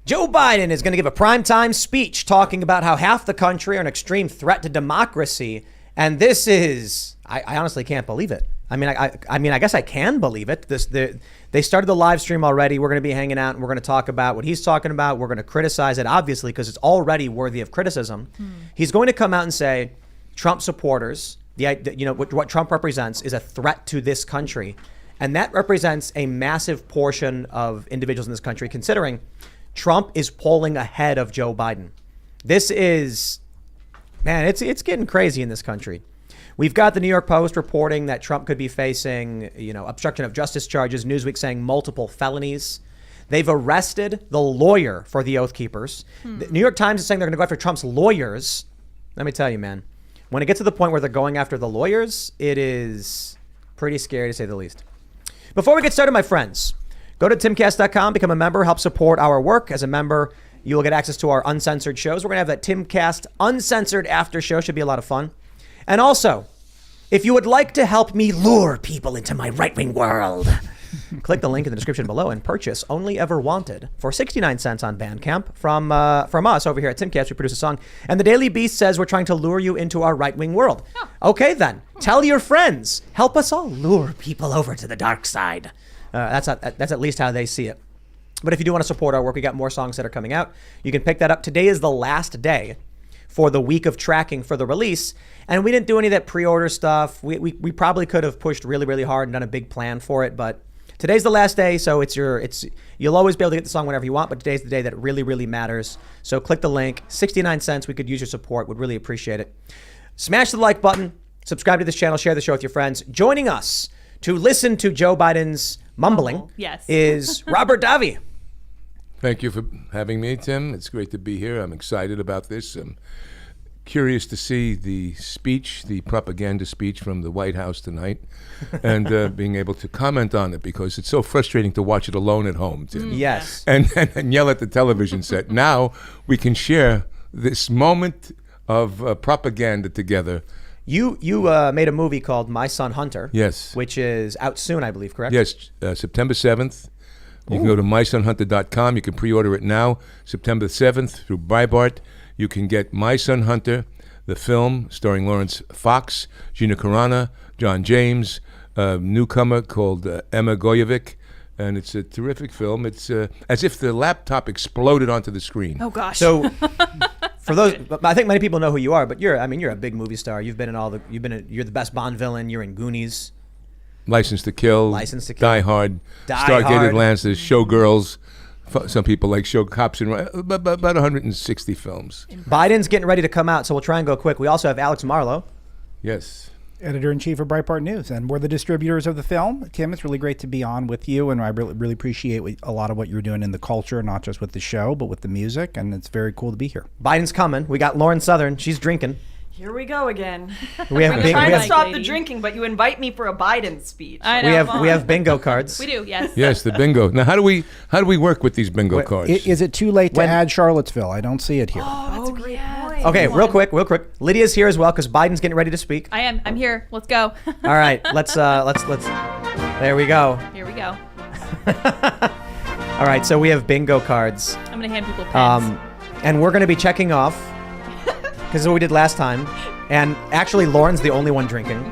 Joe Biden is going to give a primetime speech talking about how half the country are an extreme threat to democracy. And this is, I honestly can't believe it. I mean, I guess I can believe it. They started the live stream already. We're going to be hanging out and we're going to talk about what he's talking about. We're going to criticize it, obviously, because it's already worthy of criticism. He's going to come out and say Trump supporters, what Trump represents is a threat to this country. And that represents a massive portion of individuals in this country, considering Trump is polling ahead of Joe Biden. This is, man, it's getting crazy in this country. We've got the New York Post reporting that Trump could be facing, obstruction of justice charges. Newsweek saying multiple felonies. They've arrested the lawyer for the Oath Keepers. The New York Times is saying they're going to go after Trump's lawyers. Let me tell you, man, when it gets to the point where they're going after the lawyers, it is pretty scary to say the least. Before we get started, my friends, go to timcast.com, become a member, help support our work. As a member, you will get access to our uncensored shows. We're going to have that Timcast uncensored after show. Should be a lot of fun. And also, if you would like to help me lure people into my right-wing world, click the link in the description below and purchase Only Ever Wanted for 69 cents on Bandcamp from us over here at Timcast. We produce a song. And the Daily Beast says we're trying to lure you into our right-wing world. Oh. Okay, then. Tell your friends. Help us all lure people over to the dark side. That's at least how they see it. But if you do want to support our work, we got more songs that are coming out. You can pick that up. Today is the last day for the week of tracking for the release. And we didn't do any of that pre-order stuff. We probably could have pushed really, really hard and done a big plan for it. But today's the last day. So you'll always be able to get the song whenever you want. But today's the day that really, really matters. So click the link. 69 cents. We could use your support. Would really appreciate it. Smash the like button. Subscribe to this channel. Share the show with your friends. Joining us to listen to Joe Biden's mumbling is Robert Davi. Thank you for having me, Tim. It's great to be here. I'm excited about this. I'm curious to see the propaganda speech from the White House tonight and being able to comment on it, because it's so frustrating to watch it alone at home, Tim. Yes. And yell at the television set. Now we can share this moment of propaganda together. You made a movie called My Son Hunter. Yes. Which is out soon, I believe, correct? Yes, September 7th. You can go to mysonhunter.com. You can pre-order it now. September 7th through Breitbart. You can get My Son Hunter, the film starring Lawrence Fox, Gina Carano, John James, a newcomer called Emma Goyevic. And it's a terrific film. It's as if the laptop exploded onto the screen. Oh, gosh. So for those, I think many people know who you are, but you're a big movie star. You've been in you're the best Bond villain. You're in Goonies. License to Kill, Die Hard, Stargate Atlantis, Showgirls. Some people like show cops in about 160 films. Biden's getting ready to come out, so we'll try and go quick. We also have Alex Marlow. Yes. Editor-in-Chief of Breitbart News, and we're the distributors of the film. Tim, it's really great to be on with you, and I really appreciate a lot of what you're doing in the culture, not just with the show, but with the music, and it's very cool to be here. Biden's coming. We got Lauren Southern. She's drinking. Here we go again. We have I'm trying to stop the drinking, but you invite me for a Biden speech. I know, we have bingo cards. We do, yes. Yes, the bingo. Now, how do we work with these bingo cards? Is it too late to add Charlottesville? I don't see it here. Oh, that's a great point. Okay, real quick. Lydia's here as well because Biden's getting ready to speak. I am. I'm here. Let's go. All right, let's. There we go. Here we go. All right, so we have bingo cards. I'm gonna hand people pens. And we're gonna be checking off because this is what we did last time. And actually, Lauren's the only one drinking.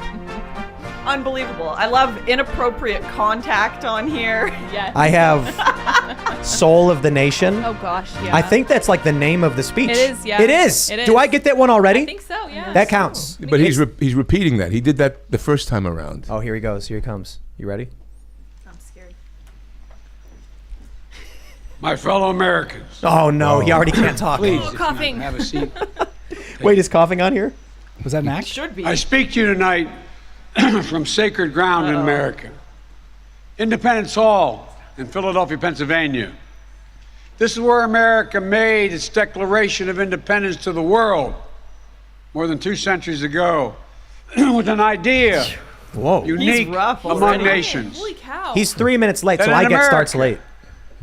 Unbelievable. I love inappropriate contact on here. Yes. I have Soul of the Nation. Oh, gosh, yeah. I think that's like the name of the speech. It is, yeah. It is. Do I get that one already? I think so, yeah. That counts. But he's repeating that. He did that the first time around. Oh, here he goes. Here he comes. You ready? I'm scared. My fellow Americans. Oh, no. He already can't talk. Please, coughing. have a seat. Wait, is coughing on here? Was that an act? Should be. I speak to you tonight from sacred ground in America. Independence Hall in Philadelphia, Pennsylvania. This is where America made its Declaration of Independence to the world more than 2 centuries ago with an idea unique among nations. Holy cow. He's 3 minutes late, That so in I get America, starts late.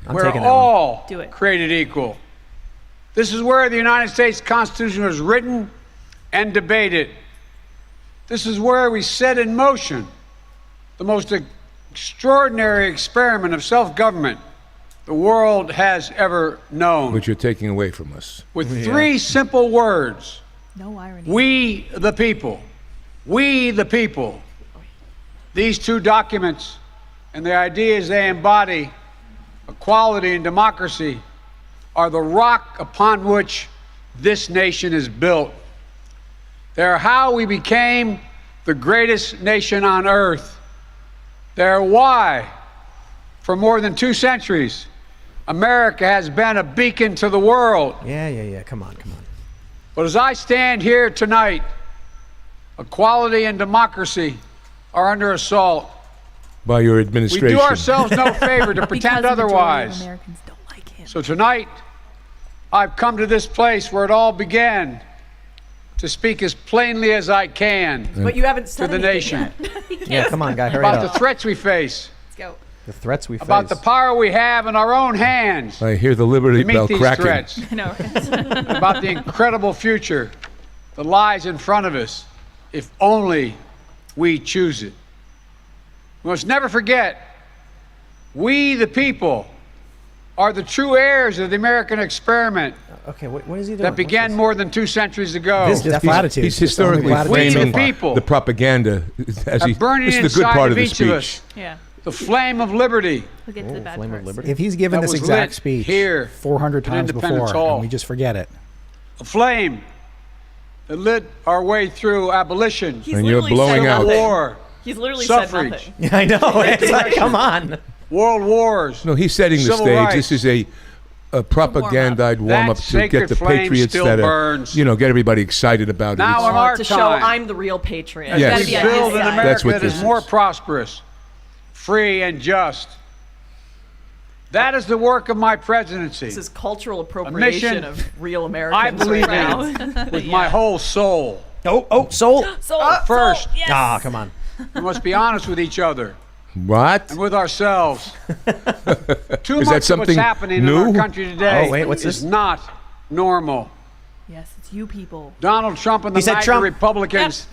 I'm we're taking that all one. created equal. This is where the United States Constitution was written and debated. This is where we set in motion the most extraordinary experiment of self-government the world has ever known. Which you're taking away from us. With three simple words. No irony. We the people. We the people. These two documents and the ideas they embody, equality and democracy, are the rock upon which this nation is built. They are how we became the greatest nation on earth. They are why, for more than 2 centuries, America has been a beacon to the world. Yeah. Come on. But as I stand here tonight, equality and democracy are under assault. By your We administration. do ourselves no favor to Because pretend the majority of otherwise. Americans don't like him. So tonight, I've come to this place where it all began to speak as plainly as I can But you haven't said to the anything nation yet. Yeah, come on, guy, hurry about up. the threats we face, Let's go. The threats we face. about the power we have in our own hands I hear the Liberty to meet Bell these cracking. threats, I know. about the incredible future that lies in front of us if only we choose it. We must never forget, we the people are the true heirs of the American experiment Okay, what is he doing? that began more than 2 centuries ago. This Just deaf platitudes. He's Just only historically platitudes. We framing the people the propaganda as he. burning This is the good inside part of of the each of speech. us Yeah. the flame of liberty We'll get to the bad Flame of parts. Liberty. If he's given that this was exact lit speech here 400 at times Independence before, Hall. and we just forget it. a flame that lit our way through abolition, He's And you're literally blowing said out. nothing. war, He's literally said suffrage. nothing. Yeah, I know. It's like, come on. world wars. No, he's setting the Civil stage. rights. This is a propagandized warm up to sacred get the flame patriots still that are, burns. get everybody excited about it. Now It's- in our To show time, I'm the real patriot. Yes. Gotta we be on build his an side. That's America what that is this more is. prosperous, free, and just. That is the work of my presidency. This is cultural appropriation mission of real Americans I believe right in now. with my whole soul. Oh, soul. First, Yes. Ah, come on. we must be honest with each other What? and with ourselves. Too Is much that of something what's happening new? in our country today Oh, wait, what's is this? not normal. Yes, it's you people. Donald Trump and the He said MAGA Trump. Republicans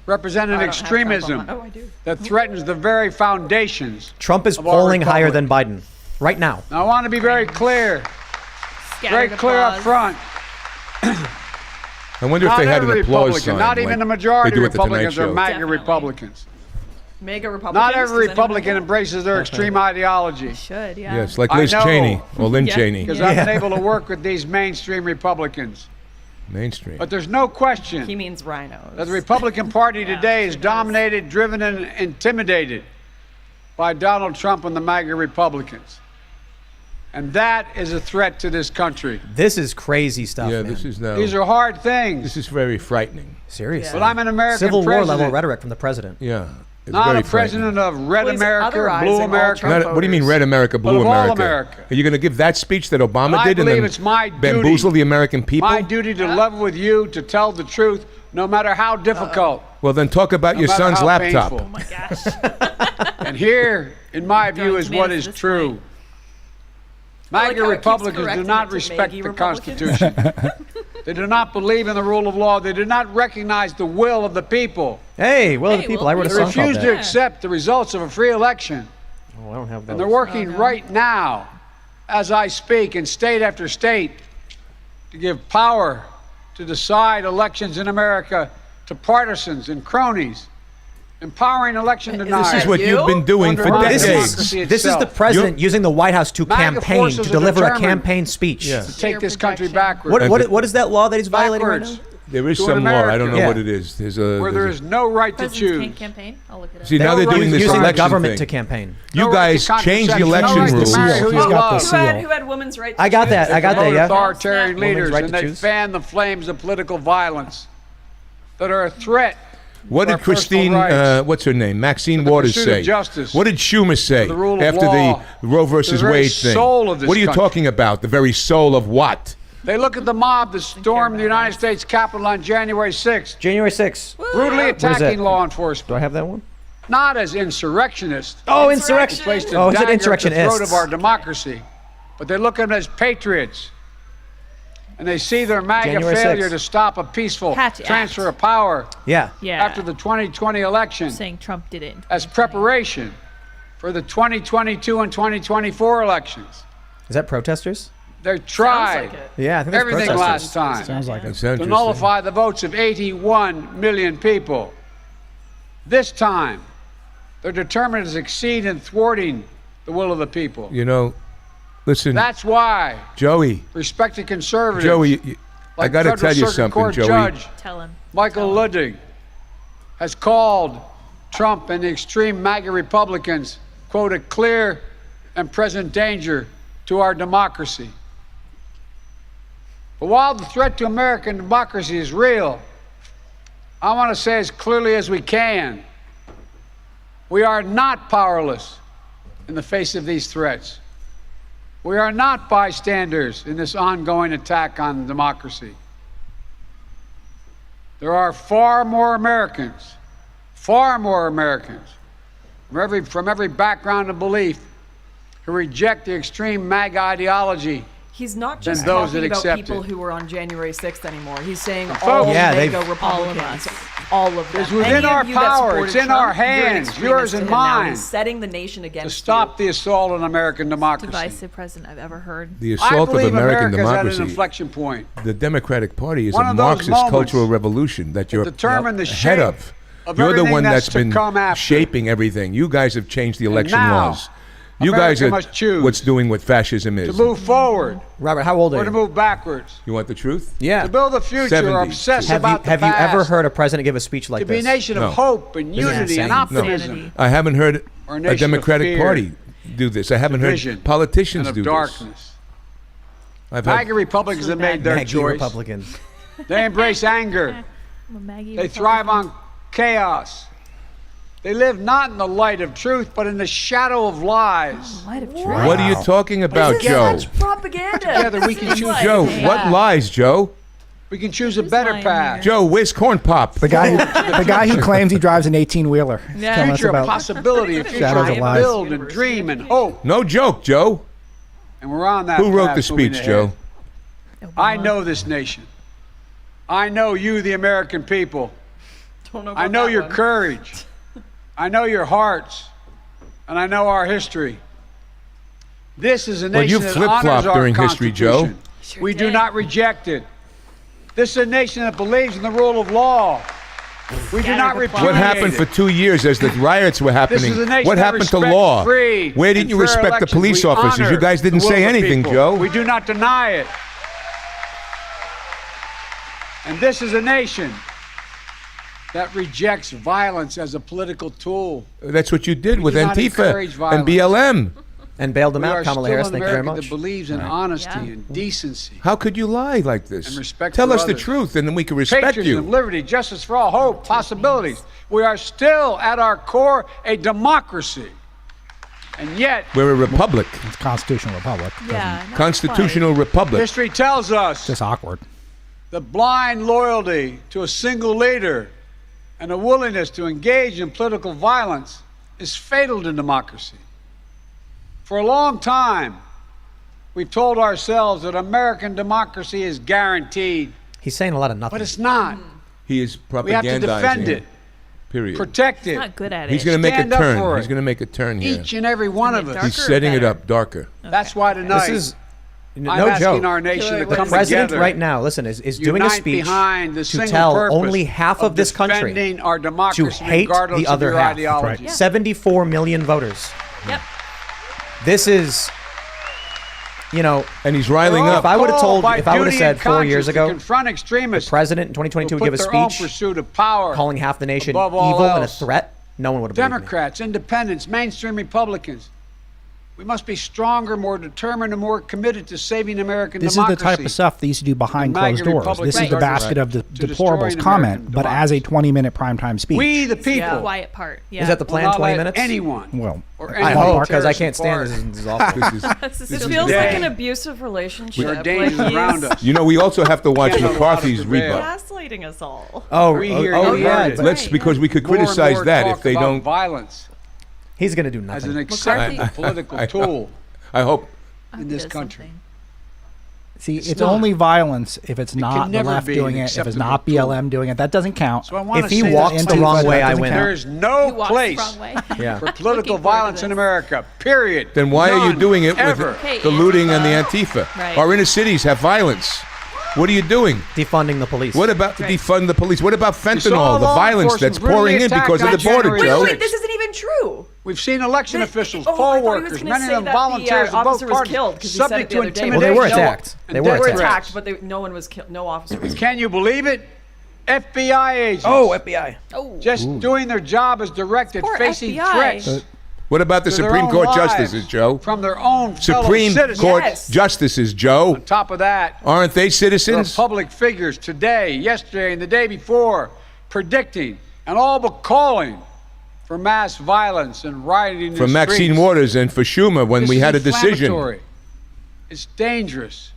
represent an I don't have Trump extremism on my- Oh, I do. that threatens the very foundations. Trump is of our polling higher than republic. Biden right now. Now, I want to be very clear, very Scattered clear up applause. front. I wonder if Not they had an every applause Republican, sign. not even like the majority they do at the Tonight Republicans are Show. MAGA Definitely. Republicans. Mega Republicans. Not every Does anyone Republican know? embraces their extreme ideology. Should, yeah. Yes, like I Liz know. Cheney or Lynn Yeah. Cheney. Because I've been able to work with these mainstream Republicans. Mainstream. But there's no question He means rhinos. that the Republican Party today is dominated, driven, and intimidated by Donald Trump and the MAGA Republicans. And that is a threat to this country. This is crazy stuff, Yeah, man. this is now. These are hard things. This is very frightening. Seriously. But I'm an American Civil War president, level rhetoric from the president. Yeah. It's not very a president of red Well, he's America, otherizing blue all America. Trump Not, what do you mean, voters. red America, blue of all America? America. Are you going to give that speech that Obama I did and believe then it's my duty, bamboozle the American people? My duty to level with you, to tell the truth, no matter how difficult. Well, then talk about No your matter son's how laptop. painful. Oh my gosh. And here, in my view, Throwing is what tomatoes is at this true. point. like MAGA how it keeps Republicans do correcting not it to respect Maggie the Republicans. Constitution. They do not believe in the rule of law. They do not recognize the will of the people. Hey, Will of the Hey, People. Will I wrote a of They the song called refuse that. to accept the results of a free election. Oh, I don't have And they're those. working right now, as I speak, in state after state, to give power to decide elections in America to partisans and cronies, empowering election This deniers. This is what You? you've been doing for Under This decades. democracy is the itself. president using the White House to MAGA campaign, forces to are deliver a determined. campaign speech. Yeah. to take this country protection. backwards. What is that law that he's violating right now? Backwards. There is To an some law. I don't know America. what it is. There's a. Where there there's is no right to Presidents choose. can't campaign. I'll look it up. See, now they're No doing right this to Using the election government thing. to campaign. You No right guys to change the contraception. election No right to rules. marry who He's you got the love. seal. Who had women's right to I got choose? that. I got that, Promote yeah. authoritarian Women's leaders, right and to they choose. fan the flames of political violence that are a threat. What to our did Christine, personal rights, what's her name, Maxine the Waters pursuit of say? justice, What did Schumer say the rule of after law, the Roe versus the very Wade thing? soul of this What are you country. talking about? The very soul of what? They look at the mob that stormed the United States Capitol on January 6th, January 6th. brutally What is attacking that? law Do I enforcement, have that one? not as insurrectionists, Oh, Insurrection. insurrection. placed a Oh, is it dagger at the throat insurrectionists? of our democracy, but they look at them as patriots. And they see their MAGA January failure 6th. to stop a peaceful Hatch transfer Act. of power Yeah. Yeah. after the 2020 election saying Trump did it. as preparation for the 2022 and 2024 elections. Is that protesters? They tried Sounds like it. Yeah, I think that's everything protesters. last time Sounds like That it. sounds to interesting. nullify the votes of 81 million people. This time, they're determined to succeed in thwarting the will of the people. You know, listen, That's why Joey, respected conservatives Joey, I like got to Federal tell you Circuit something, Court Joey. Judge Tell him. Michael Ludwig has called Trump and the extreme MAGA Republicans, quote, a clear and present danger to our democracy. But while the threat to American democracy is real, I want to say as clearly as we can, we are not powerless in the face of these threats. We are not bystanders in this ongoing attack on democracy. There are far more Americans from every background and belief who reject the extreme MAGA ideology. He's not just Than those talking that about accept people it. who were on January 6th anymore. He's saying folks- all Yeah, MAGA they've- Republicans, all of them. It's within Any of our you that power. supported It's in Trump, our you're an hands, extremist yours to and him now. mine, He's setting the nation to against stop you. the assault on American democracy. Divisive president I've ever heard. The I assault of believe American America's at an democracy, inflection point. the Democratic Party is One a of those Marxist moments cultural revolution that you're determine the ahead shape of. of You're the everything one that's that's to been come after. shaping everything. You guys have changed the election now, laws. You guys America are must choose what's doing what fascism To is. move forward Robert, how old are or to you? move backwards. You want the truth? Yeah. To build a future 70. or obsess Have you about the have you past. ever heard a president give a speech like To be a this? nation No. of hope and This is unity and insane. optimism. Insanity. I haven't heard Or a a nation of Democratic fear, Party do this. I haven't division, heard politicians and of do darkness. this. I've had MAGA Republicans have made their Maggie choice. Republicans. They embrace anger. I'm a Maggie They thrive on chaos. They live not in the light of truth, but in the shadow of lies. Light of truth. What are you talking about, This is Joe? such propaganda. Together we can choose. Joe, Yeah. what lies, Joe? We can choose a Who's better lying path. Joe, where's Corn Pop? The guy who claims he drives an 18-wheeler. Yeah. Telling us Future of about possibility, a future Shadows of to lies. build and dream and hope. No joke, Joe. And we're on that Who wrote path the moving speech, ahead. Joe? I know this nation. I know you, the American people. Don't know I about know that your one. courage. I know your hearts. And I know our history. This is a Well, nation you that flip-flopped honors our during history, Joe. Constitution. Sure We do did. not reject it. This is a nation that believes in the rule of law. We do not repudiate What happened for it. 2 years as the riots were happening? This is a nation What that happened to respects law? free Where didn't and you fair respect the elections. police We officers? honor You guys didn't the will say of the anything, people. Joe. We do not deny it. And this is a nation that rejects violence as a political tool. That's what you did with do not Antifa encourage and violence. BLM. And bailed them We out, are Kamala still Harris. an Thank you very America much. that believes in honesty Yeah. and decency. How could you lie like this? And respect Tell for us the others. truth, and then we can respect Patriotism, you. liberty, justice for all, hope, possibilities. We are still, at our core, a democracy. And yet, We're a republic, it's constitutional republic. Yeah. not constitutional republic. history tells us Just awkward. the blind loyalty to a single leader and a willingness to engage in political violence is fatal to democracy. For a long time, we've told ourselves that American democracy is guaranteed, He's saying a lot of but nothing. it's not. He is We have to propagandizing. defend it, Period. protect He's it, not good at He's it. going to make a Stand up turn. for He's it. going to make a turn here. each and every one of make us. darker He's setting it better? up darker. That's why tonight This is I'm no asking joke. our nation to The come President together, right now, listen, is doing a unite speech behind the to single tell purpose only half of this country defending our democracy to hate regardless the other of your half. ideology. Right. 74 million voters. Yep. This is, you know, And he's riling We're all up. If I would've called told- by if I would've duty said and 4 years conscience to ago, confront extremists president in who 2022 would put give a their own speech pursuit of power calling half the nation above all evil and a else. threat, no one would have believed me. Democrats, independents, mainstream Republicans. We must be stronger, more determined, and more committed to saving American This democracy. is the type of stuff they used to do behind The MAGA closed doors. Republic This is the Right. basket of to deplorables destroy comment, American but as a democracy. 20-minute primetime speech. We, the people, The quiet part. Yeah. Is that the will plan, not 20 let minutes? anyone Well, or I anyone hope, because tear I us can't stand apart. this. This is awful. This is- This It is feels day. like an abusive relationship. There are Like dangers he's around us. You know, we also have to watch Can't allow McCarthy's us to prevail. rebut. gaslighting us all. Oh, We hear oh, you yeah. heard it. but Let's, because we could More and criticize more that talk if they about don't. violence he's going to do as nothing. an acceptable McCarthy- political tool. I hope. I hope in he this does country. something. See, it's not. only violence if it's not the never left be doing an it, if it's acceptable not BLM doing it. That doesn't count. So I want If to he say walks that the wrong way, I doesn't win. count. there is no He walks the place wrong way. Yeah. for political Looking forward to violence in this. America. Period. Then why are you None, doing it ever. with Okay, the looting and the Antifa. Antifa? Right. Our inner cities have violence. What are you doing? Defunding the police. What about defund the police? What about saw fentanyl, the law violence enforcement that's pouring in brutally because of attacked the on border, January Joe? Wait, this isn't even true. We've seen election officials, I poll thought he was workers, gonna many say of them that the, volunteers of both officer was parties, killed, 'cause he said subject it the to other day. intimidation. Well, they were and attacked. They They were were attacked. attacked, but no one was killed. No officer was killed. Can you believe it? FBI agents FBI. just doing their job as directed, Poor facing FBI. threats What about the to their Supreme own Court lives justices, Joe? from their own fellow Supreme citizens. Court Yes. justices, Joe. On top of that, Aren't they there are citizens? public figures today, yesterday, and the day before predicting and all but calling for mass violence and rioting in For the Maxine streets. Waters and for Schumer when This we is had a decision. inflammatory. It's dangerous.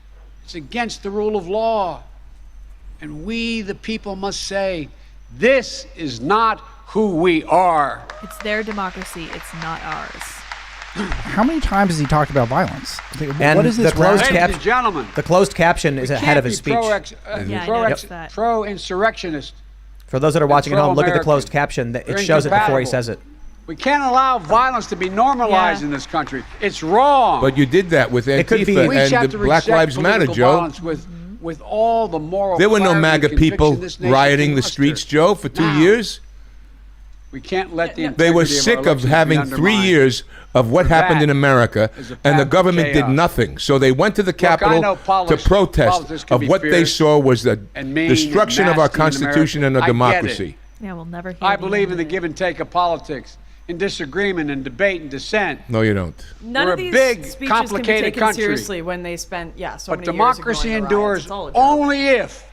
It's against the rule of law. And we, the people, must say, this is not who we are. It's their democracy. It's not ours. How many times has he talked about violence? And what is this the closed rap- Ladies cap- and gentlemen, The closed caption is ahead of his speech. Yeah, I noticed that. Pro-insurrectionist. For those that are watching at home, look at the pro-American. closed caption. It They're shows it before he incompatible. says it. We can't allow violence to be normalized Yeah. in this country. It's wrong. But you did that with It could be- Antifa we have and to the Black reject Lives Matter, political Joe. violence with all the moral There were no clarity and MAGA conviction people this nation rioting can the muster. streets, Joe, for 2 Now. years. We can't let the They were integrity of sick our of elections be having 3 undermined. years of what For happened that in America, is a and the path to government did chaos. nothing. So they went to the I Capitol know to politics protest can of be what they fierce saw was the and mean destruction and of our nasty in Constitution and our America. I get democracy. Yeah, we'll never hear I the believe end in the of it. give and take of politics, in disagreement and debate and dissent. No, you don't. None We're of a these big, speeches complicated can be taken country. seriously when they spent so But many democracy years ignoring the riots. endures It's all a joke. only if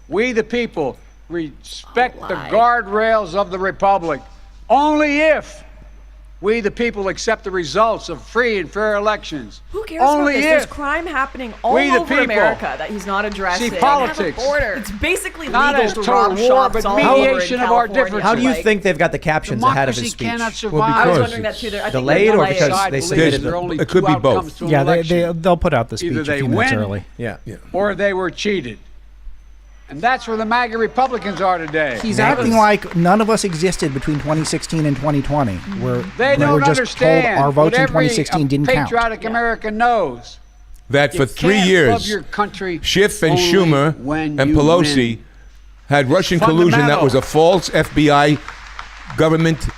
we, the people, respect the lie. guardrails of the republic. Only if we, the people, accept the results of free and fair elections. Who cares Only about this? There's if crime happening all we, the over people, America that he's not addressing. see politics It's basically not legal as to total rob war, shops but all over in mediation of our California. differences. How do you Like, think they've got the captions ahead of his democracy speech? cannot survive. Well, I was because wondering that too. I think delayed they're or delayed. because Side they believes submitted there are them? only It could two be both. outcomes to an Yeah, election. they'll put out the Either speech a they few minutes win early. Yeah. or they were cheated. And that's where the MAGA Republicans are today. He's acting like none of us existed between 2016 and 2020. Where They we don't were just understand told our votes what in 2016 didn't count. patriotic American knows. That for You 3 can't years, love your country Schiff and only Schumer when and you Pelosi win. had Russian collusion that fundamental. was a false FBI government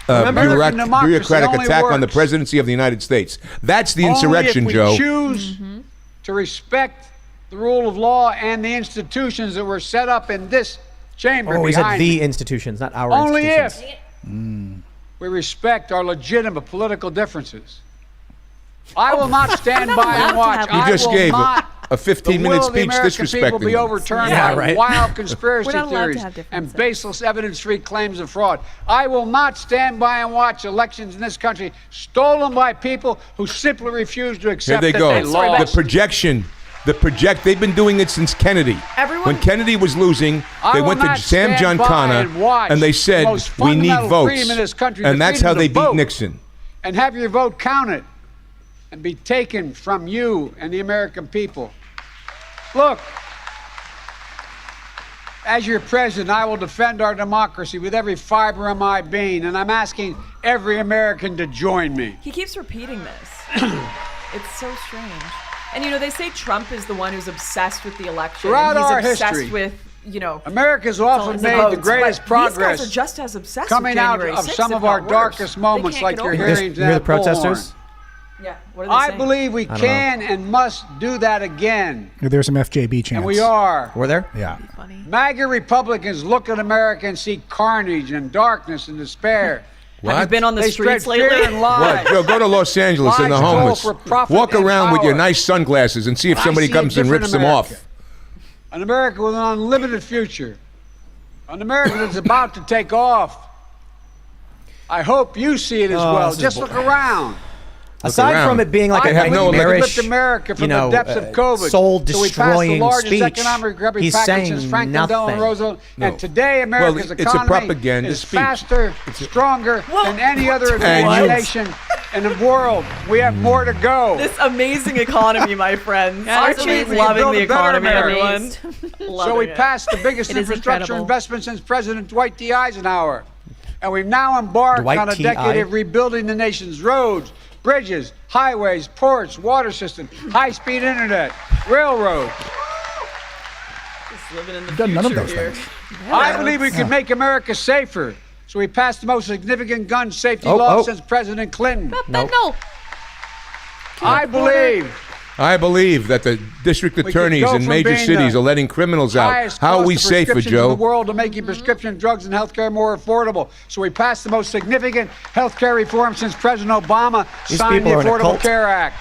American democracy bureaucratic only attack on the works presidency of the United States. That's the Only insurrection, if we Joe. choose to respect the rule of law and the institutions that were set up in this chamber Oh, he said behind the me. institutions, not our Only institutions. if we respect our legitimate political differences. I will not stand by allowed and to watch. have You I just will gave not a 15-minute the will of the speech American people disrespecting be them. overturned Yeah, by right. wild conspiracy We're not allowed to theories have and differences. baseless evidence-free claims of fraud. I will not stand by and watch elections in this country stolen by people who simply refuse to Here accept they that go. they lost. The projection. They've been doing it since Kennedy. Everyone- When Kennedy was losing, I they will went to not Sam stand by Giancana and watch and they the said, most we need fundamental votes. freedom in this country, the And that's how freedom they to beat vote. Nixon. And have your vote counted and be taken from you and the American people. Look, as your president, I will defend our democracy with every fiber of my being, and I'm asking every American to join me. He keeps repeating this. It's so strange. And they say Trump is the one who's obsessed with the election. Throughout and he's our obsessed history, with, America's all often it's made about. the greatest But progress These guys are just as obsessed coming with out January of 6th, some if of our not worse. darkest They moments, can't like get your over it. You hearings hear the at Bullhorn. protesters? Yeah. What are they I saying? believe we don't can and must do that again, There's some FJB chants. and we are. Were there? Yeah. Funny. MAGA Republicans look at America and see carnage and darkness and despair. Have you been on the They streets spread fear lately? and lies. What? Joe, go to Los Angeles and the Lies told homeless. for profit Walk and around with your power. nice sunglasses and see if I somebody see a comes and different rips them America. off. An America with an unlimited future. An America that's about to take off. I hope you see it as well. this is Just look around. Aside around. from it being like I a have no believe we nightmarish, lift America from you know, the depths of COVID. soul So we passed the destroying largest speech, economic recovery he's package since saying Franklin Delano nothing. Roosevelt. No. And today, America's it's a economy propaganda is speech. faster, stronger than any other advanced And you- nation in the world. We have more to go. This amazing economy, my friends. Aren't you amazing. loving Build the a better economy, America. everyone? So we Loving it. passed the biggest It is infrastructure incredible. investment since President Dwight D. Eisenhower. And we've now embarked Dwight on a T.I. decade of rebuilding the nation's roads, bridges, highways, ports, water system, high-speed internet, railroads. Just living in the Done none of future those here. things. I believe we can make America safer. So we passed the most significant gun safety Oh, law oh. since President Clinton. Nope. No. I believe that the district could attorneys go in from major being cities the are letting criminals out. highest How are cost we of safer, prescriptions in Joe? the world to making prescription drugs and healthcare more affordable. So we passed the most significant healthcare reform since President Obama These signed the people are in a Affordable cult. Care Act.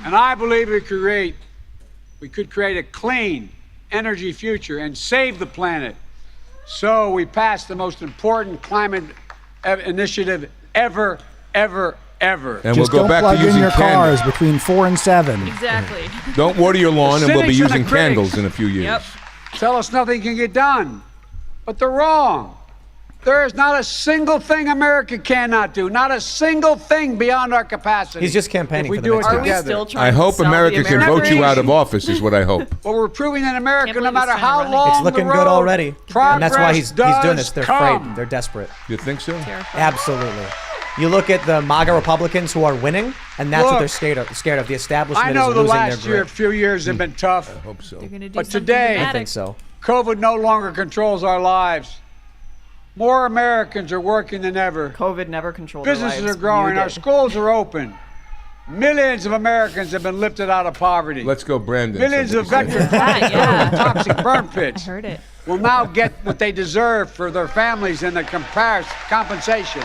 And I believe we could create a clean energy future and save the planet. So we passed the most important climate initiative ever. And Just we'll go don't back plug to in using your candles. cars between 4 and 7. Exactly. Don't water your lawn, and we'll be cynics and the using critics. candles in a few years. Yep. Tell us nothing can get done. But they're wrong. There is not a single thing America cannot do. Not a single thing beyond our capacity. He's just campaigning if we for the do next it Are we together. still trying I to hope sell America the can American vote you out of nation? office, is what I hope. But we're proving in America, Can't no believe matter he's how trying to run long It's looking the good road, already. And that's why progress he's doing does this. They're come. afraid. They're desperate. You think so? Terrifying. Absolutely. You look at the MAGA Republicans who are winning, and that's what Look, they're scared of. The establishment I know is the losing last their grip. few years have been tough. I hope so. They're gonna do But something today- I dramatic. think so. COVID no longer controls our lives. More Americans are working than ever. COVID never controlled our Businesses lives. are growing. You Our did. schools are open. Millions of Americans have been lifted out of poverty. Let's go, Brandon. Millions of somebody said. veterans Yeah. toxic burn I pits heard it. will now get what they deserve for their families and the compensation.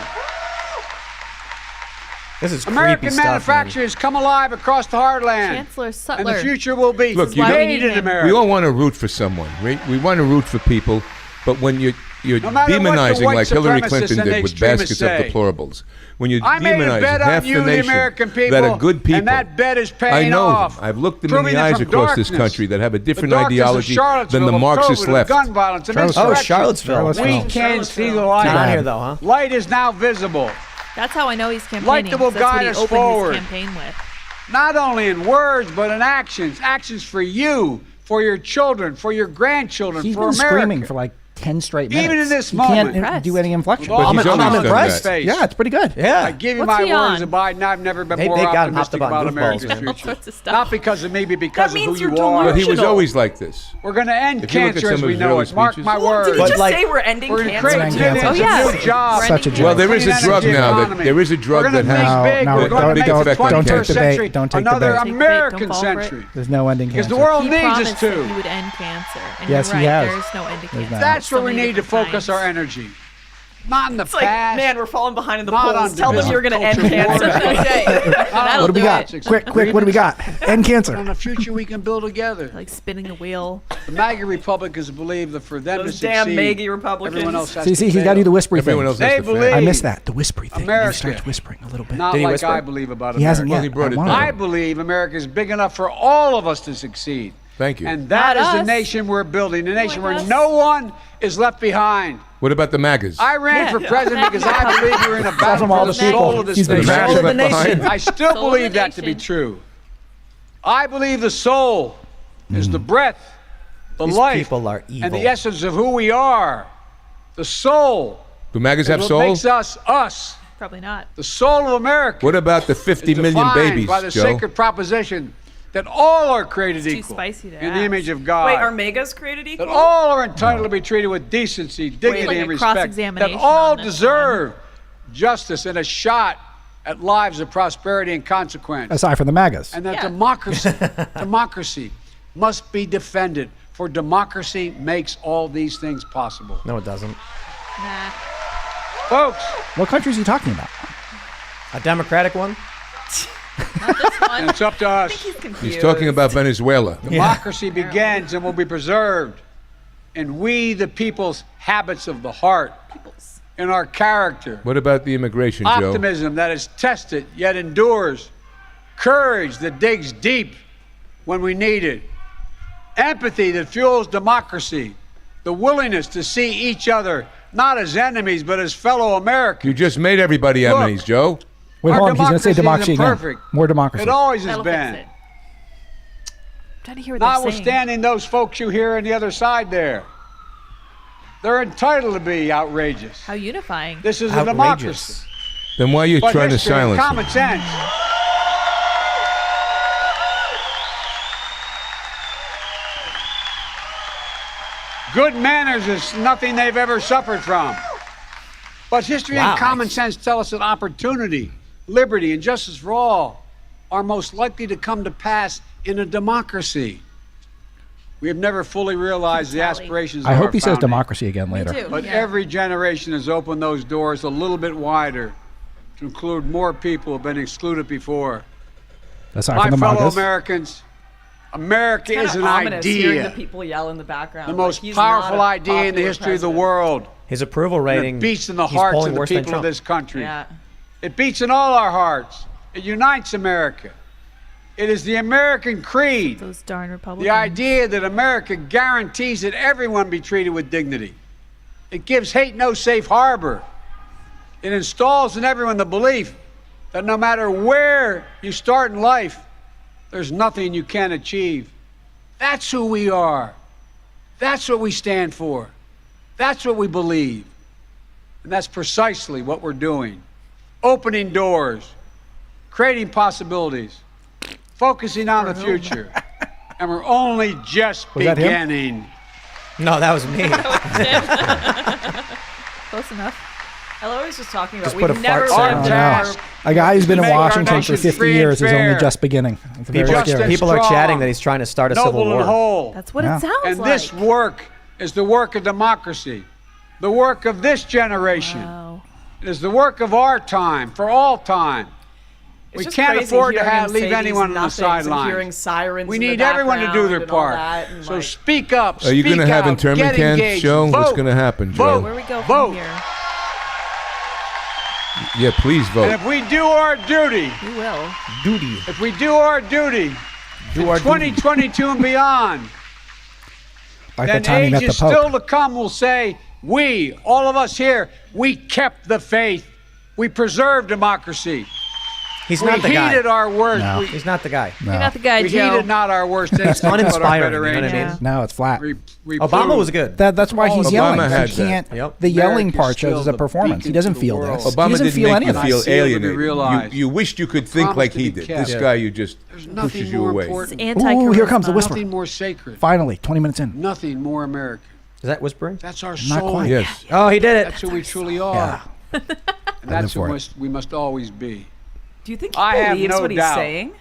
This is creepy American stuff, man. manufacturers come alive across the heartland. Chancellor And Sutler. the future will be Look, you made don't- in America. We all want to root for someone. We want to root for people, but when you're No matter what the demonizing white like Hillary supremacists Clinton and the did with extremists baskets say. of deplorables, when you I made a demonize bet half on you, the the nation American people, that are good people, and that bet is paying I know off. them. I've looked them in Proving the it eyes from across this darkness. country that have a different The darkness of ideology than Charlottesville, the of Marxist COVID, of left. gun violence, of Oh, insurrection. Charlottesville. We Wow. can see the It's light. not here, though, huh? Light is now visible, That's how I know he's campaigning. Light that will 'cause that's what guide he us opened forward. his campaign with. not only in words, but in actions. Actions for you, for your children, for your grandchildren, He's for been America. screaming for like 10 straight minutes. Even in this he moment. can't do any inflection. With all But he's the always I'm done impressed. that. Yeah, it's pretty good. Yeah. I give you What's my he words on? of Biden. I've never been They more got him hopped optimistic up on about goofballs, America's man. All future. sorts of stuff. Not because of me, but because That of who means you you're are. But he was Delusional. always like this. We're going to end If you look at cancer some as of we his know early it. Mark speeches- my Did words. we But just like- say we're ending We're going to cancer? create Ending millions cancer. of Oh, yeah. new jobs. Such a joke. Well, there is a Clean drug energy now economy. that there is a drug We're that gonna has think big. No, We're no, going to big make the effect on 21st cancer. century Don't take the another bait. Take the bait. American Don't fall for it. century. There's no ending Because cancer. the world He needs us promised that to. he would end cancer. And Yes, you're he right, has. There's no ending There's cancer. not. That's So where we many need to different focus kinds. our energy. Not in the It's like, past. man, we're falling behind in the Not polls. on Tell them division, you're going to end culture, cancer. war. That'll What do we do got? it. Quick, what do we got? End cancer. on the future we can build together. Like spinning the wheel. The MAGA Republicans believe that for them Those to damn succeed, MAGA Republicans. everyone else has See, to he's got to do the whispery Everyone thing. else has They to believe- fail. I missed that. The whispery thing. America. He starts whispering a little bit. Not Did he like whisper? I believe about He hasn't America. yet. Well, he brought it I wanna- down. I believe America is big enough for all of us to succeed. Thank you. And that Not is the us. nation we're building, a nation Like where us. no one is left behind. What about the MAGAs? I ran Yeah. for president because I believe we're in a from battle all for the the soul people. of this He's the nation. trash Soul of the left behind. nation. I still Soul of believe the that to be nation. true. I believe the soul is the breath, the These life, people are and the evil. essence of who we are. The soul Do MAGAs is have what soul? makes us us. Probably not. The soul of America What about the 50 is million defined babies, by the Joe? sacred proposition that all are created It's too equal spicy to in the ask. image of God. Wait, are megas created that equal? all are entitled to be treated with decency, dignity, like and a respect. That cross-examination all on this deserve justice and a shot at lives of prosperity and consequence. Aside from the MAGAs. And that Yeah. democracy must be defended, for democracy makes all these things possible. No, it doesn't. Nah. Folks, What country is he talking about? A Democratic one? and it's up to us. He's confused. He's talking about Venezuela. Democracy begins and will be preserved in we, the people's habits of the heart, in our character, What about the immigration, Joe? optimism that is tested yet endures, courage that digs deep when we need it, empathy that fuels democracy, the willingness to see each other not as enemies, but as fellow Americans. You just made everybody Look. enemies, Joe. Wait, Our hold on. He's going to say democracy isn't again. perfect. More democracy. It always has That'll fix been. it. I'm trying to hear what they're saying. Notwithstanding those folks you hear on the other side there. They're entitled to be outrageous. How unifying. This is a democracy. Outrageous. Then why are you But trying to history and silence common them? sense. Good manners is nothing they've ever suffered from. But history Wow. and common sense tell us that opportunity, liberty, and justice for all are most likely to come to pass in a democracy. We have never fully realized the Tally. aspirations of I our hope he says founding. democracy again later. Me too. But Yeah. every generation has opened those doors a little bit wider to include more people who have been excluded before. Aside My from the fellow MAGAs. Americans, America Kind is of an ominous hearing the idea, people yell in the background. the like most he's not powerful a idea in the popular history of the president. world. His approval And rating. it beats in the he's hearts polling of the worse than people of Trump. this country. Yeah. It beats in all our hearts. It unites America. It is the American creed. Those darn Republicans. The idea that America guarantees that everyone be treated with dignity. It gives hate no safe harbor. It installs in everyone the belief that no matter where you start in life, there's nothing you can't achieve. That's who we are. That's what we stand for. That's what we believe. And that's precisely what we're doing. Opening doors, creating possibilities, focusing on the future. And we're only just Was that him? beginning. No, that was me. Close enough. Hello, I was just talking about Just put we've a never fart lived sound. in I a know. A guy who's been in Make our Washington for nation 50 free and years is only fair. just beginning. It's very Just scary. and People are strong, chatting that he's trying to start a civil noble war. and whole. That's what Yeah. it sounds And like. this work is the work of democracy, the work of this generation. Wow. It is the work of our time, for all time. It's We just can't crazy afford to hearing him leave say these anyone on the nothings and sidelines. Hearing sirens We in the need everyone to do their background and all part. that, and So like, speak up. Are you going to have internment get camps, engaged, Joe? What's vote, going to happen, Joe? vote, Where we go from vote. here? Yeah, please And vote. if we do our duty, We will. Duty. if we do our duty, Do our in 2022 and beyond, Like the then time he met the ages still Pope. to come will say, we, all of us here, we kept the faith. We preserved democracy. He's We not the guy. heeded our worst. No. We, He's not the guy. You're not the guy, we Joe. heeded not our worst instincts, but our uninspiring, better you know what I mean? angels. No, it's flat. We Obama proved was good. That's why he's Obama yelling. had He that. can't. Yep. The yelling America's part shows still as a the performance. He beacon doesn't to the feel world. this. Obama he doesn't didn't feel make any you of I this. feel feel to be alienated. realized. You wished you could think Promise like to he be did. kept. This Yeah. guy, you just There's pushes nothing you more away. important, Anti-charisma. Ooh, here comes the whisper. nothing more sacred, Finally, 20 minutes in. nothing more American. Is that whispering? That's our Not soul. quite. Yes. Oh, he did it. That's who we truly are. And that's for who it. we must always be. do you think he I have believes no what he's doubt. saying?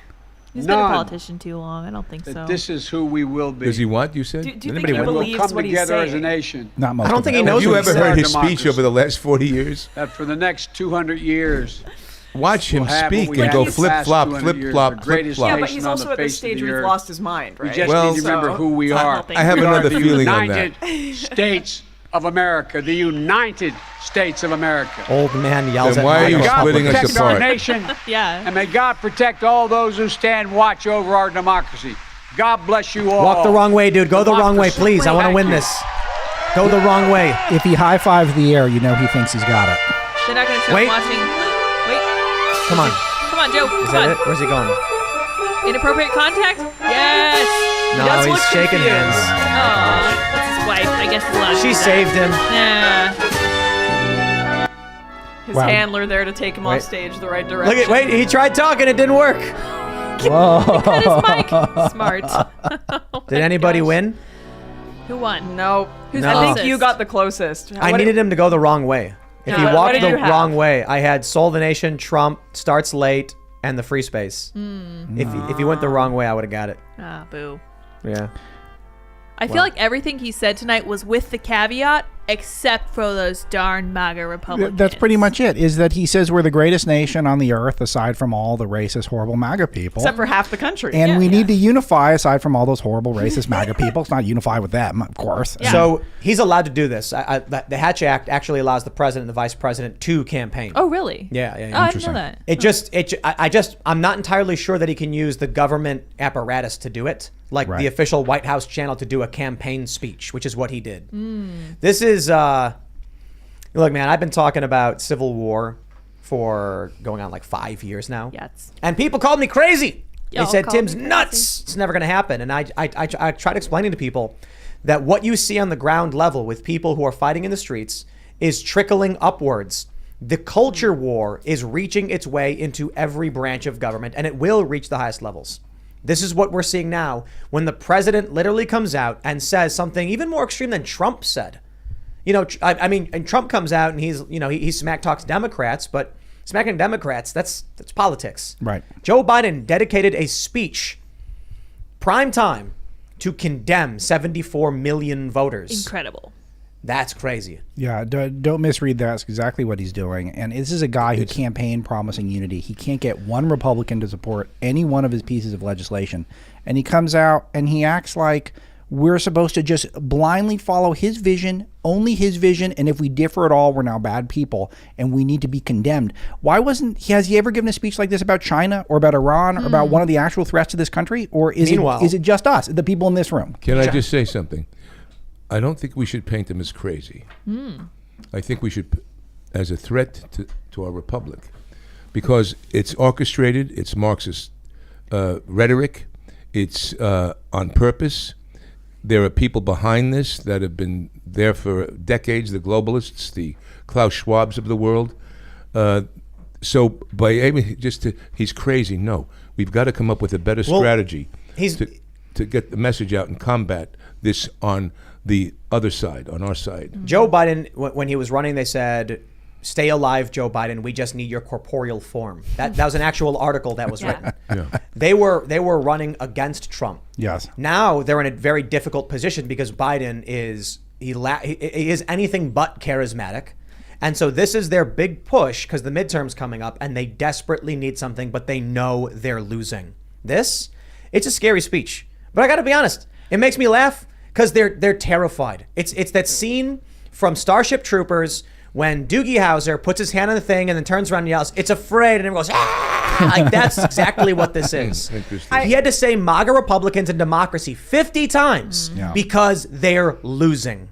He's been a None. politician too long. I don't think That so. this is who we will be. Does he what? You said? Do you think Anybody he win? We'll believes come what he's together saying? as a nation. Not most I don't of think it. he knows Have you what ever he's heard saying. his speech Democracy. over the last 40 years? That for the next 200 years, Watch him we'll have speak what we and had go in the flip past flop, 200 flip years, flop, the flip greatest flop. Yeah, but nation he's on also the at the face of stage the where he's earth. lost his mind, we right? just Well- need to remember who we are. helping. I have We are another the feeling on that. United States of America, the United States of America. Old man yells Then at why are my you May God splitting us protect our apart? nation, yeah. and may God protect all those who stand watch over our democracy. God bless you all. Walk the wrong way, dude. Go the wrong way, please. I want to win this. Go the wrong way. If he high fives the air, you know he thinks he's got it. They're not going to show Wait. watching. Wait. Come on. Come on, Joe. Is Come that on. it? Where's he going? Inappropriate contact? Yes. No, does he's look shaking confused. hands. Oh, that's his wife. I guess he's allowed to She do that. saved him. Nah. His Wow. handler there to take him Wait. off stage the right Look direction. at, wait, he tried talking. It didn't work. Whoa. Cut his mic. Smart. Oh Did my anybody gosh. win? Who won? No. Who's No. I think closest? you got the closest. I needed him to go the wrong way. If Yeah. he What walked did the you have? wrong way, I had Soul the Nation, Trump, Starts Late, and the Free Space. If he went the wrong way, I would have got it. Ah, boo. Yeah. I feel like everything he said tonight was with the caveat, except for those darn MAGA Republicans. That's pretty much it, is that he says we're the greatest nation on the earth aside from all the racist, horrible MAGA people. Except for half the country. and we need to unify aside from all those horrible, racist MAGA people. It's not unify with them, of course. Yeah. So he's allowed to do this. The Hatch Act actually allows the president and the vice president to campaign. Oh, really? Yeah, yeah, Oh, yeah. I didn't know Interesting. that. I'm not entirely sure that he can use the government apparatus to do it, like Right. the official White House channel to do a campaign speech, which is what he did. This is, Look, man, I've been talking about civil war for going on like 5 years now. Yes. And people called me crazy. They Y'all said, called Tim's me crazy. nuts. It's never going to happen. And I tried explaining to people that what you see on the ground level with people who are fighting in the streets is trickling upwards. The culture war is reaching its way into every branch of government, and it will reach the highest levels. This is what we're seeing now when the president literally comes out and says something even more extreme than Trump said. You know, I mean, and Trump comes out and he smack talks Democrats, but smacking Democrats, that's politics. Right. Joe Biden dedicated a speech, prime time, to condemn 74 million voters. Incredible. That's crazy. Yeah, don't misread that. That's exactly what he's doing. And this is a guy who campaigned promising unity. He can't get one Republican to support any one of his pieces of legislation. And he comes out and he acts like we're supposed to just blindly follow his vision, only his vision, and if we differ at all, we're now bad people and we need to be condemned. Has he ever given a speech like this about China or about Iran or about one of the actual threats to this country? Or is it just us, the people in this room? Can I just say something? I don't think we should paint them as crazy. I think we should, as a threat to our republic, because it's orchestrated, it's Marxist rhetoric, it's on purpose. There are people behind this that have been there for decades, the globalists, the Klaus Schwabs of the world. So by aiming he's crazy. No, we've got to come up with a better strategy to get the message out and combat this on the other side, on our side. Joe Biden, when he was running, they said, "Stay alive, Joe Biden. We just need your corporeal form." That was an actual article that was written. Yeah. They were running against Trump. Yes. Now they're in a very difficult position because Biden is he is anything but charismatic. And so this is their big push because the midterm's coming up and they desperately need something, but they know they're losing. It's a scary speech. But I got to be honest, it makes me laugh because they're terrified. It's that scene from Starship Troopers when Doogie Howser puts his hand on the thing and then turns around and yells, "It's afraid," and everyone goes, "Ah!" Like, that's exactly what this is. Interesting. He had to say MAGA Republicans and democracy 50 times because they're losing.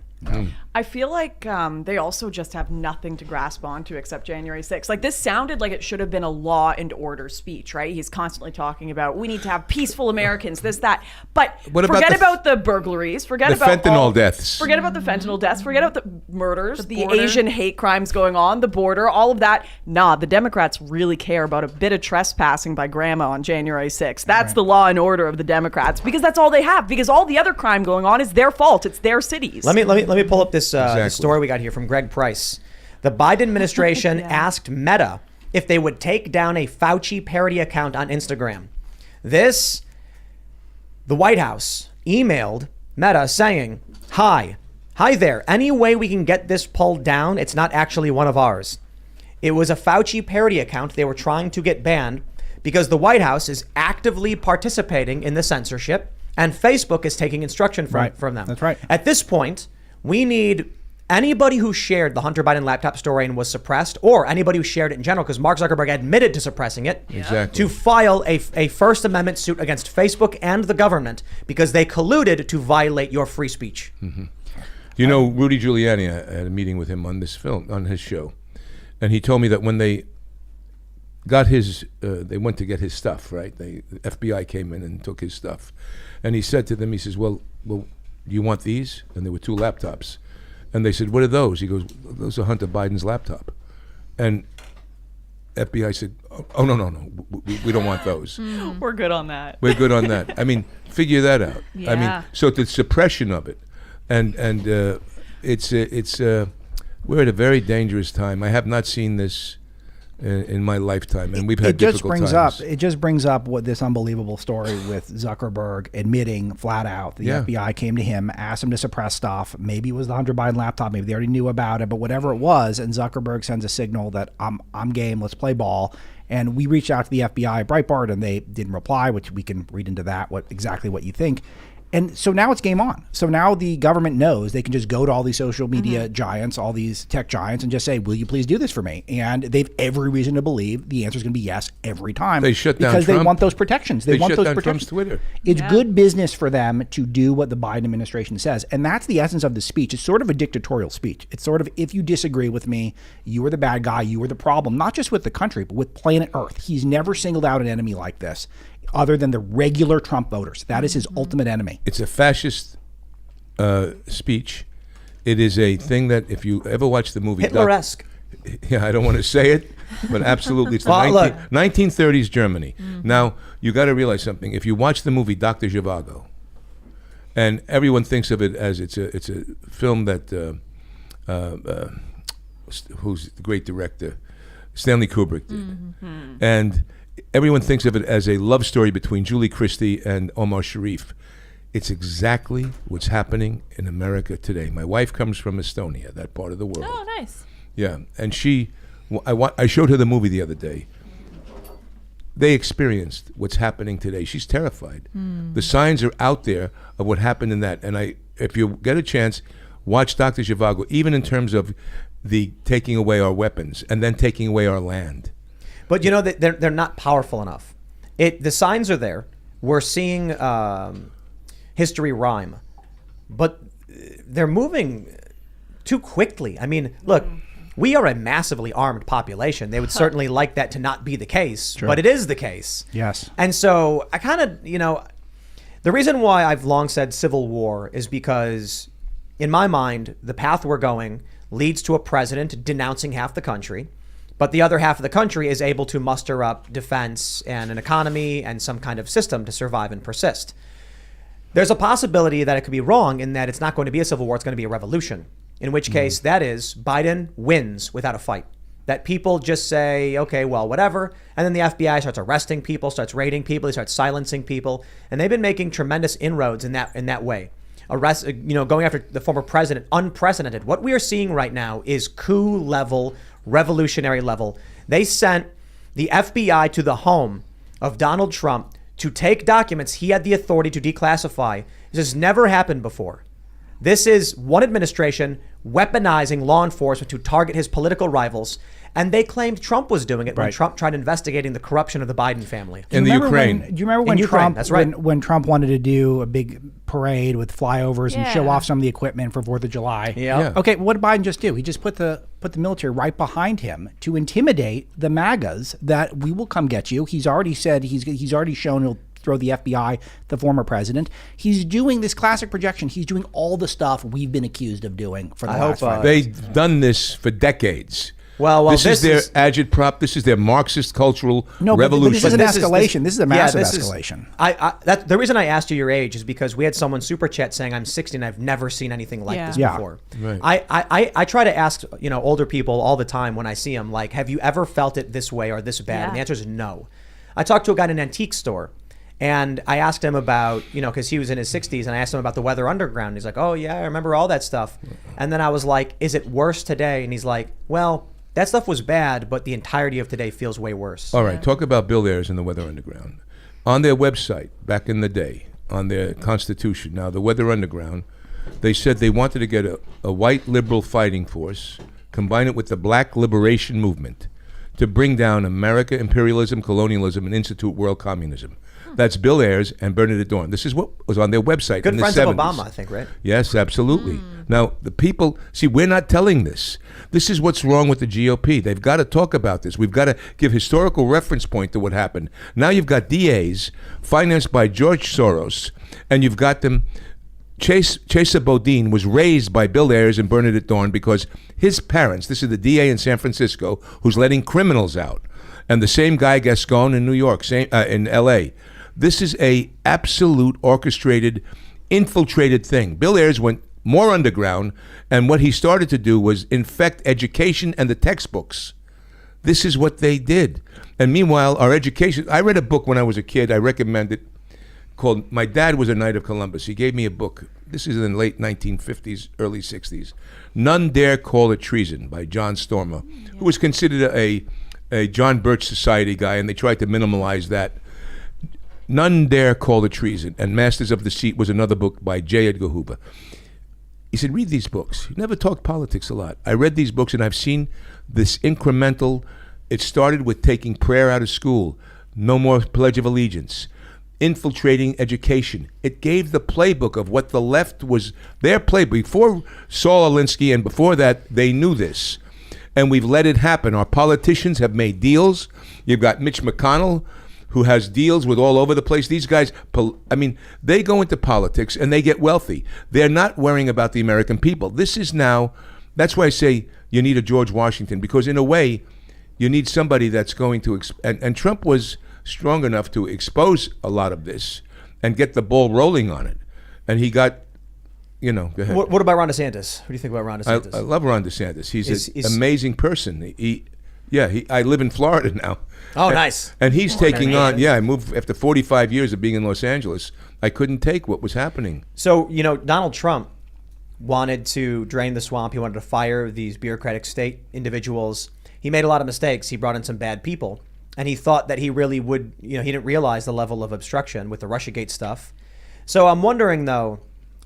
I feel like they also just have nothing to grasp onto except January 6th. Like, this sounded like it should have been a law and order speech, right? He's constantly talking about we need to have peaceful Americans, this, that. But forget about the burglaries. Forget the about fentanyl deaths. Forget about the fentanyl deaths. Forget about the murders, the border. Asian hate crimes going on, the border, all of that. Nah, the Democrats really care about a bit of trespassing by grandma on January 6th. That's the law and order of the Democrats because that's all they have. Because all the other crime going on is their fault. It's their cities. Let me pull up this story we got here from Greg Price. The Biden administration asked Meta if they would take down a Fauci parody account on Instagram. The White House emailed Meta saying, Hi there. Any way we can get this pulled down? It's not actually one of ours. It was a Fauci parody account they were trying to get banned because the White House is actively participating in the censorship and Facebook is taking instruction from them. That's right. At this point, we need anybody who shared the Hunter Biden laptop story and was suppressed, or anybody who shared it in general, because Mark Zuckerberg admitted to suppressing it, Exactly. to file a First Amendment suit against Facebook and the government because they colluded to violate your free speech. Mm-hmm. You know, Rudy Giuliani, I had a meeting with him on this film, on his show, and he told me that when they got they went to get his stuff, right? The FBI came in and took his stuff. And he said to them, he says, well, do you want these? And there were 2 laptops. And they said, what are those? He goes, those are Hunter Biden's laptop. And FBI said, oh, no, we don't want those. We're good on that. We're good on that. I mean, figure that out. Yeah. I mean, so the suppression of it. And we're at a very dangerous time. I have not seen this in my lifetime, and we've had difficult times. It just brings up what this unbelievable story with Zuckerberg admitting flat out the FBI came to him, asked him to suppress stuff. Maybe it was the Hunter Biden laptop. Maybe they already knew about it, but whatever it was, and Zuckerberg sends a signal that I'm game. Let's play ball. And we reached out to the FBI, Breitbart, and they didn't reply, which we can read into that exactly what you think. And so now it's game on. So now the government knows they can just go to all these social media giants, all these tech giants, and just say, will you please do this for me? And they've every reason to believe the answer is going to be yes every time. They shut down because Trump. they want those protections. They want shut those down protections. Trump's Twitter. It's good business for them to do what the Biden administration says. And that's the essence of the speech. It's sort of a dictatorial speech. It's sort of, if you disagree with me, you are the bad guy, you are the problem, not just with the country, but with planet Earth. He's never singled out an enemy like this other than the regular Trump voters. That is his ultimate enemy. It's a fascist speech. It is a thing that if you ever watch the movie Hitler-esque. Yeah, I don't want to say it, but absolutely, it's the Well, look. 1930s Germany. Now, you got to realize something. If you watch the movie Dr. Zhivago, and everyone thinks of it as it's a film that who's the great director, Stanley Kubrick did, and everyone thinks of it as a love story between Julie Christie and Omar Sharif. It's exactly what's happening in America today. My wife comes from Estonia, that part of the world. Oh, nice. Yeah, and I showed her the movie the other day. They experienced what's happening today. She's terrified. The signs are out there of what happened in that. And if you get a chance, watch Dr. Zhivago, even in terms of the taking away our weapons and then taking away our land. But you know, they're not powerful enough. The signs are there. We're seeing history rhyme, but they're moving too quickly. I mean, look, we are a massively armed population. They would certainly like that to not be the case, but it is the case. Yes. And so I kind of, the reason why I've long said civil war is because in my mind, the path we're going leads to a president denouncing half the country, but the other half of the country is able to muster up defense and an economy and some kind of system to survive and persist. There's a possibility that it could be wrong in that it's not going to be a civil war, it's going to be a revolution. In which case, that is, Biden wins without a fight. That people just say, okay, well, whatever. And then the FBI starts arresting people, starts raiding people, they start silencing people. And they've been making tremendous inroads in that way. Going after the former president, unprecedented. What we are seeing right now is coup level, revolutionary level. They sent the FBI to the home of Donald Trump to take documents he had the authority to declassify. This has never happened before. This is one administration weaponizing law enforcement to target his political rivals. And they claimed Trump was doing it when Trump tried investigating the corruption of the Biden family. In the Ukraine. Do you remember when Ukraine, Trump, that's right. when Trump wanted to do a big parade with flyovers and show off some of the equipment for 4th of July? Yeah. Okay, what did Biden just do? He just put the military right behind him to intimidate the MAGAs that we will come get you. He's already said he's already shown he'll throw the FBI, the former president. He's doing this classic projection. He's doing all the stuff we've been accused of doing for the last 5 years. They've done this for decades. Well, this is their agitprop. This is their Marxist cultural revolution. But this is an escalation. This is a massive escalation. The reason I asked you your age is because we had someone super chat saying I'm 60 and I've never seen anything like this before. Right. I try to ask older people all the time when I see them, like, have you ever felt it this way or this bad? And the answer is no. I talked to a guy in an antique store. And I asked him about, because he was in his 60s, and I asked him about the Weather Underground. He's like, oh, yeah, I remember all that stuff. And then I was like, is it worse today? And he's like, well, that stuff was bad, but the entirety of today feels way worse. All right, talk about Bill Ayers and the Weather Underground. On their website, back in the day, on their Constitution, now the Weather Underground, they said they wanted to get a white liberal fighting force, combine it with the black liberation movement to bring down America, imperialism, colonialism, and institute world communism. That's Bill Ayers and Bernadette Dorn. This is what was on their website Good in the 70s. friends of Obama, I think, right? Yes, absolutely. Now, the people, we're not telling this. This is what's wrong with the GOP. They've got to talk about this. We've got to give historical reference point to what happened. Now you've got DAs financed by George Soros, and you've got them. Chesa Bodine was raised by Bill Ayers and Bernadette Dorn because his parents, this is the DA in San Francisco, who's letting criminals out, and the same guy Gascon in New York, in L.A., this is a absolute orchestrated, infiltrated thing. Bill Ayers went more underground, and what he started to do was infect education and the textbooks. This is what they did. And meanwhile, our education, I read a book when I was a kid, I recommend it, called, my dad was a Knight of Columbus. He gave me a book. This is in the late 1950s, early 60s. None Dare Call It Treason by John Stormer, who was considered a John Birch Society guy, and they tried to minimalize that. None dare call it treason. And Masters of Deceit was another book by J. Edgar Hoover. He said, read these books. He never talked politics a lot. I read these books and I've seen this incremental. It started with taking prayer out of school, no more Pledge of Allegiance, infiltrating education. It gave the playbook of what the left was, their playbook. Before Saul Alinsky and before that, they knew this. And we've let it happen. Our politicians have made deals. You've got Mitch McConnell, who has deals with all over the place. These guys, they go into politics and they get wealthy. They're not worrying about the American people. This is now, that's why I say you need a George Washington, because in a way, you need somebody that's going to, and Trump was strong enough to expose a lot of this and get the ball rolling on it. And he got, go ahead. What about Ron DeSantis? What do you think about Ron DeSantis? I love Ron DeSantis. He's an amazing person. I live in Florida now. Oh, nice. And he's taking on, I moved after 45 years of being in Los Angeles. I couldn't take what was happening. So, Donald Trump wanted to drain the swamp. He wanted to fire these bureaucratic state individuals. He made a lot of mistakes. He brought in some bad people. And he thought that he really would, he didn't realize the level of obstruction with the Russiagate stuff. So I'm wondering, though,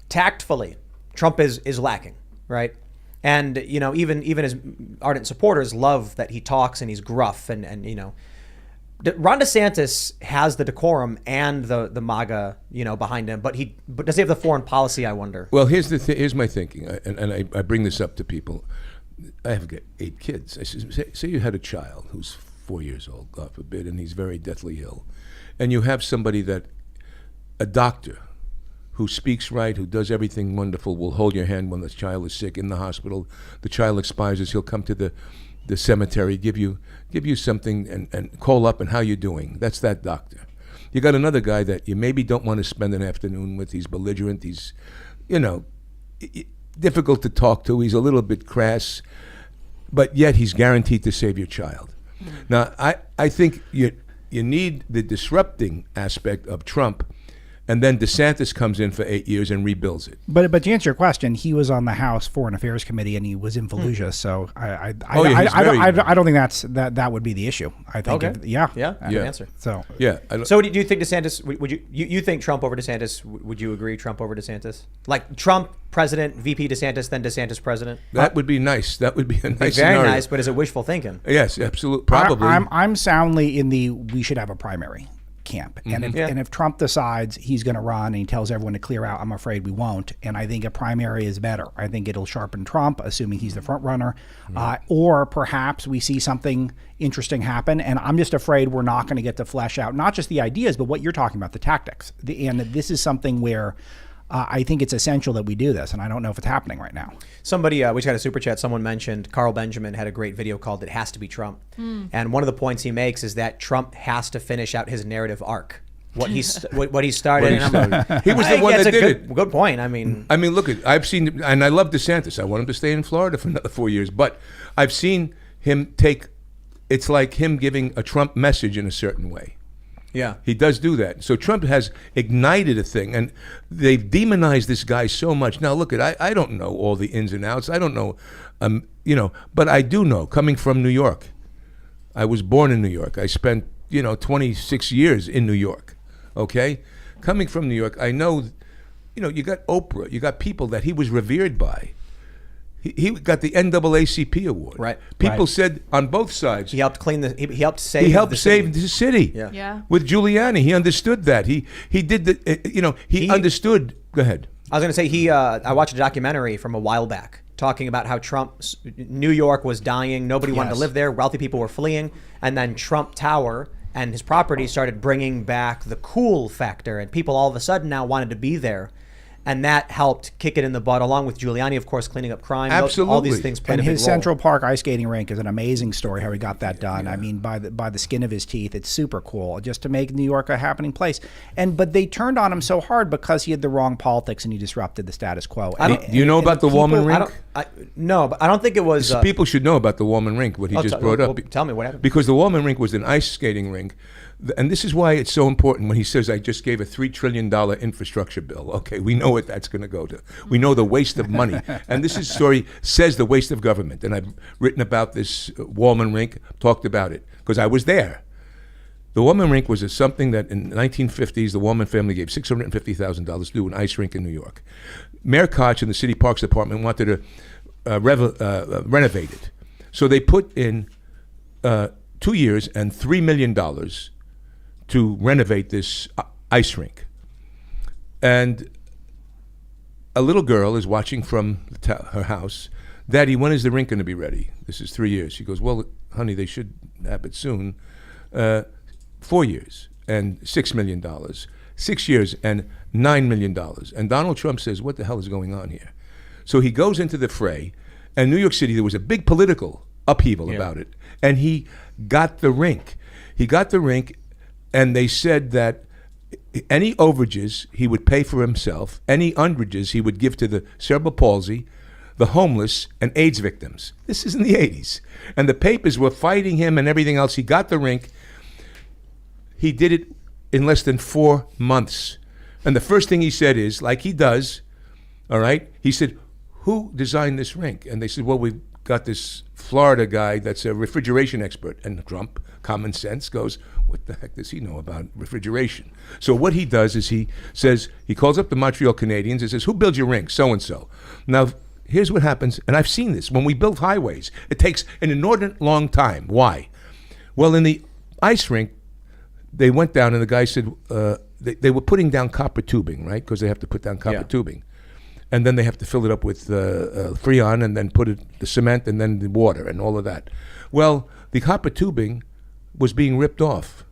tactfully, Trump is lacking, right? And, even his ardent supporters love that he talks and he's gruff and Ron DeSantis has the decorum and the MAGA, behind him, but does he have the foreign policy, I wonder? Well, here's my thinking, and I bring this up to people. I have 8 kids. I say you had a child who's 4 years old, God forbid, and he's very deathly ill, and you have somebody a doctor who speaks right, who does everything wonderful, will hold your hand when the child is sick in the hospital. The child expires, he'll come to the cemetery, give you something and call up and how you doing. That's that doctor. You got another guy that you maybe don't want to spend an afternoon with. He's belligerent. He's, difficult to talk to. He's a little bit crass, but yet he's guaranteed to save your child. Now, I think you need the disrupting aspect of Trump, and then DeSantis comes in for 8 years and rebuilds it. But to answer your question, he was on the House Foreign Affairs Committee and he was in Fallujah. So I don't think that would be the issue. I think okay. I have an answer. So So do you think DeSantis? Would you think Trump over DeSantis? Would you agree Trump over DeSantis? Like Trump president, VP DeSantis, then DeSantis president? That would be nice. That would be a nice very scenario. nice, but is it wishful thinking? Yes, absolutely. Probably. I'm soundly in the we should have a primary camp. And if Trump decides he's going to run and he tells everyone to clear out, I'm afraid we won't. And I think a primary is better. I think it'll sharpen Trump, assuming he's the front runner. Or perhaps we see something interesting happen. And I'm just afraid we're not going to get to flesh out not just the ideas, but what you're talking about, the tactics. And this is something where I think it's essential that we do this, and I don't know if it's happening right now. Somebody, we just got a super chat. Someone mentioned Carl Benjamin had a great video called "It Has to Be Trump," and one of the points he makes is that Trump has to finish out his narrative arc. What he started. He was the one that did it. Good point. I mean, look, I've seen, and I love DeSantis. I want him to stay in Florida for another 4 years, but I've seen him take. It's like him giving a Trump message in a certain way. Yeah, he does do that. So Trump has ignited a thing, and they've demonized this guy so much. Now, look, I don't know all the ins and outs. I don't know, but I do know. Coming from New York, I was born in New York. I spent 26 years in New York. Okay, coming from New York, I know. You got Oprah. You got people that he was revered by. He got the NAACP award. Right. People said on both sides. He helped clean he helped save. He helped save the city. Yeah. With Giuliani, he understood that. He did the. He understood. Go ahead. I was going to say I watched a documentary from a while back talking about how New York was dying. Nobody wanted to live there. Wealthy people were fleeing, and then Trump Tower and his property started bringing back the cool factor, and people all of a sudden now wanted to be there. And that helped kick it in the butt, along with Giuliani, of course, cleaning up crime. Absolutely. All these things played a big role. And his Central Park ice skating rink is an amazing story, how he got that done. Yeah. I mean, by the skin of his teeth, it's super cool, just to make New York a happening place. But they turned on him so hard because he had the wrong politics and he disrupted the status quo. Do you know about the Wallman Rink? No, but I don't think it was... people should know about the Wallman Rink, what he just brought up. Tell me what happened. Because the Wallman Rink was an ice skating rink. And this is why it's so important when he says, I just gave a $3 trillion infrastructure bill. Okay, we know what that's going to go to. We know the waste of money. And this story says the waste of government. And I've written about this Wallman Rink, talked about it, because I was there. The Woman rink was something that in the 1950s, the Woman family gave $650,000 to do an ice rink in New York. Mayor Koch and the City Parks Department wanted to renovate it. So they put in 2 years and $3 million to renovate this ice rink. And a little girl is watching from her house. Daddy, when is the rink going to be ready? This is 3 years. She goes, well, honey, they should have it soon. 4 years and $6 million. 6 years and $9 million. And Donald Trump says, what the hell is going on here? So he goes into the fray. And New York City, there was a big political upheaval about it. And he got the rink. He got the rink, and they said that any overages he would pay for himself, any underages he would give to the cerebral palsy, the homeless, and AIDS victims. This is in the 80s. And the papers were fighting him and everything else. He got the rink. He did it in less than 4 months. And the first thing he said is, like he does, all right, he said, who designed this rink? And they said, well, we've got this Florida guy that's a refrigeration expert. And Trump, common sense, goes, what the heck does he know about refrigeration? So what he does is he says, he calls up the Montreal Canadiens and says, who builds your rink? So-and-so. Now, here's what happens, and I've seen this. When we build highways, it takes an inordinate long time. Why? Well, in the ice rink, they went down, and the guy said, they were putting down copper tubing, right? Because they have to put down copper tubing. And then they have to fill it up with Freon, and then put the cement, and then the water, and all of that. Well, the copper tubing was being ripped off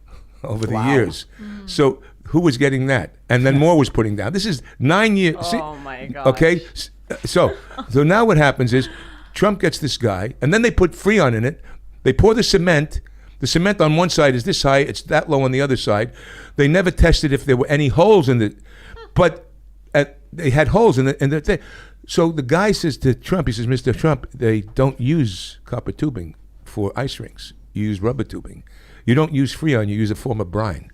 over the years. So who was getting that? And then more was putting down. This is 9 years. Oh my gosh. Okay, so now what happens is Trump gets this guy, and then they put Freon in it. They pour the cement. The cement on one side is this high. It's that low on the other side. They never tested if there were any holes in it, but they had holes in the thing. So the guy says to Trump, he says, Mr. Trump, they don't use copper tubing for ice rinks. You use rubber tubing. You don't use Freon. You use a form of brine.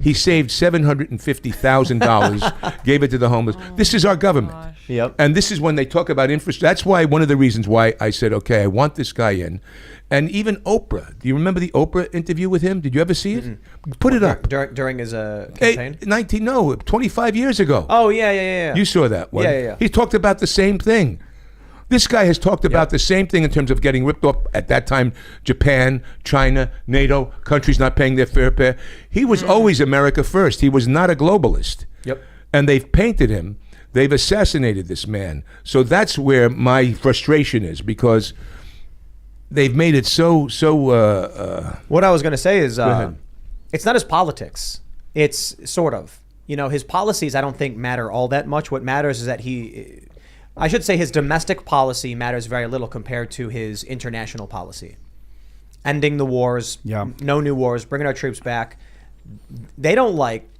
He saved $750,000, gave it to the homeless. This is our government. Yep. And this is when they talk about infrastructure. That's why one of the reasons why I said, okay, I want this guy in. And even Oprah. Do you remember the Oprah interview with him? Did you ever see it? Put it up. During his campaign? 25 years ago. Oh, yeah. You saw that one. Yeah. He talked about the same thing. This guy has talked about the same thing in terms of getting ripped off at that time. Japan, China, NATO, countries not paying their fair share. He was always America first. He was not a globalist. Yep. And they've painted him. They've assassinated this man. So that's where my frustration is, because they've made it so. What I was going to say is, ahead. it's not his politics. It's sort of, his policies. I don't think matter all that much. What matters is that I should say his domestic policy matters very little compared to his international policy. Ending the wars, no new wars, bringing our troops back. They don't like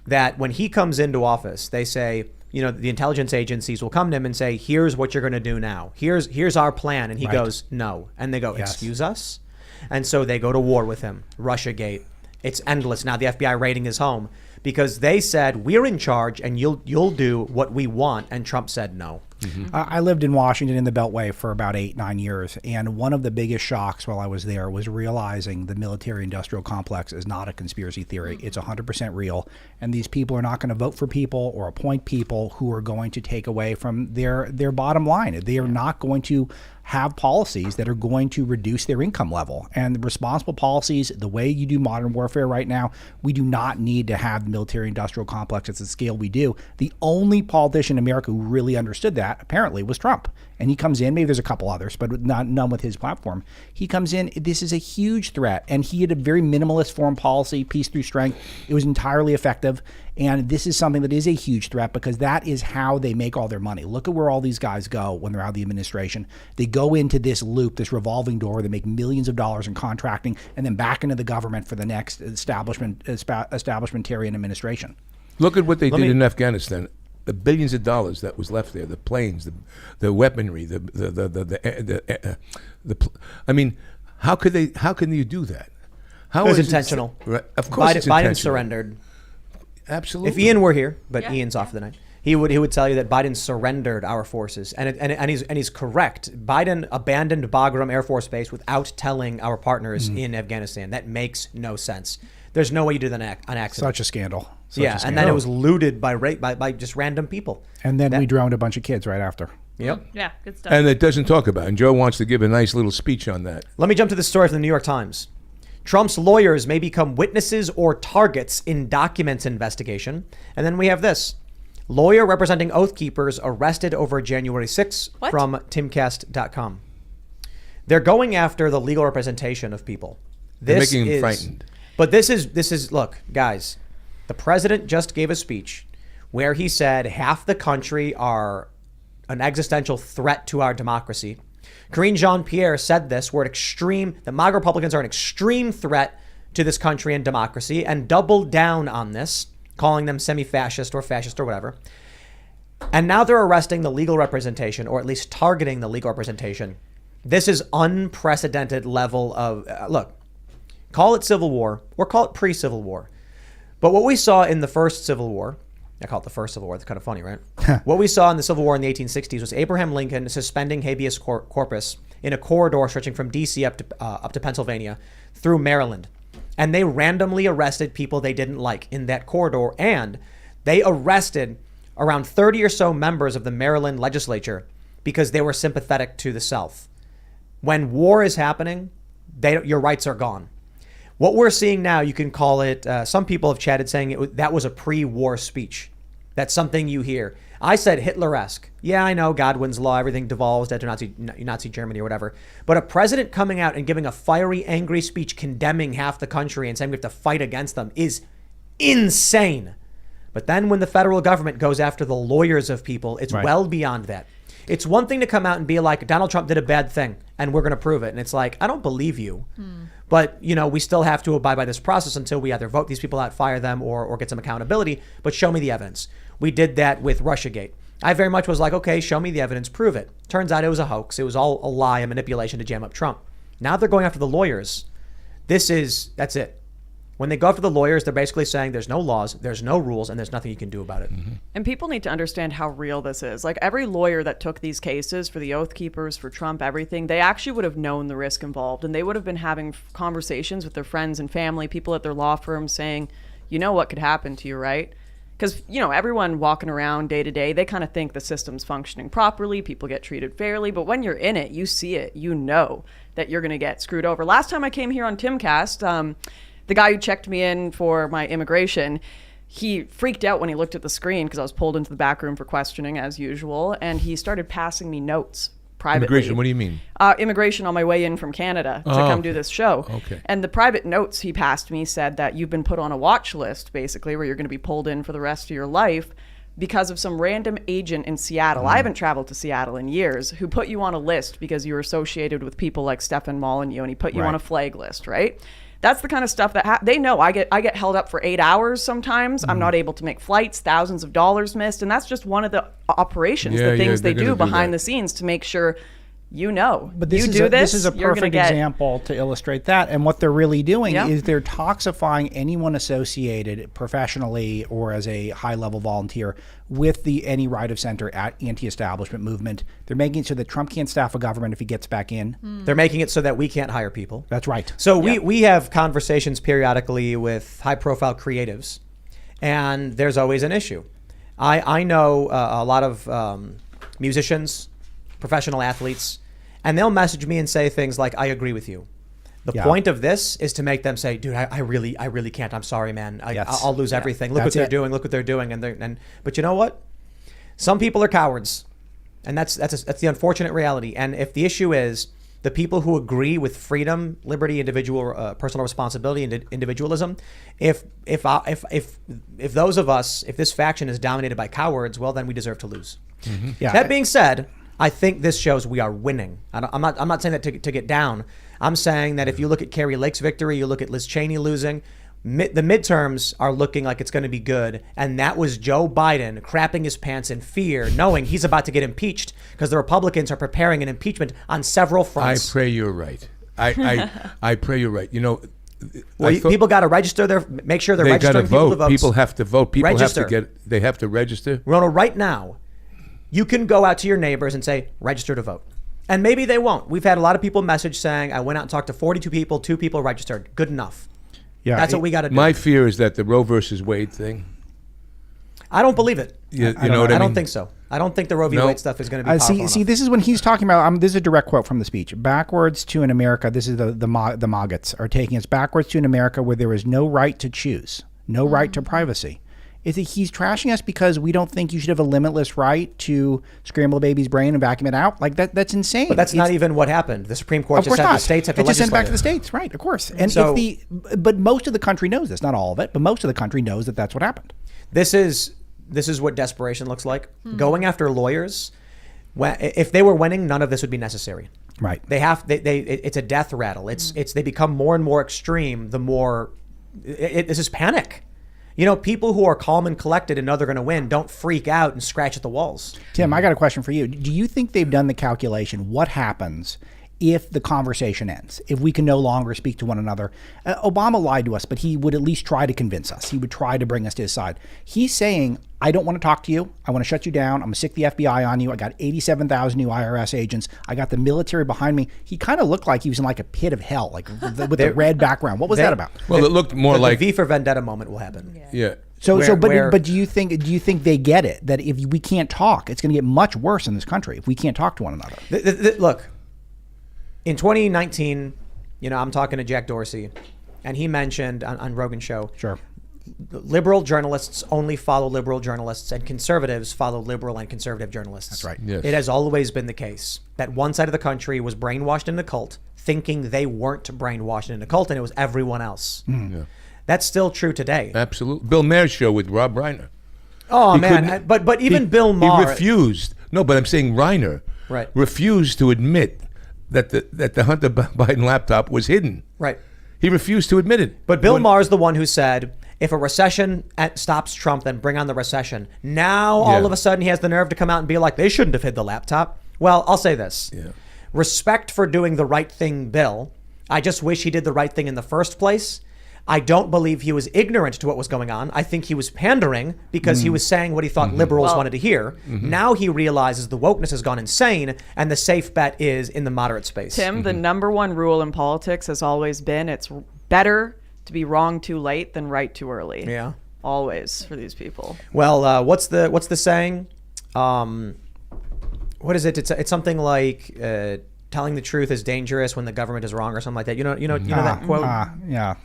that when he comes into office, they say, the intelligence agencies will come to him and say, here's what you're going to do now. Here's our plan. And he goes, no. And they go, excuse us? And so they go to war with him. Russiagate. It's endless. Now the FBI raiding his home because they said, we're in charge and you'll do what we want. And Trump said no. I lived in Washington in the Beltway for about 8-9 years, and one of the biggest shocks while I was there was realizing the military-industrial complex is not a conspiracy theory. It's 100% real, and these people are not going to vote for people or appoint people who are going to take away from their bottom line. They are not going to have policies that are going to reduce their income level. And the responsible policies, the way you do modern warfare right now, we do not need to have the military-industrial complex at the scale we do. The only politician in America who really understood that, apparently, was Trump. And he comes in, maybe there's a couple others, but none with his platform. He comes in, this is a huge threat. And he had a very minimalist foreign policy, peace through strength. It was entirely effective. And this is something that is a huge threat because that is how they make all their money. Look at where all these guys go when they're out of the administration. They go into this loop, this revolving door. They make millions of dollars in contracting and then back into the government for the next establishmentarian administration. Look at what they did in Afghanistan. The billions of dollars that was left there, the planes, the weaponry, I mean, how can you do that? It was intentional. Right? Of course, it's Biden intentional. surrendered. Absolutely. If Ian were here, but Ian's off for the night, he would tell you that Biden surrendered our forces, and he's correct. Biden abandoned Bagram Air Force Base without telling our partners in Afghanistan. That makes no sense. There's no way you did that on accident. Such a scandal. Such yeah, a scandal. and then it was looted by just random people. And then we drowned a bunch of kids right after. Yep. Yeah, good stuff. And it doesn't talk about it. And Joe wants to give a nice little speech on that. Let me jump to the story from the New York Times. Trump's lawyers may become witnesses or targets in documents investigation. And then we have this. Lawyer representing Oath Keepers arrested over January 6th What? from Timcast.com. They're going after the legal representation of people. They're making them frightened. But this is look, guys, the president just gave a speech where he said half the country are an existential threat to our democracy. Karine Jean-Pierre said this, the MAGA Republicans are an extreme threat to this country and democracy, and doubled down on this, calling them semi-fascist or fascist or whatever. And now they're arresting the legal representation, or at least targeting the legal representation. This is unprecedented level of, look, call it civil war or call it pre-civil war. But what we saw in the first Civil War, I call it the first Civil War. It's kind of funny, right? What we saw in the Civil War in the 1860s was Abraham Lincoln suspending habeas corpus in a corridor stretching from D.C. up to Pennsylvania through Maryland. And they randomly arrested people they didn't like in that corridor. And they arrested around 30 or so members of the Maryland legislature because they were sympathetic to the South. When war is happening, your rights are gone. What we're seeing now, you can call it, some people have chatted saying that was a pre-war speech. That's something you hear. I said Hitler-esque. Yeah, I know, Godwin's law, everything devolves into Nazi Germany or whatever. But a president coming out and giving a fiery, angry speech condemning half the country and saying we have to fight against them is insane. But then when the federal government goes after the lawyers of people, it's well beyond that. It's one thing to come out and be like, Donald Trump did a bad thing and we're going to prove it. And it's like, I don't believe you. But, we still have to abide by this process until we either vote these people out, fire them, or get some accountability. But show me the evidence. We did that with Russiagate. I very much was like, okay, show me the evidence, prove it. Turns out it was a hoax. It was all a lie, a manipulation to jam up Trump. Now they're going after the lawyers. That's it. When they go after the lawyers, they're basically saying there's no laws, there's no rules, and there's nothing you can do about it. Mm-hmm. And people need to understand how real this is. Like every lawyer that took these cases for the Oath Keepers, for Trump, everything, they actually would have known the risk involved. And they would have been having conversations with their friends and family, people at their law firms saying, you know what could happen to you, right? Because, everyone walking around day to day, they kind of think the system's functioning properly. People get treated fairly. But when you're in it, you see it. You know that you're going to get screwed over. Last time I came here on Timcast, the guy who checked me in for my immigration, he freaked out when he looked at the screen because I was pulled into the back room for questioning as usual. And he started passing me notes privately. Immigration, what do you mean? Immigration on my way in from Canada to come do this show. Okay. And the private notes he passed me said that you've been put on a watch list, basically, where you're going to be pulled in for the rest of your life because of some random agent in Seattle. I haven't traveled to Seattle in years, who put you on a list because you were associated with people like Stefan Molyneux, and he put you on a flag list, right? That's the kind of stuff that they know. I get held up for 8 hours sometimes. I'm not able to make flights, thousands of dollars missed. And that's just one of the operations, the things they do behind the scenes to make sure But this is a perfect example to illustrate that. And what they're really doing is they're toxifying anyone associated professionally or as a high-level volunteer with the any right of center anti-establishment movement. They're making it so that Trump can't staff a government if he gets back in. They're making it so that we can't hire people. That's right. So we have conversations periodically with high-profile creatives, and there's always an issue. I know a lot of musicians, professional athletes, and they'll message me and say things like, I agree with you. The point of this is to make them say, dude, I really can't. I'm sorry, man. I'll lose everything. Look what they're doing. Look what they're doing. But you know what? Some people are cowards, and that's the unfortunate reality. And if the issue is the people who agree with freedom, liberty, individual, personal responsibility, and individualism, if those of us, if this faction is dominated by cowards, well, then we deserve to lose. Mm-hmm. Yeah. That being said, I think this shows we are winning. I'm not saying that to get down. I'm saying that if you look at Carrie Lake's victory, you look at Liz Cheney losing, the midterms are looking like it's going to be good. And that was Joe Biden crapping his pants in fear, knowing he's about to get impeached because the Republicans are preparing an impeachment on several fronts. I pray you're right. I pray you're right. People got to register make sure they're registering people to vote. People have to vote. People Register. They have to register. Rona, right now, you can go out to your neighbors and say, register to vote. And maybe they won't. We've had a lot of people message saying, I went out and talked to 42 people, 2 people registered. Good enough. Yeah, That's what we got to do. My fear is that the Roe versus Wade thing. I don't believe it. You know what I mean? I don't think so. I don't think the Roe v. No. Wade stuff is going to be powerful enough. see, this is when he's talking about. This is a direct quote from the speech. Backwards to an America. This is the MAGAs are taking us backwards to an America where there is no right to choose, no right to privacy. He's trashing us because we don't think you should have a limitless right to scramble a baby's brain and vacuum it out. Like that's insane. But that's not even what happened. The Supreme Court Of just course said not. the states have to It just sent it back to the legislate. states, right? Of course. And So- but most of the country knows this. Not all of it, but most of the country knows that that's what happened. This is what desperation looks like. Going after lawyers. If they were winning, none of this would be necessary. Right. It's a death rattle. They become more and more extreme the more this is panic. People who are calm and collected and know they're going to win don't freak out and scratch at the walls. Tim, I got a question for you. Do you think they've done the calculation? What happens if the conversation ends? If we can no longer speak to one another? Obama lied to us, but he would at least try to convince us. He would try to bring us to his side. He's saying, I don't want to talk to you. I want to shut you down. I'm going to stick the FBI on you. I got 87,000 new IRS agents. I got the military behind me. He kind of looked like he was in like a pit of hell, like with the red background. What was that about? Well, it looked more like the V for Vendetta moment will happen. yeah. But do you think they get it that if we can't talk, it's going to get much worse in this country if we can't talk to one another? Look, in 2019, I'm talking to Jack Dorsey, and he mentioned on Rogan's show, Sure. liberal journalists only follow liberal journalists, and conservatives follow liberal and conservative journalists. That's right. Yes. It has always been the case that one side of the country was brainwashed into cult, thinking they weren't brainwashed into cult, and it was everyone else. Yeah. That's still true today. Absolutely. Bill Maher's show with Rob Reiner. Oh He man, couldn't- but even Bill Maher He refused. No, but I'm saying Reiner Right. refused to admit that the Hunter Biden laptop was hidden. Right. He refused to admit it. But Bill Maher's the one who said, if a recession stops Trump, then bring on the recession. Now, all Yeah. of a sudden, he has the nerve to come out and be like, they shouldn't have hid the laptop. Well, I'll say this. Yeah. Respect for doing the right thing, Bill. I just wish he did the right thing in the first place. I don't believe he was ignorant to what was going on. I think he was pandering because he was saying what he thought liberals wanted to hear. Now he realizes the wokeness has gone insane, and the safe bet is in the moderate space. Tim, the number one rule in politics has always been it's better to be wrong too late than right too early. Yeah. Always for these people. Well, what's the saying? What is it? It's something like telling the truth is dangerous when the government is wrong, or something like that. You know that quote. Yeah.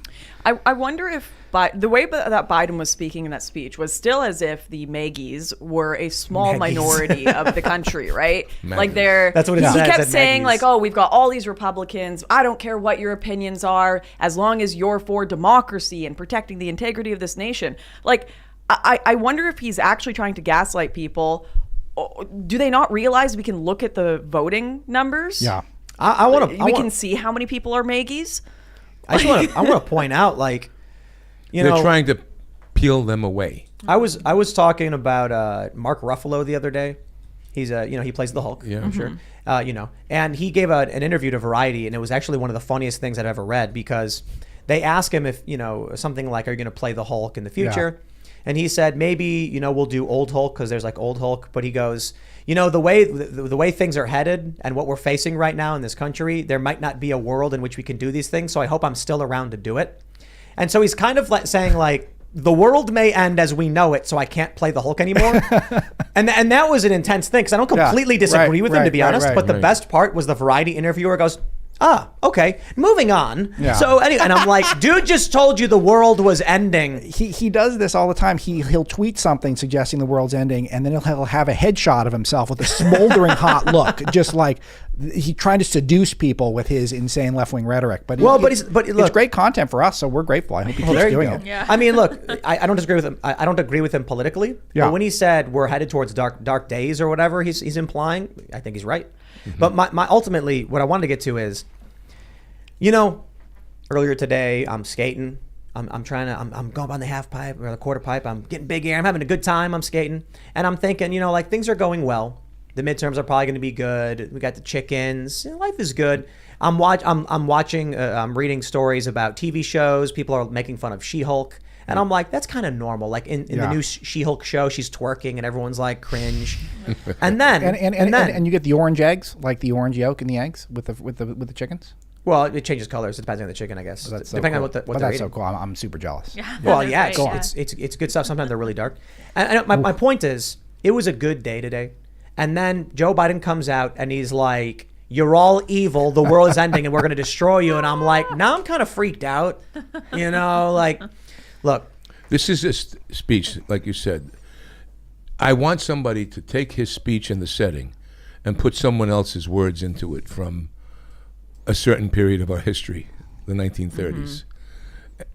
I wonder if the way that Biden was speaking in that speech was still as if the Maggies were a small Maggies. minority of the country, right? Like That's what it he said. It kept said saying Maggies. like, oh, we've got all these Republicans. I don't care what your opinions are, as long as you're for democracy and protecting the integrity of this nation. Like, I wonder if he's actually trying to gaslight people. Do they not realize we can look at the voting numbers? Yeah. I want to. We can see how many people are Maggies. I want to point out, like, They're trying to peel them away. I was talking about Mark Ruffalo the other day. He's he plays the Hulk. Yeah. I'm sure. And he gave an interview to Variety, and it was actually one of the funniest things I've ever read, because they asked him if something like, are you going to play the Hulk in the future? Yeah. And he said, maybe, we'll do old Hulk, because there's like old Hulk. But he goes, the way things are headed and what we're facing right now in this country, there might not be a world in which we can do these things. So I hope I'm still around to do it. And so he's kind of like saying, like, the world may end as we know it, so I can't play the Hulk anymore. and that was an intense thing, because I don't completely disagree with him, to be honest. But the best part was the Variety interviewer goes, okay, moving on. Yeah. So anyway, and I'm like, dude just told you the world was ending. He does this all the time. He'll tweet something suggesting the world's ending, and then he'll have a headshot of himself with a smoldering hot look, just like he's trying to seduce people with his insane left-wing rhetoric. But But it's look, great content for us, so we're grateful. I hope he keeps there you doing go. it. Yeah. I mean, look, I don't disagree with him. I don't agree with him politically. Yeah. But when he said we're headed towards dark days or whatever, he's implying, I think he's right. But my ultimately, what I wanted to get to is, earlier today, I'm skating. I'm going on the half pipe or the quarter pipe. I'm getting big air. I'm having a good time. I'm skating. And I'm thinking, like, things are going well. The midterms are probably going to be good. We got the chickens. Life is good. I'm watching, I'm reading stories about TV shows. People are making fun of She-Hulk. And I'm like, that's kind of normal. Like in the new She-Hulk show, she's twerking and everyone's like, cringe. And then And you get the orange eggs, like the orange yolk in the eggs with the chickens. Well, it changes colors depending on the chicken, I guess. That's so depending cool. on what but they're that's eating. so cool. I'm super jealous. Well, That's yeah, right, it's good stuff. Sometimes they're really dark. And my point is, it was a good day today. And then Joe Biden comes out and he's like, "You're all evil. The world is ending, and we're going to destroy you." And I'm like, now I'm kind of freaked out. You know, like, look. This is a speech, like you said. I want somebody to take his speech in the setting and put someone else's words into it from a certain period of our history, the 1930s,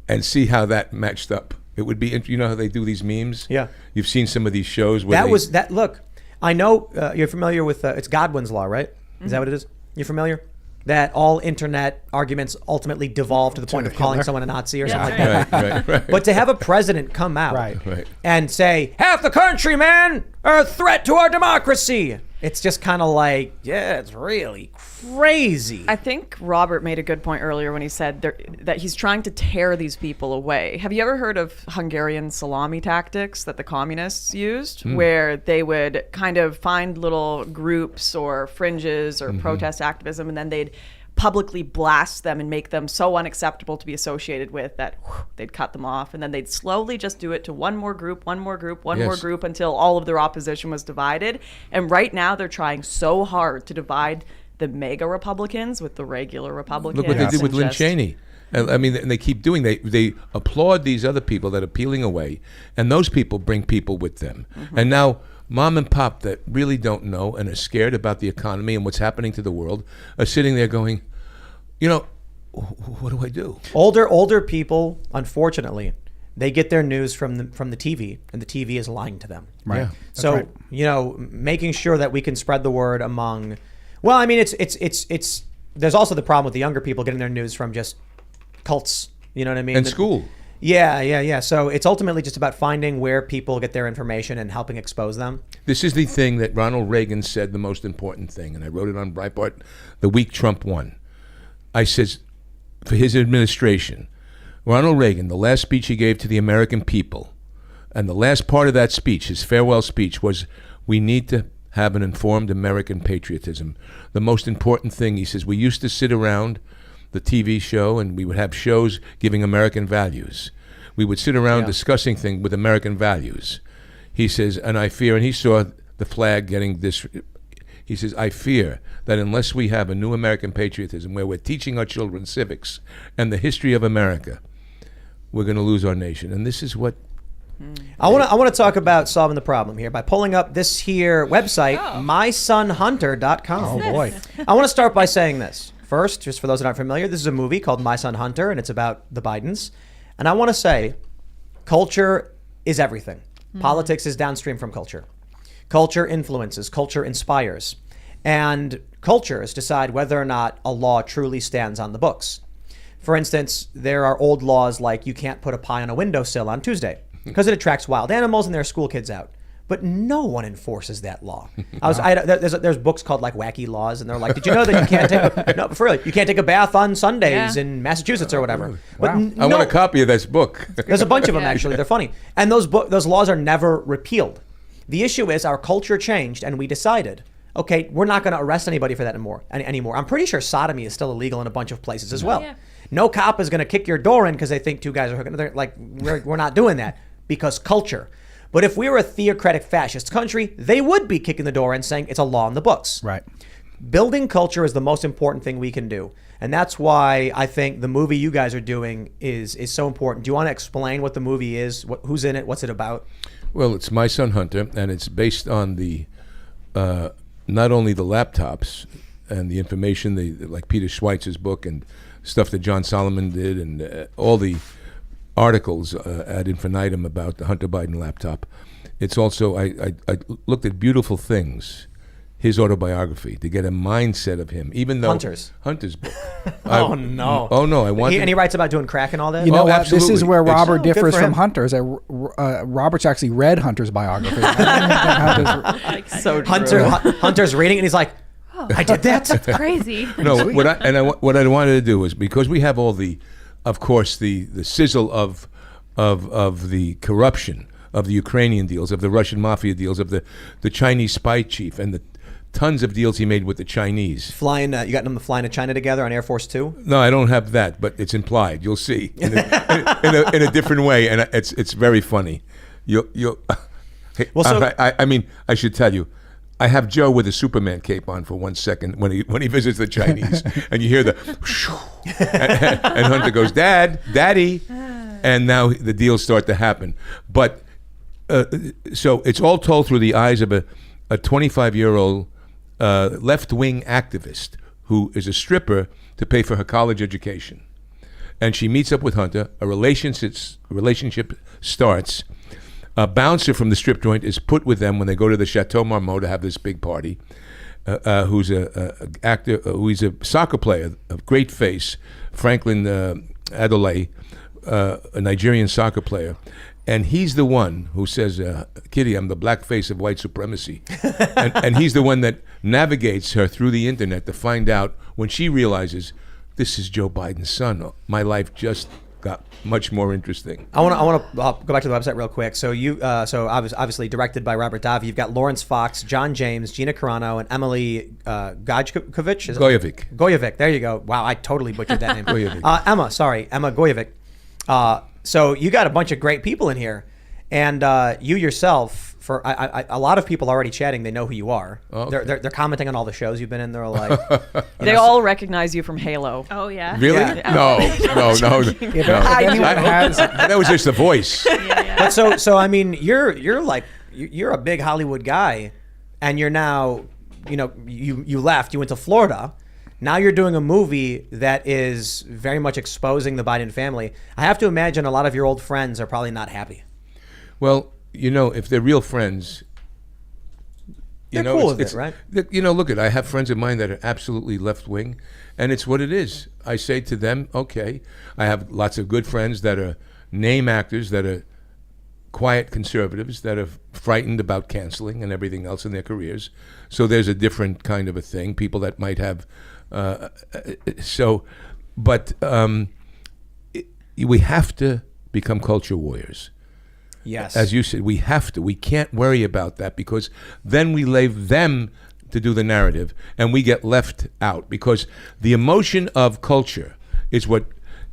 and see how that matched up. It would be, you know how they do these memes? Yeah. You've seen some of these shows where Look, I know you're familiar with, it's Godwin's law, right? Is that what it is? You're familiar? That all internet arguments ultimately devolve to the point of calling someone a Nazi or something like that. Right. But to have a president come out Right. and say, half the country, man, are a threat to our democracy. It's just kind of like, yeah, it's really crazy. I think Robert made a good point earlier when he said that he's trying to tear these people away. Have you ever heard of Hungarian salami tactics that the communists used, where they would kind of find little groups or fringes or protest activism, and then they'd publicly blast them and make them so unacceptable to be associated with that they'd cut them off, and then they'd slowly just do it to one more group until all of their opposition was divided. And right now they're trying so hard to divide the MAGA Republicans with the regular Republicans. Look what they did with and Lynn just- Cheney. I mean, and they keep doing. They applaud these other people that are peeling away, and those people bring people with them. And now, mom and pop that really don't know and are scared about the economy and what's happening to the world are sitting there going, you know, what do I do? Older people, unfortunately, they get their news from the TV, and the TV is lying to them. Right. Yeah. So right. you know, making sure that we can spread the word among. Well, I mean, it's. There's also the problem with the younger people getting their news from just cults. You know what I mean? And school. Yeah. So it's ultimately just about finding where people get their information and helping expose them. This is the thing that Ronald Reagan said, the most important thing, and I wrote it on Breitbart the week Trump won. I says, for his administration, Ronald Reagan, the last speech he gave to the American people, and the last part of that speech, his farewell speech, was, we need to have an informed American patriotism. The most important thing, he says, we used to sit around the TV show and we would have shows giving American values. We would sit around discussing things with American values. He says, and I fear, and he saw the flag getting this, he says, I fear that unless we have a new American patriotism where we're teaching our children civics and the history of America, we're going to lose our nation. And this is what I want to talk about solving the problem here by pulling up this here website, mysonhunter.com. Oh boy. I want to start by saying this. First, just for those that aren't familiar, this is a movie called My Son Hunter, and it's about the Bidens. And I want to say, culture is everything. Politics is downstream from culture. Culture influences, culture inspires. And cultures decide whether or not a law truly stands on the books. For instance, there are old laws like you can't put a pie on a windowsill on Tuesday because it attracts wild animals and there are school kids out. But no one enforces that law. There's books called like Wacky Laws, and they're like, did you know that you can't take you can't take a bath on Sundays in Massachusetts or whatever? But I want a copy of this book. there's a bunch of them actually. They're funny, and those laws are never repealed. The issue is our culture changed, and we decided, okay, we're not going to arrest anybody for that anymore. I'm pretty sure sodomy is still illegal in a bunch of places as well. Yeah. No cop is going to kick your door in because they think two guys are hooking. They're like, we're not doing that because culture. But if we were a theocratic fascist country, they would be kicking the door in saying it's a law in the books. Right. Building culture is the most important thing we can do. And that's why I think the movie you guys are doing is so important. Do you want to explain what the movie is? Who's in it? What's it about? Well, it's My Son Hunter, and it's based on the not only the laptops and the information, like Peter Schweitzer's book and stuff that John Solomon did, and all the articles ad infinitum about the Hunter Biden laptop. It's also, I looked at Beautiful Things, his autobiography, to get a mindset of him, even though Hunter's book. Oh no! I want. And he writes about doing crack and all that. You know Oh, what? This is absolutely. where It's- Robert Oh, good differs for from him. Hunter's. Robert's actually read Hunter's biography. So true. Hunter's reading, and he's like, I did that. Crazy. No, what I wanted to do is, because we have all the, of course, the sizzle of the corruption of the Ukrainian deals, of the Russian mafia deals, of the Chinese spy chief, and tons of deals he made with the Chinese. Flying, you got them flying to China together on Air Force Two. No, I don't have that, but it's implied. You'll see in a different way, and it's very funny. You'll. Well, so I mean, I should tell you, I have Joe with a Superman cape on for 1 second when he visits the Chinese, and you hear the, and Hunter goes, Daddy, and now the deals start to happen. But so it's all told through the eyes of a 25-year-old left-wing activist who is a stripper to pay for her college education, and she meets up with Hunter. A relationship starts. A bouncer from the strip joint is put with them when they go to the Chateau Marmont to have this big party. Who's a actor? Who's a soccer player of great face, Franklin Adelaide, a Nigerian soccer player, and he's the one who says, "Kitty, I'm the black face of white supremacy," and he's the one that navigates her through the internet to find out when she realizes this is Joe Biden's son. My life just got much more interesting. I want to go back to the website real quick. So obviously directed by Robert Davi. You've got Lawrence Fox, John James, Gina Carano, and Emily Gojkovic. Gojevic. There you go. Wow, I totally butchered that name. Gojevic. Emma Gojevic. So you got a bunch of great people in here, and you yourself. For a lot of people already chatting, they know who you are. Oh, okay. They're commenting on all the shows you've been in. They're like, They all recognize you from Halo. Oh yeah. Really? Yeah. No. Has, That was just the voice. But so I mean, you're a big Hollywood guy, and you're now, you left, you went to Florida. Now you're doing a movie that is very much exposing the Biden family. I have to imagine a lot of your old friends are probably not happy. Well, if they're real friends, They're cool with it, right? Look I have friends of mine that are absolutely left wing, and it's what it is. I say to them, okay. I have lots of good friends that are name actors, that are quiet conservatives, that are frightened about canceling and everything else in their careers. So there's a different kind of a thing. People that might have, we have to become culture warriors. Yes. As you said, we have to. We can't worry about that because then we leave them to do the narrative and we get left out because the emotion of culture is what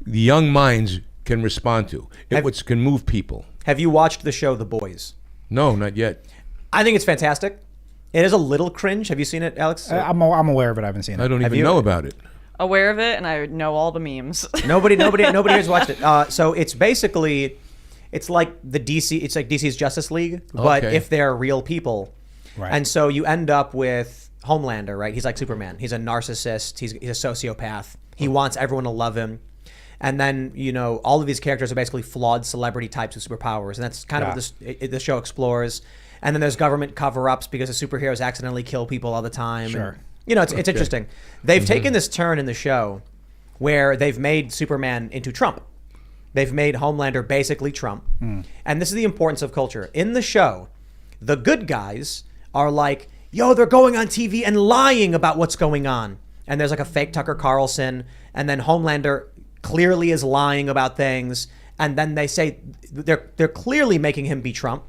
the young minds can respond to. It can move people. Have you watched the show The Boys? No, not yet. I think it's fantastic. It is a little cringe. Have you seen it, Alex? I'm aware of it. I haven't seen it. I don't even know about it. Aware of it, and I know all the memes. Nobody has watched it. So it's basically... It's like It's like DC's Justice League, but Okay. if they're real people. Right. And so you end up with Homelander, right? He's like Superman. He's a narcissist. He's a sociopath. He wants everyone to love him. And then, all of these characters are basically flawed celebrity types with superpowers. And that's kind of what the show explores. And then there's government cover-ups because the superheroes accidentally kill people all the time. Sure. And, it's interesting. They've taken this turn in the show where they've made Superman into Trump. They've made Homelander basically Trump. And this is the importance of culture. In the show, the good guys are like, yo, they're going on TV and lying about what's going on. And there's like a fake Tucker Carlson. And then Homelander clearly is lying about things. And then they say they're clearly making him be Trump.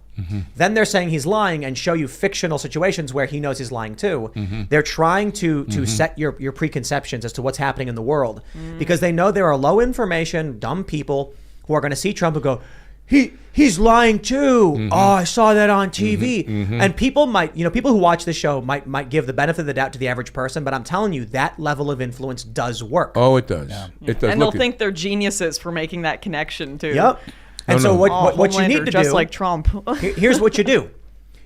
Then they're saying he's lying and show you fictional situations where he knows he's lying too. They're trying to set your preconceptions as to what's happening in the world because they know there are low information, dumb people who are going to see Trump and go, he's lying too. Oh, I saw that on TV. And people might, people who watch this show might give the benefit of the doubt to the average person, but I'm telling you that level of influence does work. Oh, it does. It does. And they'll think they're geniuses for making that connection too. Yep. And so what you need to just do, like Trump. Here's what you do.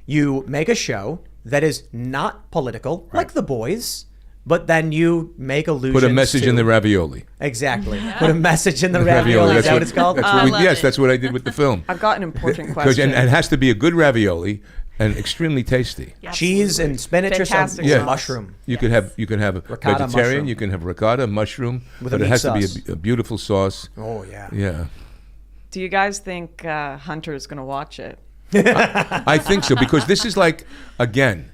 You make a show that is not political, like The Boys, but then you make allusions Put a message to, in the ravioli. Exactly. Put a message in the ravioli. Is that what it's called? That's what I did with the film. I've got an important Because question. and it has to be a good ravioli and extremely tasty. Cheese and spinach or Fantastic some sauce. mushroom. You can have Ricotta vegetarian. mushroom. You can have ricotta mushroom, With but a it has meat to sauce. be a beautiful sauce. Oh, yeah. Yeah, Do you guys think Hunter's going to watch it? I think so because this is like again,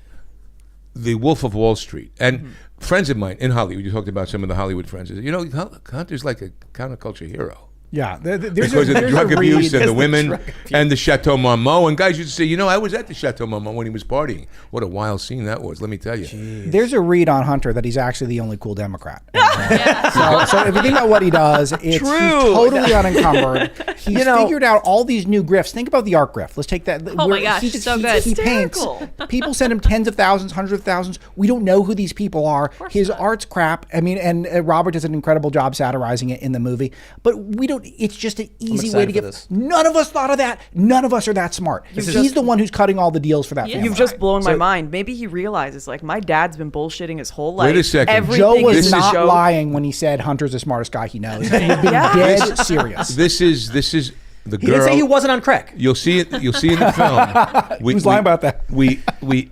the Wolf of Wall Street and friends of mine in Hollywood. You talked about some of the Hollywood friends. Hunter's like a counterculture hero. Yeah, there's because of the there's drug a abuse read- and the women and the Chateau Marmont. And guys used to say, I was at the Chateau Marmont when he was partying. What a wild scene that was, let me tell you. There's a read on Hunter that he's actually the only cool Democrat. So if you think about what he does, he's totally unencumbered. He's figured out all these new grifts. Think about the art grift. Let's take that. Oh my gosh, so good. He paints. Hysterical. People send him tens of thousands, hundreds of thousands. We don't know who these people are. His art's crap. I mean, and Robert does an incredible job satirizing it in the movie. But we don't. It's just an easy way to excited get. for this. None of us thought of that. None of us are that smart. He's the one who's cutting all the deals for that. family. You've just blown my mind. Maybe he realizes, like, my dad's been bullshitting his whole life. Wait a second. Everything Joe was is not Joe. lying when he said Hunter's the smartest guy he knows. He's been dead serious. This is the He girl. didn't say he wasn't on crack. You'll see it. You'll see in the film. He was lying about that.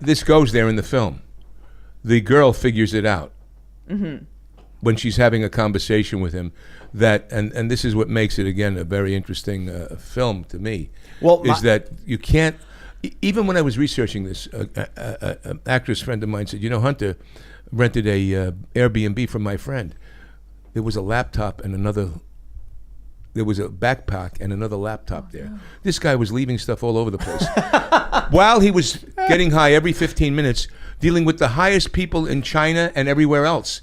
This goes there in the film. The girl figures it out when she's having a conversation with him. That and this is what makes it again a very interesting film to me. Is that you can't. Even when I was researching this, an actress friend of mine said, Hunter rented a Airbnb from my friend. There was a laptop and another. There was a backpack and another laptop there. This guy was leaving stuff all over the place. While he was getting high every 15 minutes, dealing with the highest people in China and everywhere else.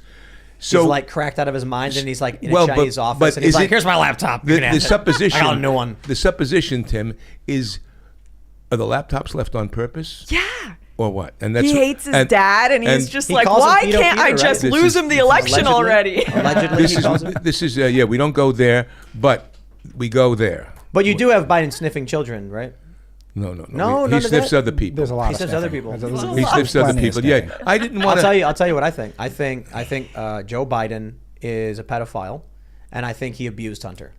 So He's like cracked out of his mind, and he's like in a Chinese office, and he's like, "Here's my laptop. You can have The it. supposition. I got a new one." The supposition, Tim, are the laptops left on purpose? Yeah. Or what? And that's He hates his dad, and he's just he like, calls him why Peter can't I Peter, just right? lose him the election already? Allegedly, he calls him. This is we don't go there, but we go there. But you do have Biden sniffing children, right? No. No, he none of sniffs that? other people. There's a lot He of sniffs sniffing. other people. He sniffs other Plenty of people. sniffing. Yeah, I didn't want to. I'll tell you what I think. I think Joe Biden is a pedophile, and I think he abused Hunter.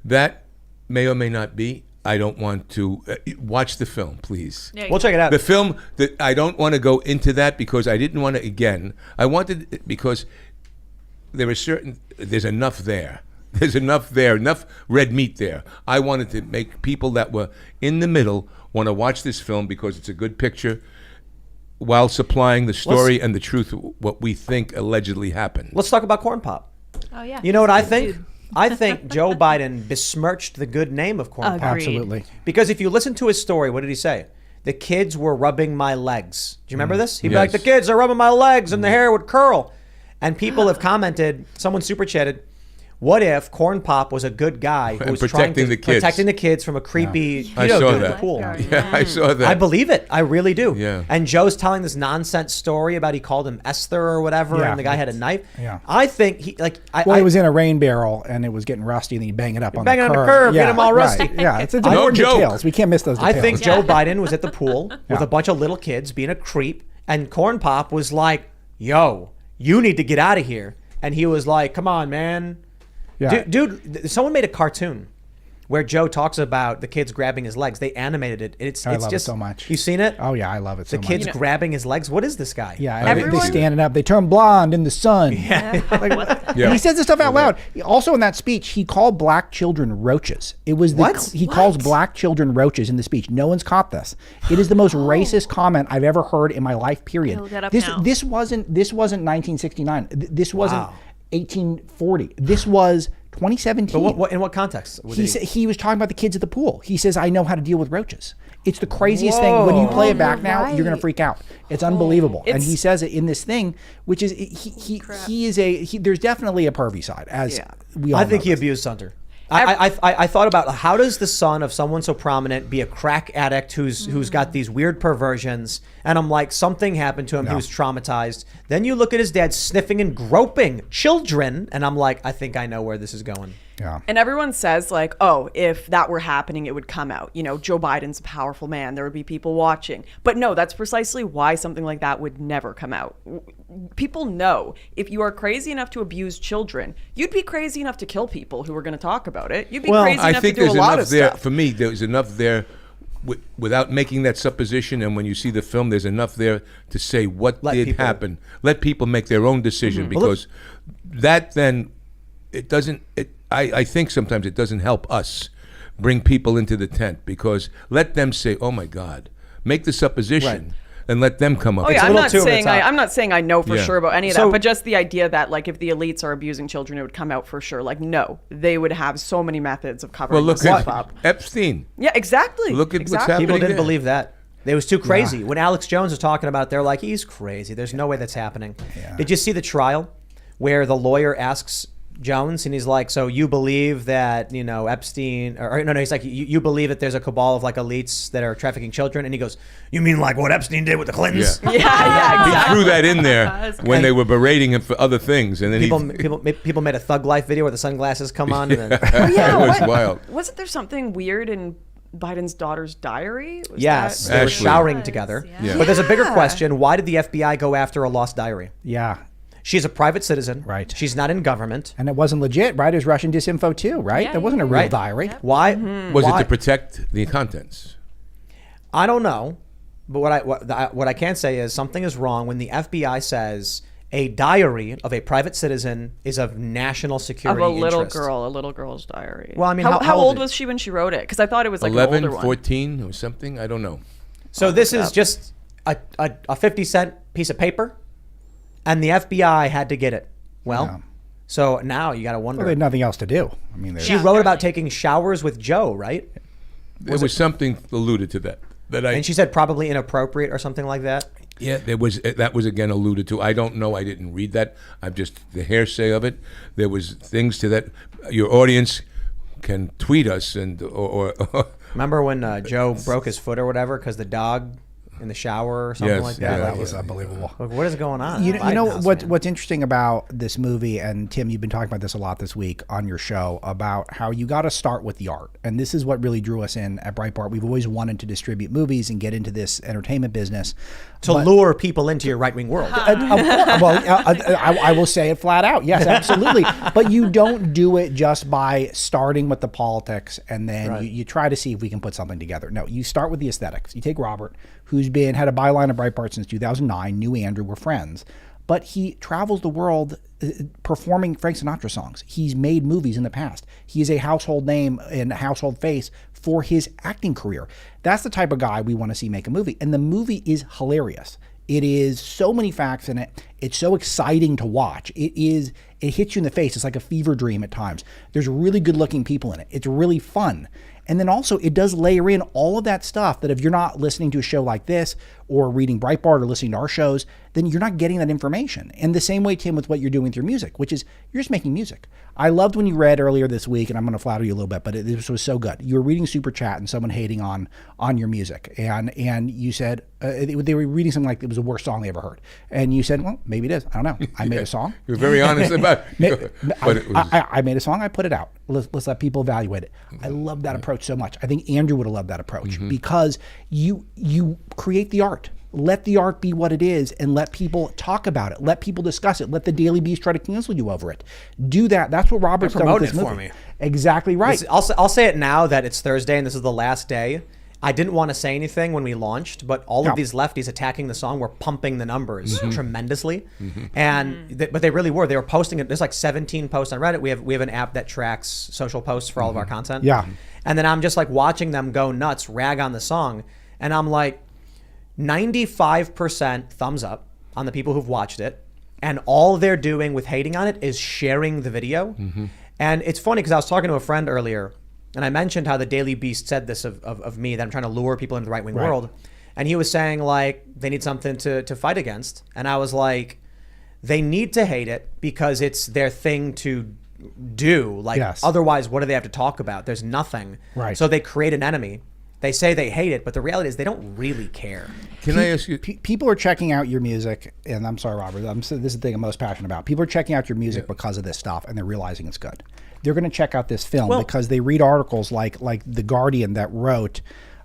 That may or may not be. I don't want to watch the film, please. Yeah, We'll check it out. The film that I don't want to go into that because I didn't want to. Again, I wanted because there's enough there. There's enough there, enough red meat there. I wanted to make people that were in the middle want to watch this film because it's a good picture, while supplying the story and the truth of what we think allegedly happened. Let's talk about corn pop. Oh yeah. You know what I Good think? dude. I think Joe Biden besmirched the good name of corn pop. Agreed. Absolutely. Because if you listen to his story, what did he say? The kids were rubbing my legs. Do you remember this? He'd be like, Yes. the kids are rubbing my legs and the hair would curl. And people have commented, someone super chatted, what if Corn Pop was a good guy who And was trying protecting to the kids. protecting the kids from a creepy I pedo saw dude in the that. pool? Yeah, I saw that. I believe it. I really do. Yeah. And Joe's telling this nonsense story about he called him Esther or whatever, Yeah. and the guy had a knife. Yeah. I think he Well, it was in a rain barrel and it was getting rusty, and then you bang it up on bang the it on the curb. curb, get 'em all rusty. Right. Yeah, it's No important joke. details. We can't miss those I details. think Joe Biden was at the pool with Yeah. a bunch of little kids being a creep, and Corn Pop was like, yo, you need to get out of here. And he was like, come on, man. Yeah. Dude, someone made a cartoon where Joe talks about the kids grabbing his legs. They animated it. It's I love it just so much. You seen it? Oh yeah, I love it so The much. kids grabbing his legs. What is this guy? Yeah, I and they Everyone- standing up. They turn blonde in the sun. Yeah. Yeah. He says this stuff out loud. Also in that speech, he called black children roaches. It was the, What? he calls black children roaches in the speech. No one's caught this. It is the most racist comment I've ever heard in my life. Period. Look that up This now. this wasn't 1969. This wasn't Wow. 1840. This was 2017. But what in what context? He said he was talking about the kids at the pool. He says, "I know how to deal with roaches." It's the craziest thing. When you play it back You're now, you're gonna right. freak out. It's unbelievable. And It's- he says it in this thing, which is he is there's definitely a pervy side, as we all I think know he this. abused Hunter. I thought about how does the son of someone so prominent be a crack addict who's got these weird perversions, and I'm like, something happened to him. He was traumatized. Then you look at his dad sniffing and groping children, and I'm like, I think I know where this is going. Yeah. And everyone says, like, oh, if that were happening, it would come out. You know, Joe Biden's a powerful man. There would be people watching. But no, that's precisely why something like that would never come out. People know if you are crazy enough to abuse children, you'd be crazy enough to kill people who are going to talk about it. You'd be crazy I enough think to do there's a lot enough of there. stuff. For me, there's enough there without making that supposition. And when you see the film, there's enough there to say what Let did people- happen. Let people make their own decision because that then it doesn't. I think sometimes it doesn't help us bring people into the tent because let them say, "Oh my God," make the supposition. Right. and let them come up. Oh with yeah, a I'm little not too over the saying top. I'm not saying I know for Yeah. sure about any of So- that, but just the idea that like if the elites are abusing children, it would come out for sure. Like no, they would have so many methods of covering Well, look this stuff at up. Epstein. Yeah, exactly. Look at what's exactly. happening. People didn't there. believe that. It was too crazy. When Alex Jones was talking about it, they're like, he's crazy. There's no way that's happening. Did you see the trial where the lawyer asks Jones and he's like, so you believe that, Epstein, or no, he's like, you believe that there's a cabal of like elites that are trafficking children? And he goes, you mean like what Epstein did with the Clintons? Yeah. Yeah, He exactly. threw that in there That's when they were berating him for other things, and then People made a Thug Life video where the sunglasses come on. And then, Yeah, it was what- wild. Wasn't there something weird in Biden's daughter's diary? Was yes, that- they were Ashley. showering together. Yeah. But there's a bigger Yeah. question. Why did the FBI go after a lost diary? Yeah. She's a private citizen. Right. She's not in government. And it wasn't legit, right? It was Russian disinfo too, right? Yeah, That wasn't a real Right. diary. Why? Was why? it to protect the contents? I don't know, but what I can say is something is wrong when the FBI says a diary of a private citizen is of national Of security a little interest. girl, a little girl's diary. Well, I mean, how how old old was she when she wrote it? Because I thought it was like 11, an older one. 14 or something? I don't know. So this look it is up. just a 50-cent piece of paper, and the FBI had to get it. Well, Yeah. so now you got to wonder. Well, they had nothing else to do. I mean, she Yeah, wrote about apparently. taking showers with Joe, right? There was something alluded to that. And she said probably inappropriate or something like that. Yeah, that was again alluded to. I don't know. I didn't read that. I'm just the hearsay of it. There was things to that. Your audience can tweet us or Remember when Joe broke his foot or whatever because the dog in the shower or something Yes, like that? yeah, Like, that was unbelievable. what is going on? You Biden know house, what? man. What's interesting about this movie, and Tim, you've been talking about this a lot this week on your show about how you got to start with the art, and this is what really drew us in at Breitbart. We've always wanted to distribute movies and get into this entertainment business to lure people into your right-wing world. I will say it flat out. Yes, absolutely. But you don't do it just by starting with the politics and then Right. you try to see if we can put something together. No, you start with the aesthetics. You take Robert, who's had a byline of Breitbart since 2009, knew Andrew, were friends. But he travels the world performing Frank Sinatra songs. He's made movies in the past. He is a household name and a household face for his acting career. That's the type of guy we want to see make a movie. And the movie is hilarious. It is so many facts in it. It's so exciting to watch. It hits you in the face. It's like a fever dream at times. There's really good looking people in it. It's really fun. And then also it does layer in all of that stuff that if you're not listening to a show like this or reading Breitbart or listening to our shows, then you're not getting that information. And the same way, Tim, with what you're doing with your music, which is you're just making music. I loved when you read earlier this week, and I'm going to flatter you a little bit, but this was so good. You were reading Super Chat and someone hating on your music. And you said, they were reading something like it was the worst song they ever heard. And you said, well, maybe it is. I don't know. I made a song. You're very honest about it. But it was, I made a song. I put it out. Let's let people evaluate it. I love that approach so much. I think Andrew would have loved that approach because you create the art. Let the art be what it is and let people talk about it. Let people discuss it. Let the Daily Beast try to cancel you over it. Do that. That's what Robert's done with promoted this it for movie. me. Exactly right. I'll say it now that it's Thursday and this is the last day. I didn't want to say anything when we launched, but all No. of these lefties attacking the song were pumping the numbers tremendously, but they really were. They were posting it. There's like 17 posts on Reddit. We have an app that tracks social posts for all of our content. Yeah. And then I'm just like watching them go nuts, rag on the song, and I'm like, 95% thumbs up on the people who've watched it, and all they're doing with hating on it is sharing the video. And it's funny because I was talking to a friend earlier, and I mentioned how the Daily Beast said this of me, that I'm trying to lure people into the right-wing world. And he was saying, like, they need something to fight against. And I was like, they need to hate it because it's their thing to do. Like, Yes. otherwise, what do they have to talk about? There's nothing. Right. So they create an enemy. They say they hate it, but the reality is they don't really care. can I ask you? People are checking out your music, and I'm sorry, Robert. This is the thing I'm most passionate about. People are checking out your music because of this stuff, and they're realizing it's good. They're going to check out this film because they read articles like The Guardian that wrote,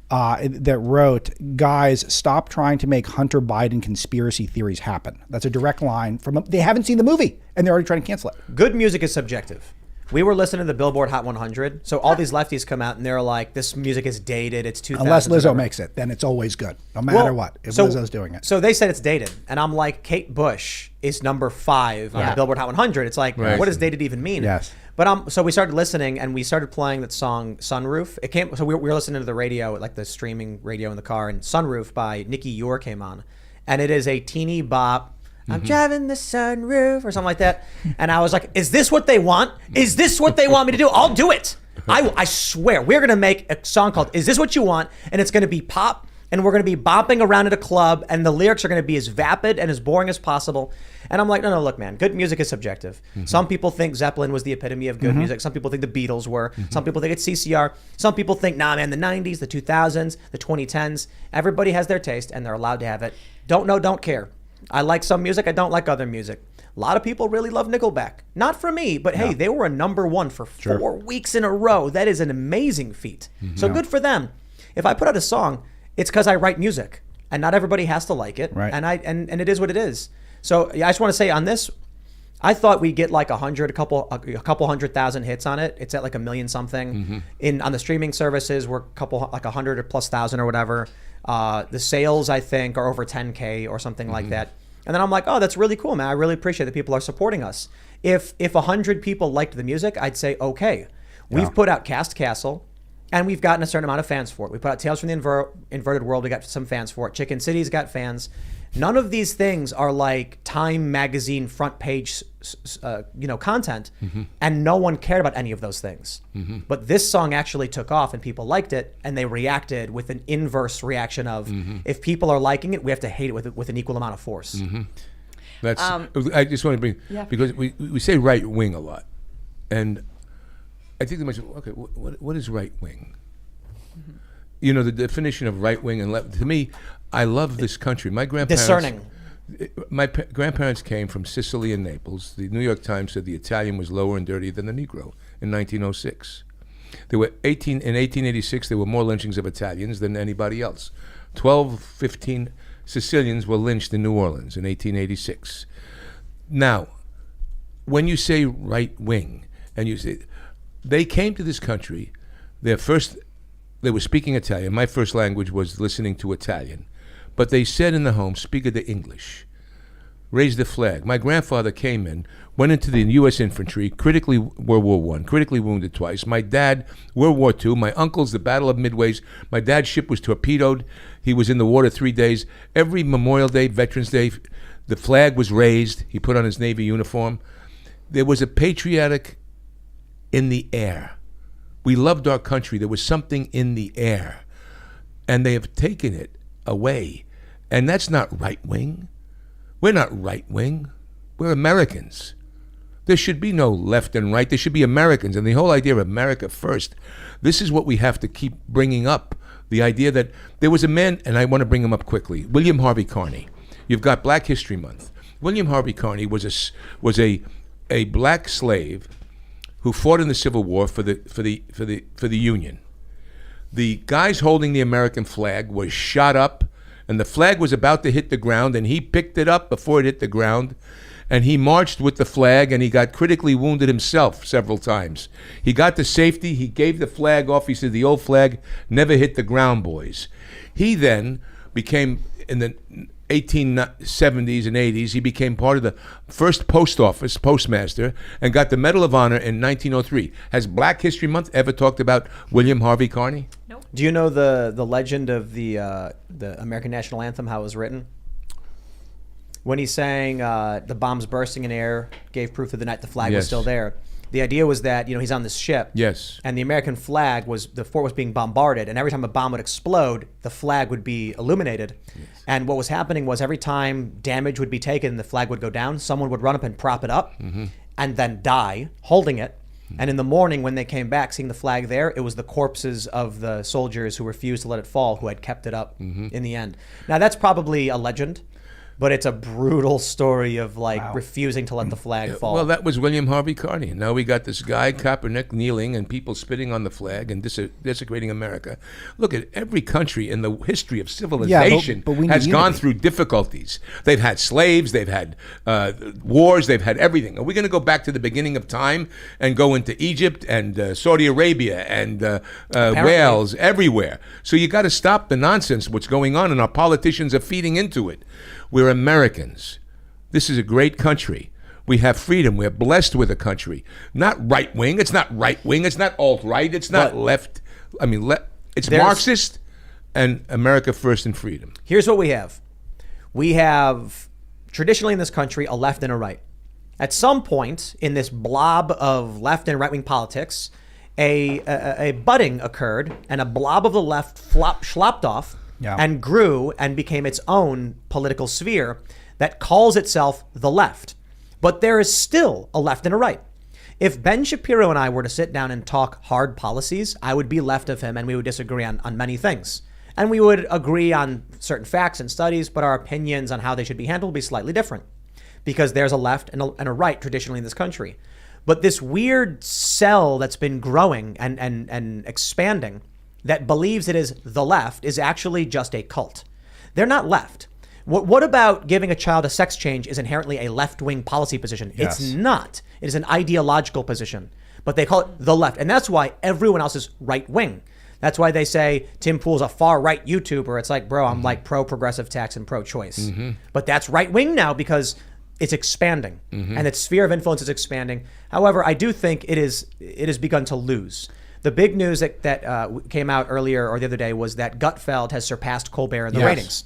guys, stop trying to make Hunter Biden conspiracy theories happen. That's a direct line from. They haven't seen the movie, and they're already trying to cancel it. Good music is subjective. We were listening to the Billboard Hot 100. So all these lefties come out and they're like, this music is dated. It's 2000. Unless Lizzo makes it, then it's always good, no matter what. If Lizzo's doing it. So they said it's dated. And I'm like, Kate Bush is number 5 on the Billboard Hot 100. It's like, what does dated even mean? Yes. But so we started listening and we started playing that song Sunroof. It came. So we were listening to the radio, like the streaming radio in the car, and Sunroof by Nikki Ure came on. And it is a teeny bop. I'm driving the sunroof or something like that. And I was like, is this what they want? Is this what they want me to do? I'll do it. I swear. We're going to make a song called Is This What You Want? And it's going to be pop. And we're going to be bopping around at a club. And the lyrics are going to be as vapid and as boring as possible. And I'm like, no, look, man. Good music is subjective. Some people think Zeppelin was the epitome of good music. Some people think the Beatles were. Some people think it's CCR. Some people think, nah, man, the 90s, the 2000s, the 2010s. Everybody has their taste and they're allowed to have it. Don't know, don't care. I like some music. I don't like other music. A lot of people really love Nickelback. Not for me, but hey, they were a number 1 for 4 weeks in a row. That is an amazing feat. So good for them. If I put out a song, it's because I write music, and not everybody has to like it. Right. And it is what it is. So I just want to say on this, I thought we'd get like a couple 100,000 hits on it. It's at like 1 million something. On the streaming services, we're like 100 or plus thousand or whatever. The sales, I think, are over 10K or something like that. And then I'm like, oh, that's really cool, man. I really appreciate that people are supporting us. If 100 people liked the music, I'd say, okay. We've put out Cast Castle, and we've gotten a certain amount of fans for it. We put out Tales from the Inverted World. We got some fans for it. Chicken City's got fans. None of these things are like Time magazine front page, content, and no one cared about any of those things. But this song actually took off, and people liked it, and they reacted with an inverse reaction of, if people are liking it, we have to hate it with an equal amount of force. That's. I just want to bring because we say right wing a lot, and I think they might say, okay, what is right wing? You know, the definition of right wing and left. To me, I love this country. My grandparents. Discerning. My grandparents came from Sicily and Naples. The New York Times said the Italian was lower and dirtier than the Negro in 1906. In 1886, there were more lynchings of Italians than anybody else. 15 Sicilians were lynched in New Orleans in 1886. Now, when you say right wing, and you say they came to this country, they were speaking Italian. My first language was listening to Italian. But they said in the home, speak of the English. Raise the flag. My grandfather came in, went into the U.S. infantry, critically World War I, critically wounded twice. My dad, World War II. My uncle's the Battle of Midways. My dad's ship was torpedoed. He was in the water 3 days. Every Memorial Day, Veterans Day, the flag was raised. He put on his Navy uniform. There was a patriotic in the air. We loved our country. There was something in the air. And they have taken it away. And that's not right wing. We're not right wing. We're Americans. There should be no left and right. There should be Americans. And the whole idea of America first, this is what we have to keep bringing up. The idea that there was a man, and I want to bring him up quickly, William Harvey Carney. You've got Black History Month. William Harvey Carney was a black slave who fought in the Civil War for the Union. The guys holding the American flag was shot up, and the flag was about to hit the ground, and he picked it up before it hit the ground, and he marched with the flag, and he got critically wounded himself several times. He got to safety. He gave the flag off. He said, the old flag never hit the ground, boys. He then became, in the 1870s and 80s, he became part of the first post office postmaster and got the Medal of Honor in 1903. Has Black History Month ever talked about William Harvey Carney? Nope. Do you know the legend of the American National Anthem, how it was written? When he sang the bombs bursting in air gave proof that the night the flag was still there. The idea was that, he's on this ship. Yes. And the American flag the fort was being bombarded, and every time a bomb would explode, the flag would be illuminated. Yes. And what was happening was every time damage would be taken and the flag would go down, someone would run up and prop it up and then die holding it. And in the morning when they came back, seeing the flag there, it was the corpses of the soldiers who refused to let it fall, who had kept it up in the end. Now that's probably a legend. but it's a brutal story of refusing to let the flag fall. Well, that was William Harvey Carney. Now we got this guy, Kaepernick, kneeling and people spitting on the flag and desecrating America. Look at every country in the history of civilization but we has need gone unity. through difficulties. They've had slaves, they've had wars, they've had everything. Are we going to go back to the beginning of time and go into Egypt and Saudi Arabia and Wales, everywhere? So you got to stop the nonsense, what's going on, and our politicians are feeding into it. We're Americans. This is a great country. We have freedom. We're blessed with a country. Not right wing. It's not right wing. It's not alt right. It's not left. I mean, it's Marxist and America first and freedom. Here's what we have. We have traditionally in this country a left and a right. At some point in this blob of left and right wing politics, a budding occurred and a blob of the left slopped off. Yeah. And grew and became its own political sphere that calls itself the left. But there is still a left and a right. If Ben Shapiro and I were to sit down and talk hard policies, I would be left of him and we would disagree on many things. And we would agree on certain facts and studies, but our opinions on how they should be handled would be slightly different. Because there's a left and a right traditionally in this country. But this weird cell that's been growing and expanding that believes it is the left is actually just a cult. They're not left. What about giving a child a sex change is inherently a left-wing policy position? Yes. It's not. It is an ideological position. But they call it the left. And that's why everyone else is right-wing. That's why they say Tim Pool's a far-right YouTuber. It's like, bro, I'm like pro-progressive tax and pro-choice. But that's right-wing now because it's expanding. And its sphere of influence is expanding. However, I do think it has begun to lose. The big news that came out earlier or the other day was that Gutfeld has surpassed Colbert in the ratings.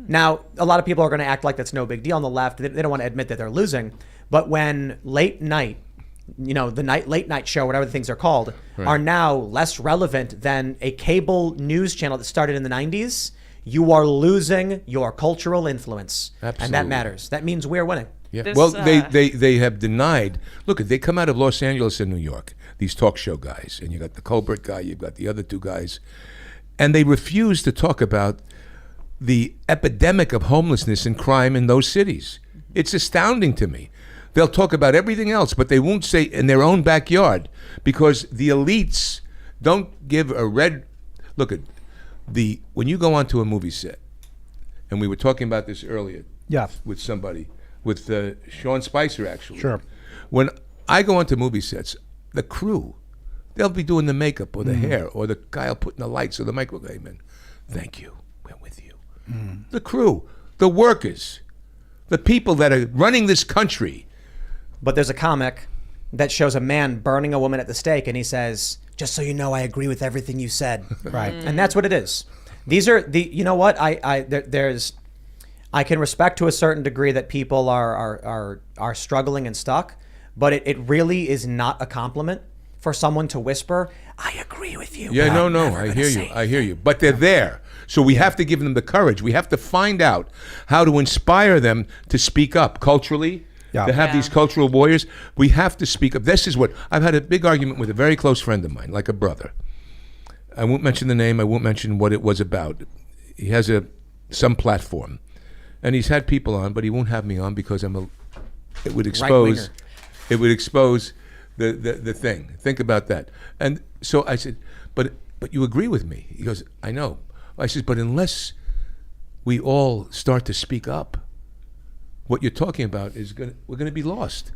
Now, a lot of people are going to act like that's no big deal on the left. They don't want to admit that they're losing. But when late night, late night show, whatever the things are called, are now less relevant than a cable news channel that started in the 90s, you are losing your cultural influence. Absolutely. And that matters. That means we're winning. Yeah. This, Well, they have denied. Look, they come out of Los Angeles and New York, these talk show guys, and you got the Colbert guy, you've got the other two guys, and they refuse to talk about the epidemic of homelessness and crime in those cities. It's astounding to me. They'll talk about everything else, but they won't say in their own backyard because the elites don't give a red look at when you go onto a movie set, and we were talking about this earlier with somebody. With Sean Spicer, actually. Sure. When I go onto movie sets, the crew, they'll be doing the makeup or the hair, or the guy will put in the lights or the microwave in. Thank you. We're with you. The crew, the workers, the people that are running this country. But there's a comic that shows a man burning a woman at the stake, and he says, "Just so you know, I agree with everything you said." Right. And that's what it is. These are you know what? I can respect to a certain degree that people are struggling and stuck, but it really is not a compliment for someone to whisper, "I agree with you." Yeah, no, I hear you. But they're there. So we have to give them the courage. We have to find out how to inspire them to speak up culturally, to have these cultural warriors. We have to speak up. This is what, I've had a big argument with a very close friend of mine, like a brother. I won't mention the name. I won't mention what it was about. He has some platform. And he's had people on, but he won't have me on because it would expose the thing. Think about that. And so I said, but you agree with me? He goes, I know. I said, but unless we all start to speak up, what you're talking about we're going to be lost.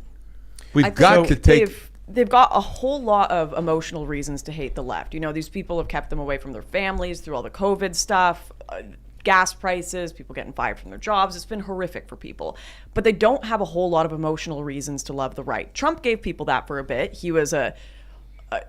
We've got to take. They've got a whole lot of emotional reasons to hate the left. You know, these people have kept them away from their families through all the COVID stuff. Gas prices, people getting fired from their jobs. It's been horrific for people. But they don't have a whole lot of emotional reasons to love the right. Trump gave people that for a bit. He was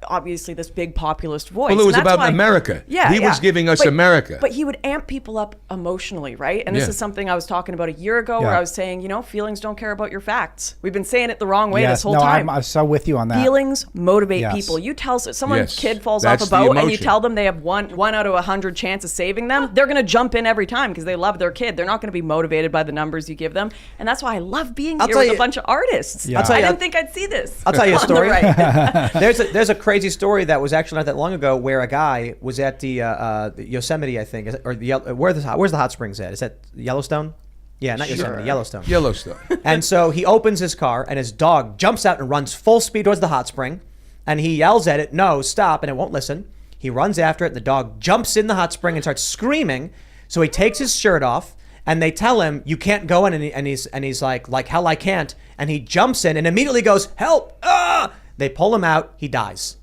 obviously this big populist voice. Well, it was about America. He was giving us America. But he would amp people up emotionally, right? And this is something I was talking about a year ago where I was saying, feelings don't care about your facts. We've been saying it the wrong way this whole time. I'm so with you on that. Feelings motivate people. You tell someone's kid falls off a boat and you tell them they have one out of 100 chance of saving them, they're going to jump in every time because they love their kid. They're not going to be motivated by the numbers you give them. And that's why I love being here with a bunch of artists. Yeah. I didn't think I'd see this. I'll tell you a story. Right. There's a crazy story that was actually not that long ago where a guy was at the Yosemite, I think, where's the hot springs at? Is that Yellowstone? Yeah, not Yosemite, Yellowstone. Yellowstone. And so he opens his car, and his dog jumps out and runs full speed towards the hot spring. And he yells at it, no, stop, and it won't listen. He runs after it. The dog jumps in the hot spring and starts screaming. So he takes his shirt off, and they tell him, you can't go in. And he's like, hell, I can't. And he jumps in and immediately goes, help. Ah! They pull him out. He dies.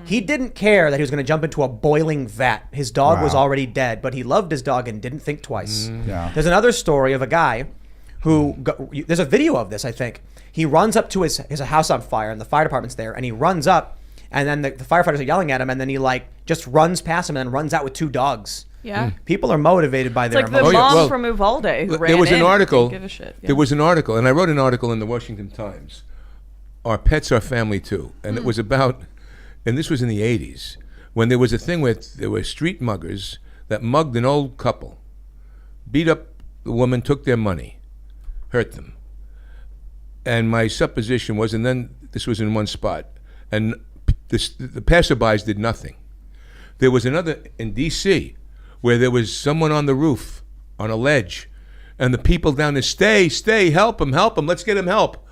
He didn't care that he was going to jump into a boiling vat. His dog was already dead, but he loved his dog and didn't think twice. Yeah. There's another story of a guy who, there's a video of this, I think. He runs up to his house on fire, and the fire department's there, and he runs up, and then the firefighters are yelling at him, and then he just runs past him and then runs out with 2 dogs. Yeah. People are motivated by their It's like the emotions. mom Well, from Uvalde who ran there was in an and article. didn't give a shit. Yeah. There was an article, and I wrote an article in the Washington Times. Our pets are family too, and it was about, and this was in the 80s, when there was a thing where there were street muggers that mugged an old couple, beat up the woman, took their money, hurt them. And my supposition was, and then this was in one spot, and the passerbys did nothing. There was another in D.C. where there was someone on the roof, on a ledge, and the people down there, stay, help him, let's get him help.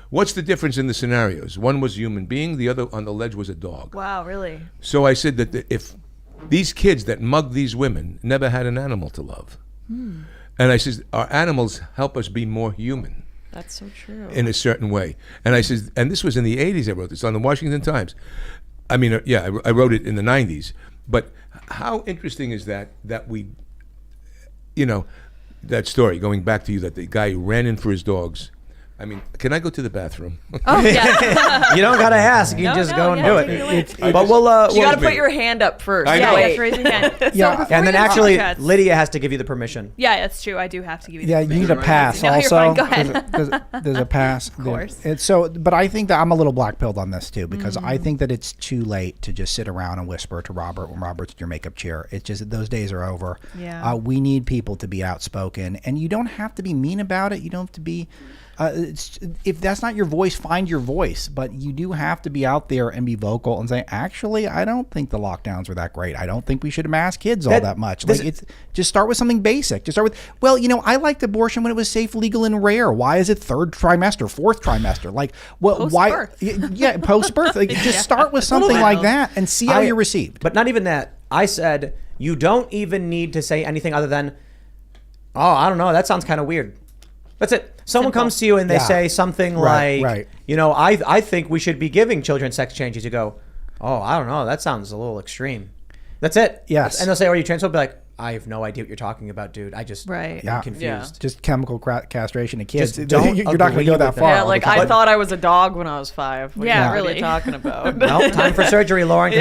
What's the difference in the scenarios? One was a human being, the other on the ledge was a dog. Wow, really? So I said that if these kids that mugged these women never had an animal to love. And I said, our animals help us be more human. That's so true. In a certain way. And I said, and this was in the 80s I wrote this, on the Washington Times. I mean, I wrote it in the 90s. But how interesting is that we, that story, going back to you, that the guy who ran in for his dogs. I mean, can I go to the bathroom? Oh, yeah. You don't got to ask. You No, just no, go and yeah, do take it away. it. But we'll... You got to me. put your hand up first. I know. Yeah, you have Wait. to raise your hand. Yeah. So before and then we go to actually, Super Chats- Lydia has to give you the permission. Yeah, that's true. I do have to give you. Yeah, you need a pass. No, you're also, fine. Go ahead. There's a pass. Of course. It's so, but I think that I'm a little black-pilled on this too, because I think that it's too late to just sit around and whisper to Robert when Robert's in your makeup chair. It's just those days are over. Yeah. We need people to be outspoken, and you don't have to be mean about it. You don't have to be. If that's not your voice, find your voice. But you do have to be out there and be vocal and say, actually, I don't think the lockdowns were that great. I don't think we should mask kids all that much. It's just start with something basic. Just start with, well, I liked abortion when it was safe, legal, and rare. Why is it 3rd trimester, 4th trimester? Like, well, why? Post-birth. Yeah, post-birth. Just start with something like that and see how you're received. But not even that. I said, you don't even need to say anything other than, oh, I don't know, that sounds kind of weird. That's it. Someone Simple. comes to you and they Yeah. say something Right, like, right. I think we should be giving children sex changes. You go, oh, I don't know, that sounds a little extreme. That's it. Yes. And they'll say, are you transphobic? Be like, I have no idea what you're talking about, dude. I just Right. am confused. Just chemical castration of kids. Just don't You're not going to agree go with that them. far. Yeah, all the like time. I thought I was a dog when I was 5. What Yeah, are you really. talking about? Well, time for surgery, Lauren.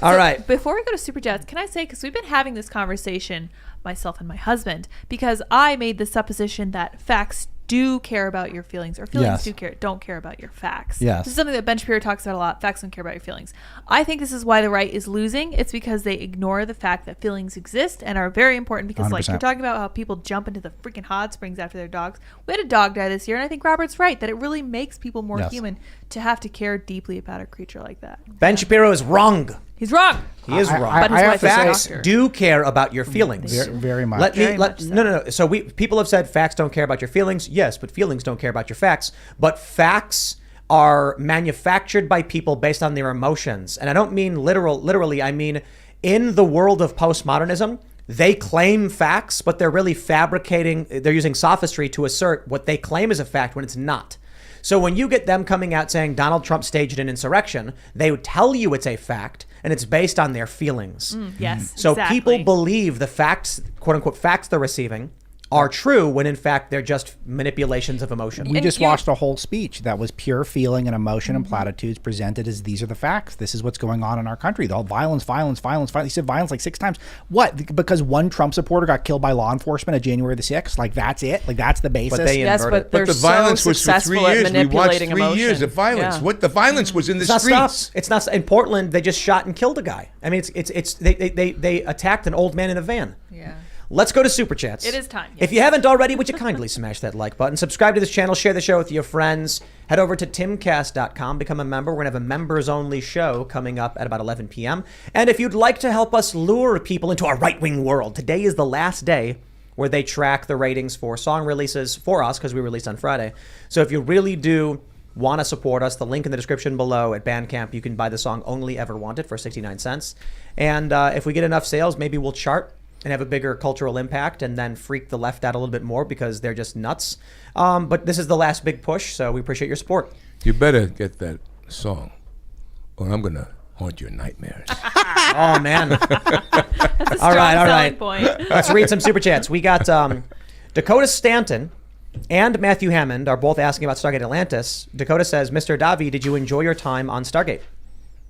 All right. Before we go to Super Chats, can I say, because we've been having this conversation, myself and my husband, because I made the supposition that facts do care about your feelings, or feelings Yes. don't care about your facts. Yes. This is something that Ben Shapiro talks about a lot. Facts don't care about your feelings. I think this is why the right is losing. It's because they ignore the fact that feelings exist and are very important, because like 100%. you're talking about how people jump into the freaking hot springs after their dogs. We had a dog die this year, and I think Robert's right that it really makes people more Yes. human to have to care deeply about a creature like that. Ben Shapiro is wrong. He's wrong. He is wrong. But his I have wife to is a say, Facts doctor. do care about your feelings. very much. Very much so. No. So people have said facts don't care about your feelings. Yes, but feelings don't care about your facts. But facts are manufactured by people based on their emotions. And I don't mean literally. I mean, in the world of postmodernism, they claim facts, but they're really fabricating. They're using sophistry to assert what they claim is a fact when it's not. So when you get them coming out saying Donald Trump staged an insurrection, they would tell you it's a fact, and it's based on their feelings. Yes. So exactly. people believe the facts, quote unquote, facts they're receiving are true when in fact they're just manipulations of emotion. We And just you- watched a whole speech that was pure feeling and emotion and platitudes presented as these are the facts. This is what's going on in our country. The violence. He said violence like 6 times. What? Because one Trump supporter got killed by law enforcement on January the 6th? Like that's it? Like that's the basis? But they Yes, invert but it. they're But the violence so was for 3 successful at years. We watched manipulating 3 years emotion. of violence. Yeah. What the violence was in the It's not streets. stopped. It's not in Portland. They just shot and killed a guy. I mean, they attacked an old man in a van. Yeah. Let's go to Super Chats. It is time, If yes. you haven't already, would you kindly smash that like button? Subscribe to this channel, share the show with your friends. Head over to timcast.com, become a member. We're going to have a members-only show coming up at about 11 p.m. And if you'd like to help us lure people into our right-wing world, today is the last day where they track the ratings for song releases for us because we released on Friday. So if you really do want to support us, the link in the description below at Bandcamp, you can buy the song Only Ever Wanted for 69 cents. And if we get enough sales, maybe we'll chart and have a bigger cultural impact and then freak the left out a little bit more because they're just nuts. But this is the last big push, so we appreciate your support. You better get that song, or I'm going to haunt your nightmares. Oh, man. That's a strong All right. selling point. Let's read some super chats. We got Dakota Stanton and Matthew Hammond are both asking about Stargate Atlantis. Dakota says, Mr. Davi, did you enjoy your time on Stargate?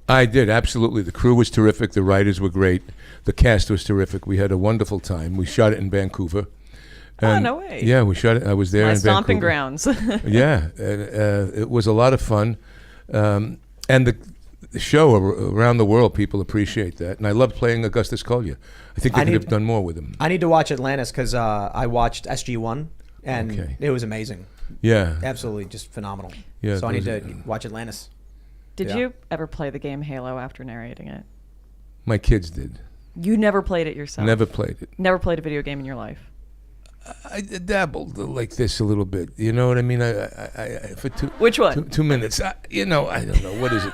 I did, absolutely. The crew was terrific. The writers were great. The cast was terrific. We had a wonderful time. We shot it in Vancouver. And no way. Yeah, we shot it. I was there My in stomping Vancouver. grounds. Yeah, it was a lot of fun. And the show around the world, people appreciate that. And I loved playing Augustus Collier. I think they could have done more with him. I need to watch Atlantis because I watched SG-1 and Okay. it was amazing. Yeah. Absolutely just phenomenal. Yeah, So I need those- to watch Atlantis. Did Yeah. you ever play the game Halo after narrating it? My kids did. You never played it yourself? Never played it. Never played a video game in your life? I dabbled like this a little bit. You know what I mean? I for Which one? 2 minutes. I don't know. What is it?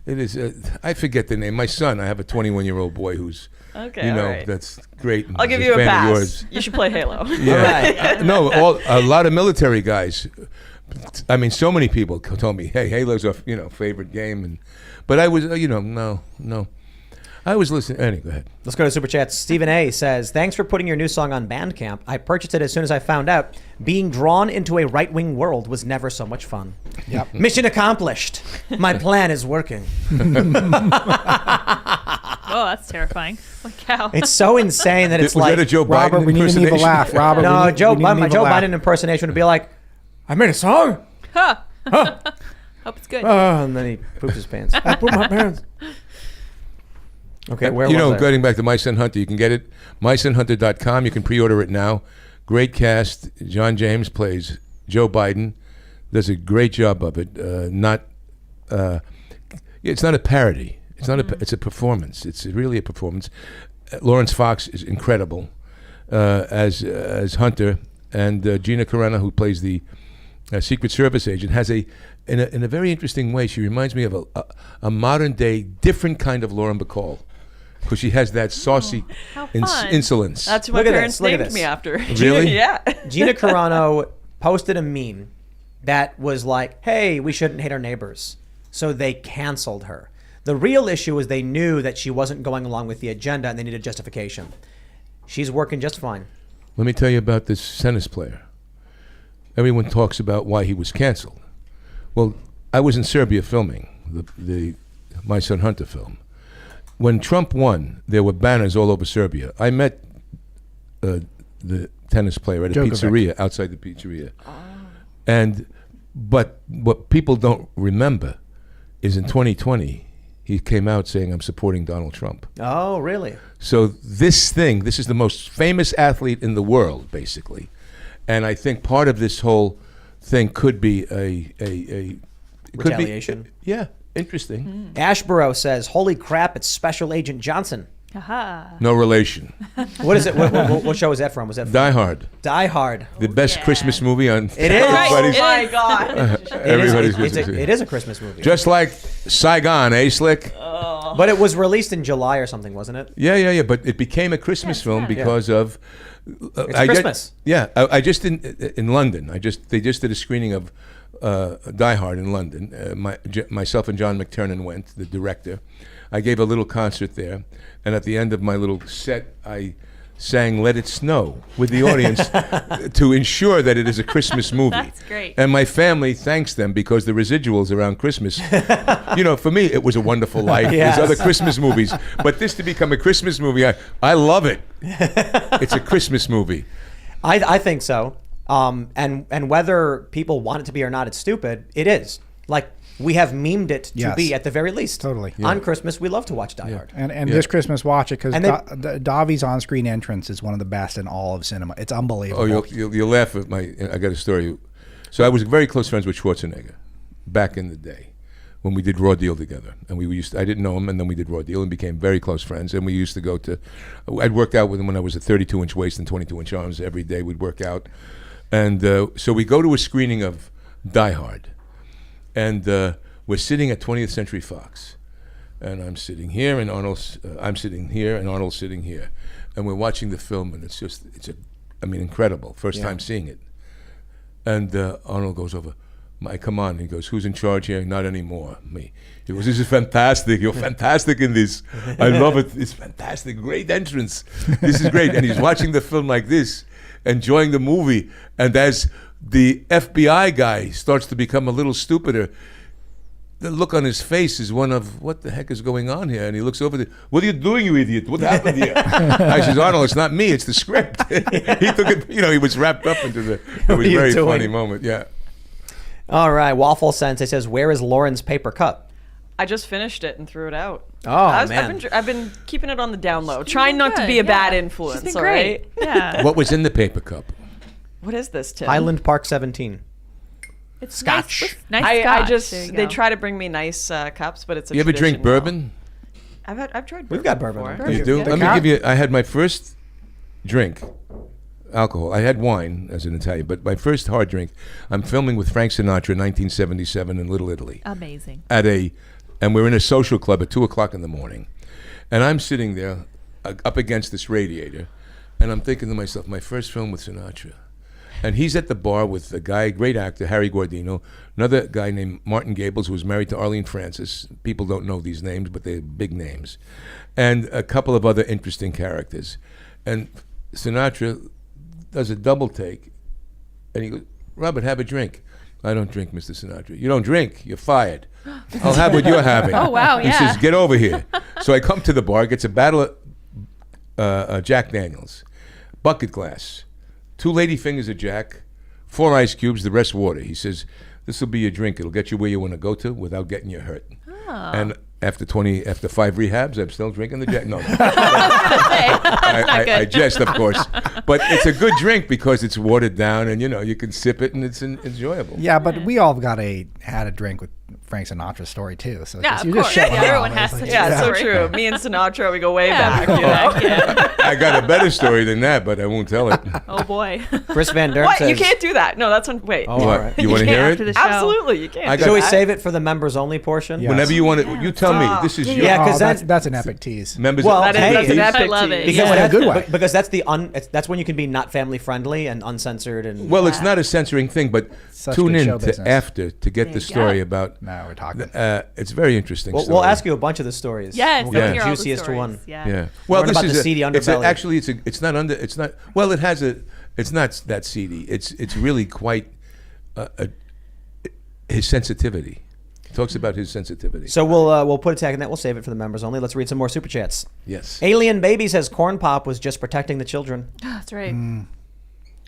It is. I forget the name. My son. I have a 21-year-old boy who's. Okay, You know, all right. that's great. I'll give He's you a fan of pass. yours. You should play Halo. Yeah. No, a lot of military guys. I mean, so many people told me, "Hey, Halo's our favorite game," but I was no. I was listening. Anyway, go ahead. Let's go to Super Chats. Stephen A. says, thanks for putting your new song on Bandcamp. I purchased it as soon as I found out being drawn into a right-wing world was never so much fun. Yep. Mission accomplished. My plan is working. Oh, that's terrifying. Holy cow. It's so insane that it's Was like... that a Joe Robert, Biden we need to leave a impersonation? laugh. Robert, No, we need my to leave Joe a laugh. Biden impersonation would be like, I made a song. Huh. Hope it's good. And then he poops his pants. I pooped my pants. Okay, where was I? Getting back to My Son Hunter, you can get it, mysonhunter.com. You can pre-order it now. Great cast. John James plays Joe Biden. Does a great job of it. It's not a parody. It's not it's a performance. It's really a performance. Lawrence Fox is incredible as Hunter, and Gina Carano, who plays the Secret Service agent, has in a very interesting way. She reminds me of a modern day, different kind of Lauren Bacall, because she has that saucy How fun. insolence. That's what my Look at parents this, look at named this. me after. Really? Yeah. Gina Carano posted a meme that was like, hey, we shouldn't hate our neighbors. So they canceled her. The real issue was they knew that she wasn't going along with the agenda and they needed justification. She's working just fine. Let me tell you about this tennis player. Everyone talks about why he was canceled. Well, I was in Serbia filming the My Son Hunter film. When Trump won, there were banners all over Serbia. I met the tennis player at a Djokovic. pizzeria, outside the pizzeria. But what people don't remember is in 2020, he came out saying, I'm supporting Donald Trump. Oh, really? So this is the most famous athlete in the world, basically. And I think part of this whole thing could be Retaliation. Yeah, interesting. Ashborough says, holy crap, it's Special Agent Johnson. Aha. No relation. What is it? What show is that from? Was that from Die Hard, Die Hard? the best yeah. Christmas movie on It is. everybody's, Oh my God. everybody's it is, Christmas movie. it is a Christmas movie. Just like Saigon, Slick? But it was released in July or something, wasn't it? Yeah. But it became a Christmas film because of. It's Christmas. I just in London. They just did a screening of Die Hard in London. Myself and John McTiernan went, the director. I gave a little concert there, and at the end of my little set, I sang "Let It Snow" with the audience to ensure that it is a Christmas movie. That's great. And my family thanks them because the residuals around Christmas, for me, it was a wonderful life. Yes. There's other Christmas movies, but this to become a Christmas movie, I love it. It's a Christmas movie. I think so. And whether people want it to be or not, it's stupid. It is. Like, we have memed it to Yes. be at the very least. Totally. On Christmas, we love to watch Die Hard. And this Christmas, watch it because And Davi's on-screen entrance is one of the best in all of cinema. It's unbelievable. Oh, you'll laugh at I got a story. So I was very close friends with Schwarzenegger back in the day. when we did Raw Deal together. And I didn't know him, and then we did Raw Deal and became very close friends. And we used to go to, I'd worked out with him when I was a 32-inch waist and 22-inch arms. Every day we'd work out. And so we go to a screening of Die Hard. And we're sitting at 20th Century Fox. And I'm sitting here, and I'm sitting here, and Arnold's sitting here. And we're watching the film, and it's incredible. First time seeing it. And Arnold goes over, Mike, come on. And he goes, who's in charge here? Not anymore. Me. He goes, this is fantastic. You're fantastic in this. I love it. It's fantastic. Great entrance. This is great. And he's watching the film like this, enjoying the movie. And as the FBI guy starts to become a little stupider, the look on his face is one of, what the heck is going on here? And he looks over what are you doing, you idiot? What happened here? I says, Arnold, it's not me, it's the script. He took it, he was wrapped up into it was a very funny moment, yeah. All right, Waffle Sensei says, where is Lauren's paper cup? I just finished it and threw it out. Oh, man. I've been keeping it on the down low, trying not to be a bad influence. She's been great. All right? Yeah. What was in the paper cup? What is this, Tim? Highland Park 17. It's Scotch. Nice scotch. There you They go. try to bring me nice cups, but it's a You ever drink tradition now. bourbon? I've tried bourbon. We've got bourbon. before. You do? The Let me cap- give you, I had my first drink, alcohol. I had wine as an Italian, but my first hard drink, I'm filming with Frank Sinatra in 1977 in Little Italy. Amazing. And we're in a social club at 2 o'clock in the morning. And I'm sitting there up against this radiator, and I'm thinking to myself, my first film with Sinatra. And he's at the bar with a guy, great actor, Harry Guardino, another guy named Martin Gables, who was married to Arlene Francis. People don't know these names, but they're big names. And a couple of other interesting characters. And Sinatra does a double take, and he goes, Robert, have a drink. I don't drink, Mr. Sinatra. You don't drink, you're fired. I'll have what you're having. Oh, wow, He yeah. says, get over here. So I come to the bar, gets a bottle of Jack Daniels, bucket glass, 2 lady fingers of Jack, 4 ice cubes, the rest water. He says, this will be your drink. It'll get you where you want to go to without getting you hurt. And after 5 rehabs, I'm still drinking the Jack. No. I jest, of course. But it's a good drink because it's watered down and, you can sip it and it's enjoyable. Yeah, but we all had a drink with Frank Sinatra's story too. So Yeah, you're of just course. showing Yeah, off. everyone has It's such like- a Yeah, so story. true. Me and Sinatra, we go way Yeah. back. You know? Yeah. I got a better story than that, but I won't tell it. Oh boy. Chris Van Der What? says, You can't do that. No, that's when. Wait. Oh, What? all right. You want to can't hear after it? the show. Absolutely, you can't. I do Shall we that. save it for the members only portion? Yeah. Whenever you want it, you tell me. This is your Yeah, 'cause Oh, that- that's an epic tease. members. Well, of hey, That's an I epic love tease. it. Because Yeah. In a that's, good way. because that's when you can be not family friendly and uncensored and Well, it's not a censoring thing, but Such tune good in show to business. after to get the you story go. about. Now we're talking. It's very interesting. We'll story. ask you a bunch of the stories. Yes, we'll let's get hear the all the juiciest stories. one. Yeah. Well, Learn this about is the seedy underbelly. it's not under. It's not. Well, it has a. It's not that seedy. It's really quite his sensitivity. He talks about his sensitivity. So we'll put a tag in that. We'll save it for the members only. Let's read some more super chats. Yes. Alien Baby says Corn Pop was just protecting the children. That's right.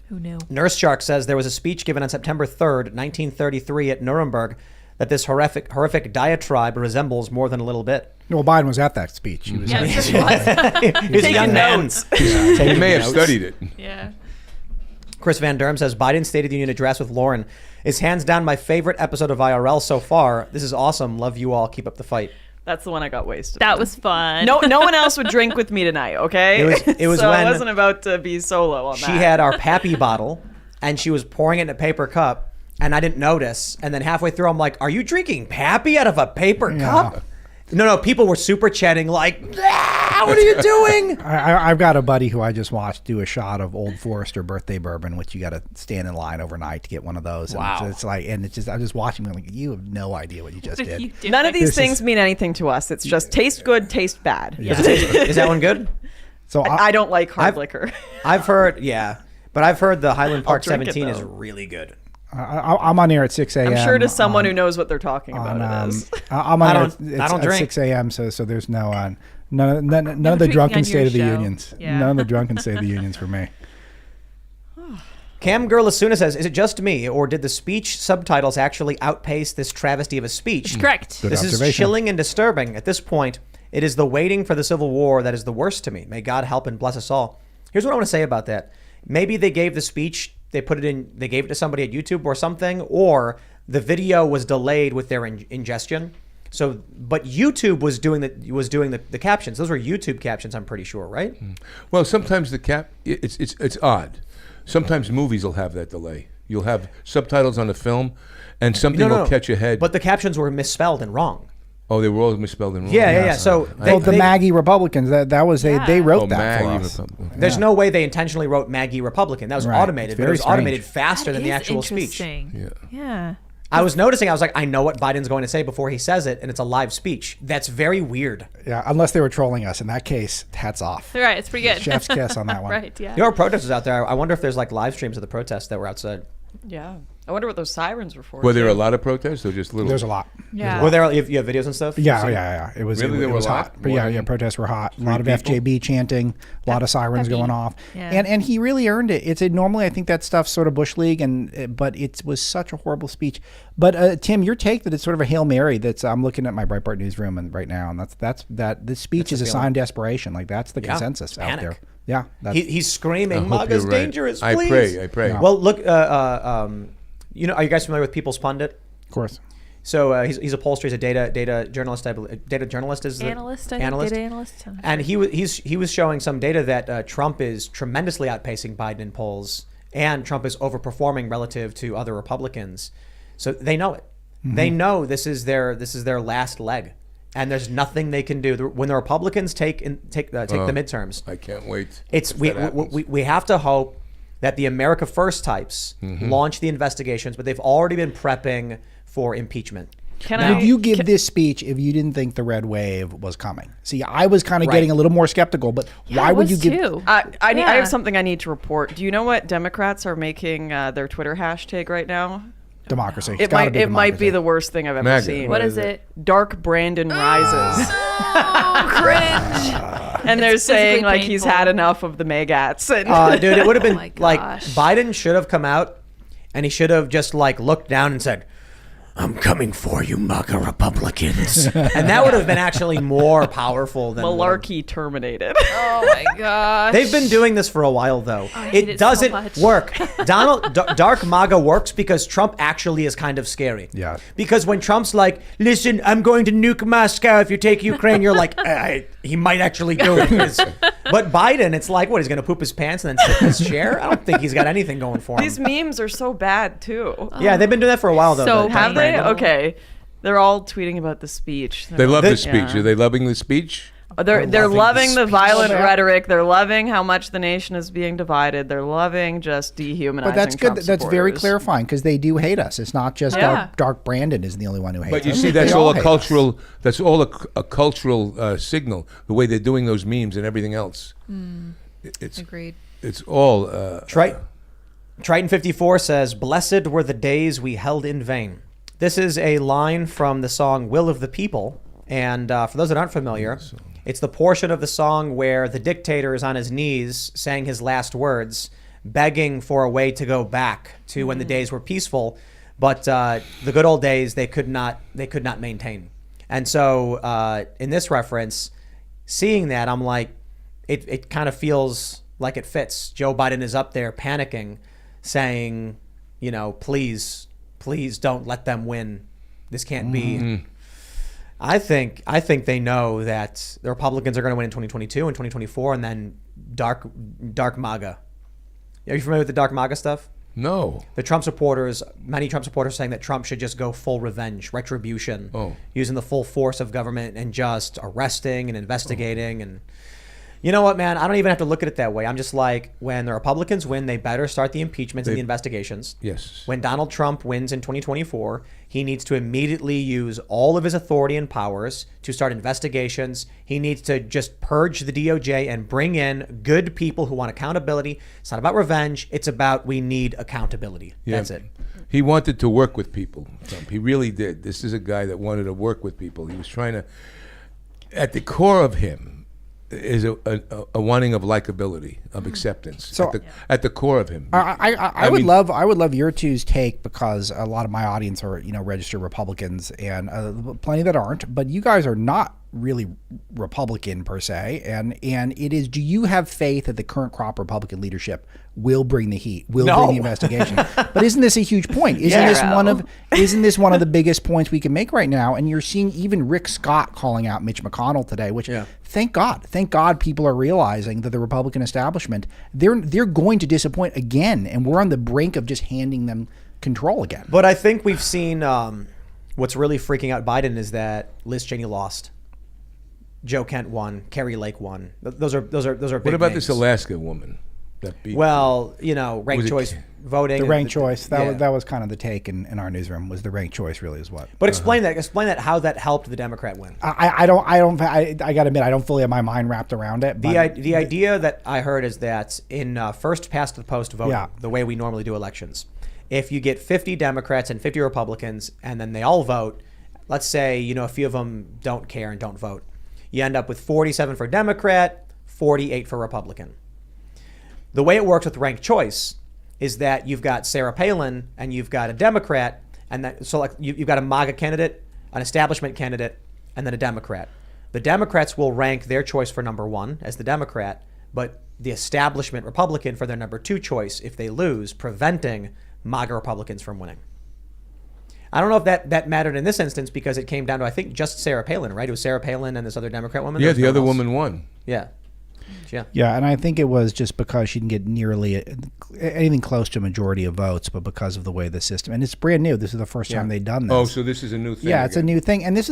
Who knew? Nurse Shark says there was a speech given on September 3rd, 1933 at Nuremberg that this horrific diatribe resembles more than a little bit. Well, Biden was at that speech. He was. Yes, He's a young man. He may have studied it. yeah. Chris Van Derm says Biden's State of the Union address with Lauren is hands down my favorite episode of IRL so far. This is awesome. Love you all. Keep up the fight. That's the one I got wasted. That on. was fun. No one else would drink with me tonight. Okay. It was so when I wasn't about to be solo on that. She had our Pappy bottle and she was pouring it in a paper cup and I didn't notice. And then halfway through, I'm like, are you drinking Pappy out of a paper cup? No, people were super chatting like, what are you doing? I've got a buddy who I just watched do a shot of Old Forester birthday bourbon, which you got to stand in line overnight to get one of those. And Wow. it's like, and it's just, I'm just watching him like, you have no idea what you just What are you did. doing? None of these This things is- mean anything to us. It's just taste good, taste bad. Yeah. Is that one good? So I don't like hard I've- liquor. I've heard, but I've heard the Highland Park drink it, 17 is though. really good. I'm on air at 6 a.m. I'm sure to someone who knows what they're talking about on, it is. I'm on I air don't- at, I don't at drink. 6 a.m. So there's no none of the drinking drunken on State your of the show. Unions. Yeah. None of the drunken State of the Unions for me. Cam Girl Asuna says, is it just me or did the speech subtitles actually outpace this travesty of a speech? Correct. Good This is observation. chilling and disturbing. At this point, it is the waiting for the Civil War that is the worst to me. May God help and bless us all. Here's what I want to say about that. Maybe they gave the speech, they gave it to somebody at YouTube or something, or the video was delayed with their ingestion. So, but YouTube was doing the captions. Those were YouTube captions, I'm pretty sure, right? Well, sometimes it's odd. Sometimes movies will have that delay. You'll have subtitles on the film, and something will catch your head. But the captions were misspelled and wrong. Oh, they were all misspelled and wrong. Yeah. So the Maggie Republicans, that was they wrote that for Maggie us. there's no way they intentionally wrote Maggie Republican. That was Right. automated. It's But it very was automated strange. faster than the actual speech. Yeah. I was noticing, I was like, I know what Biden's going to say before he says it, and it's a live speech. That's very weird. Yeah, unless they were trolling us. In that case, hats off. Right. It's pretty good. Chef's kiss on that one. Right. Yeah. There are protesters out there. I wonder if there's like live streams of the protests that were outside. Yeah. I wonder what those sirens were for. Were there too. a lot of protests or just little? There's a lot. Yeah. Were there? You have videos and stuff? Yeah. It was Really? There it were was a lot? hot. But More yeah, than protests were hot. A lot of people? FJB chanting, a lot of sirens Peppy. going off. Yeah. And he really earned it. It's normally I think that stuff's sort of Bush League but it was such a horrible speech. But Tim, your take that it's sort of a Hail Mary I'm looking at my Breitbart newsroom right now, and that's this speech is a sign of desperation. Like that's the consensus out Panic. there. Yeah. He's screaming, hope MAGA's you're right. dangerous, I please. pray. Well, look, are you guys familiar with People's Pundit? Of course. So he's a pollster. He's a data journalist. I believe. Data journalist is the Analyst. I think data analyst. And he was showing some data that Trump is tremendously outpacing Biden in polls, and Trump is overperforming relative to other Republicans. So they know it. Mm-hmm. They know this is their last leg, and there's nothing they can do. When the Republicans take the midterms, I can't wait. We have to hope that the America First types launch the investigations, but they've already been prepping for impeachment. Would you give this speech if you didn't think the red wave was coming? See, I was kind of getting a little more skeptical, but why would you give? Too. I have something I need to report. Do you know what Democrats are making their Twitter hashtag right now? Democracy. It might be the worst thing I've ever MAGA. seen. What is it? Dark Brandon rises. Cringe. And they're saying physically like he's painful. had enough of the MAGAs. And Dude, it would have been my like gosh. Biden should have come out and he should have just like looked down and said, "I'm coming for you, MAGA Republicans." And that would have been actually more powerful than malarkey terminated. Oh my gosh. They've been doing this for a while, though. hate it so doesn't much. work. Dark MAGA works because Trump actually is kind of scary. Yeah. Because when Trump's like, "Listen, I'm going to nuke Moscow if you take Ukraine," you're like, he might actually do it. But Biden, it's like, what, he's going to poop his pants and then sit in his chair? I don't think he's got anything going for him. These memes are so bad too. Yeah, they've been doing that for a while, though. So the- Have they? Brandon. Okay. They're all tweeting about the speech. They love the This- speech. Are they loving the speech? They're loving the speech. violent Yeah. rhetoric. They're loving how much the nation is being divided. They're loving just dehumanizing. But that's good. Trump That's very supporters. clarifying because they do hate us. It's not just Yeah. Dark Brandon is the only one who hates us. But you see, that's They all a hate cultural. us. That's all a cultural signal. The way they're doing those memes and everything else. It's Agreed. it's all. Triton 54 says, "Blessed were the days we held in vain." This is a line from the song "Will of the People." And for those that aren't familiar, it's the portion of the song where the dictator is on his knees saying his last words, begging for a way to go back to when the days were peaceful. But the good old days, they could not maintain. And so in this reference, seeing that, I'm like, it kind of feels like it fits. Joe Biden is up there panicking, saying, please don't let them win. This can't be. I think they know that the Republicans are going to win in 2022 and 2024, and then dark MAGA. Are you familiar with the dark MAGA stuff? No. Many Trump supporters saying that Trump should just go full revenge, retribution, using the full force of government and just arresting and investigating. And you know what, man? I don't even have to look at it that way. I'm just like, when the Republicans win, they better start the impeachments and the investigations. Yes. When Donald Trump wins in 2024, he needs to immediately use all of his authority and powers to start investigations. He needs to just purge the DOJ and bring in good people who want accountability. It's not about revenge. It's about, we need accountability. Yeah. That's it. He wanted to work with people, Trump. He really did. This is a guy that wanted to work with people. He was trying to, at the core of him, is a wanting of likability, of acceptance. So- at the core of him. I would love your two's take, because a lot of my audience are registered Republicans and plenty that aren't. But you guys are not really Republican per se, and it is. Do you have faith that the current crop Republican leadership will bring the heat, will No. bring the investigation? But isn't this a huge point? Isn't this one of the biggest points we can make right now? And you're seeing even Rick Scott calling out Mitch McConnell today, which thank God people are realizing that the Republican establishment they're going to disappoint again, and we're on the brink of just handing them control again. But I think we've seen what's really freaking out Biden is that Liz Cheney lost. Joe Kent won. Carrie Lake won. Those are big What about names. this Alaska woman that beat? Well, ranked Was it- choice voting. The ranked choice yeah. that was kind of the take in our newsroom, was the ranked choice really is what. But explain that how that helped the Democrat win. I gotta admit I don't fully have my mind wrapped around it. But The idea that I heard is that in first past the post voting, Yeah. the way we normally do elections, if you get 50 Democrats and 50 Republicans, and then they all vote, let's say a few of them don't care and don't vote, you end up with 47 for Democrat, 48 for Republican. The way it works with ranked choice is that you've got Sarah Palin and you've got a Democrat, and you've got a MAGA candidate, an establishment candidate, and then a Democrat. The Democrats will rank their choice for number one as the Democrat, but the establishment Republican for their number two choice if they lose, preventing MAGA Republicans from winning. I don't know if that mattered in this instance because it came down to, I think, just Sarah Palin, right? It was Sarah Palin and this other Democrat woman. Yeah, There was the no other one else. woman won. Yeah. Yeah. Yeah, and I think it was just because she didn't get nearly anything close to a majority of votes, but because of the way the system, and it's brand new. This is the first time they've done this. Oh, so this is a new thing. Yeah, it's a again. new thing, and this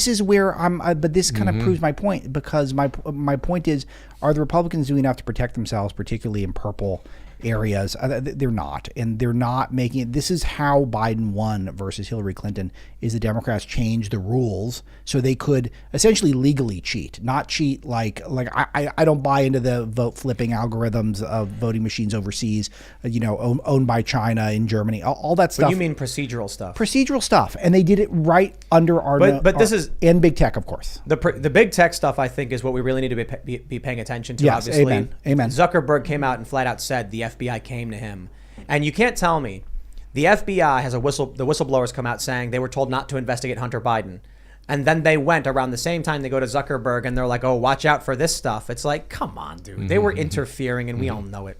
is where but this kind of proves my point, because my point is, are the Republicans doing enough to protect themselves, particularly in purple areas? They're not, and they're not making it. This is how Biden won versus Hillary Clinton. Is the Democrats changed the rules so they could essentially legally cheat, not cheat like I don't buy into the vote flipping algorithms of voting machines overseas, owned by China in Germany, all that stuff. But you mean procedural stuff. Procedural stuff, and they did it right under our. But this is and big tech, of course. the big tech stuff. I think is what we really need to be paying attention to. Yes, obviously, amen. Zuckerberg came out and flat out said the FBI came to him, and you can't tell me the FBI has the whistleblowers come out saying they were told not to investigate Hunter Biden, and then they went around the same time. They go to Zuckerberg and they're like, "Oh, watch out for this stuff." It's like, come on, dude. They were interfering, and we all know it.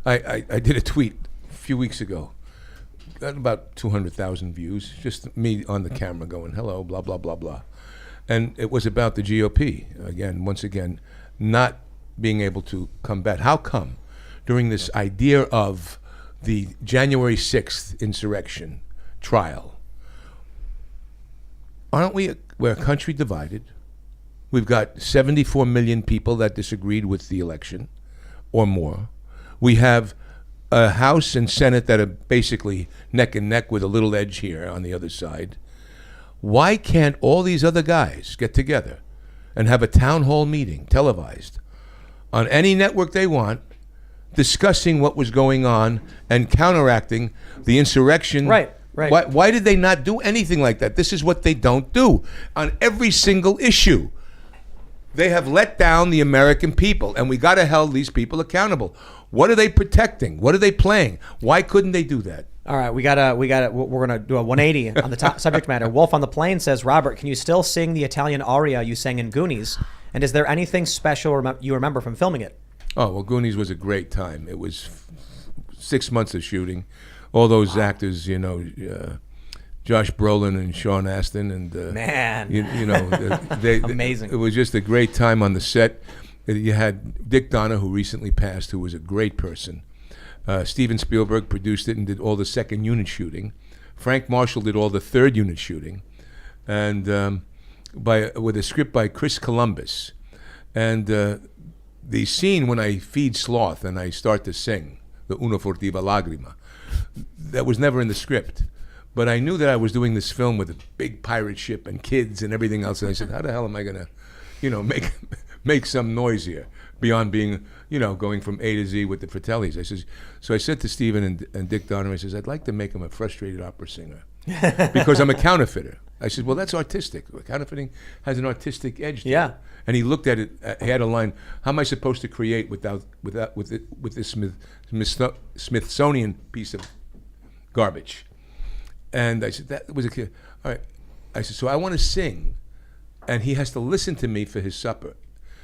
I did a tweet a few weeks ago. Got about 200,000 views. Just me on the camera going, hello, blah, blah, blah, blah. And it was about the GOP. Once again, not being able to combat. How come during this idea of the January 6th insurrection trial, we're a country divided. We've got 74 million people that disagreed with the election or more. We have a House and Senate that are basically neck and neck with a little edge here on the other side. Why can't all these other guys get together and have a town hall meeting, televised, on any network they want, discussing what was going on and counteracting the insurrection? Right. Why did they not do anything like that? This is what they don't do on every single issue. They have let down the American people, and we got to hold these people accountable. What are they protecting? What are they playing? Why couldn't they do that? All right, we're gonna do a 180 on the top subject matter. Wolf on the Plane says, Robert, can you still sing the Italian aria you sang in Goonies? And is there anything special you remember from filming it? Oh, well, Goonies was a great time. It was 6 months of shooting. All those actors, Josh Brolin and Sean Astin, and Man. they Amazing. It was just a great time on the set. You had Dick Donner, who recently passed, who was a great person. Steven Spielberg produced it and did all the second unit shooting. Frank Marshall did all the third unit shooting, and with a script by Chris Columbus. And the scene when I feed Sloth and I start to sing the Una Furtiva Lagrima, that was never in the script. But I knew that I was doing this film with a big pirate ship and kids and everything else. And I said, how the hell am I going to, make some noise here beyond being, going from A to Z with the Fratellis? So I said to Stephen and Dick Donner, I says, I'd like to make him a frustrated opera singer because I'm a counterfeiter. I said, well, that's artistic. Counterfeiting has an artistic edge to it. And he looked at it. He had a line. How am I supposed to create with this Smithsonian piece of garbage? And I said, that was a kid. All right. I said, so I want to sing and he has to listen to me for his supper.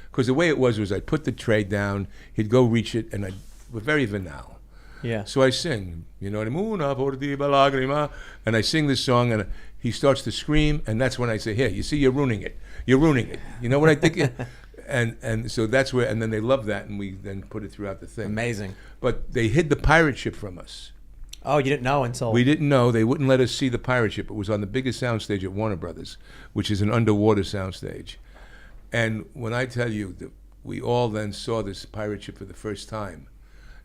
Because the way it was I'd put the tray down, he'd go reach it, and we're very banal. Yeah. So I sing, you know what I mean? Una por ti lagrima, and I sing this song, and he starts to scream, and that's when I say, here, you see, you're ruining it. You're ruining it. You know what I think? And so that's where, and then they love that, and we then put it throughout the thing. Amazing. But they hid the pirate ship from us. Oh, you didn't know until... We didn't know. They wouldn't let us see the pirate ship. It was on the biggest soundstage at Warner Brothers, which is an underwater soundstage. And when I tell you that we all then saw this pirate ship for the first time,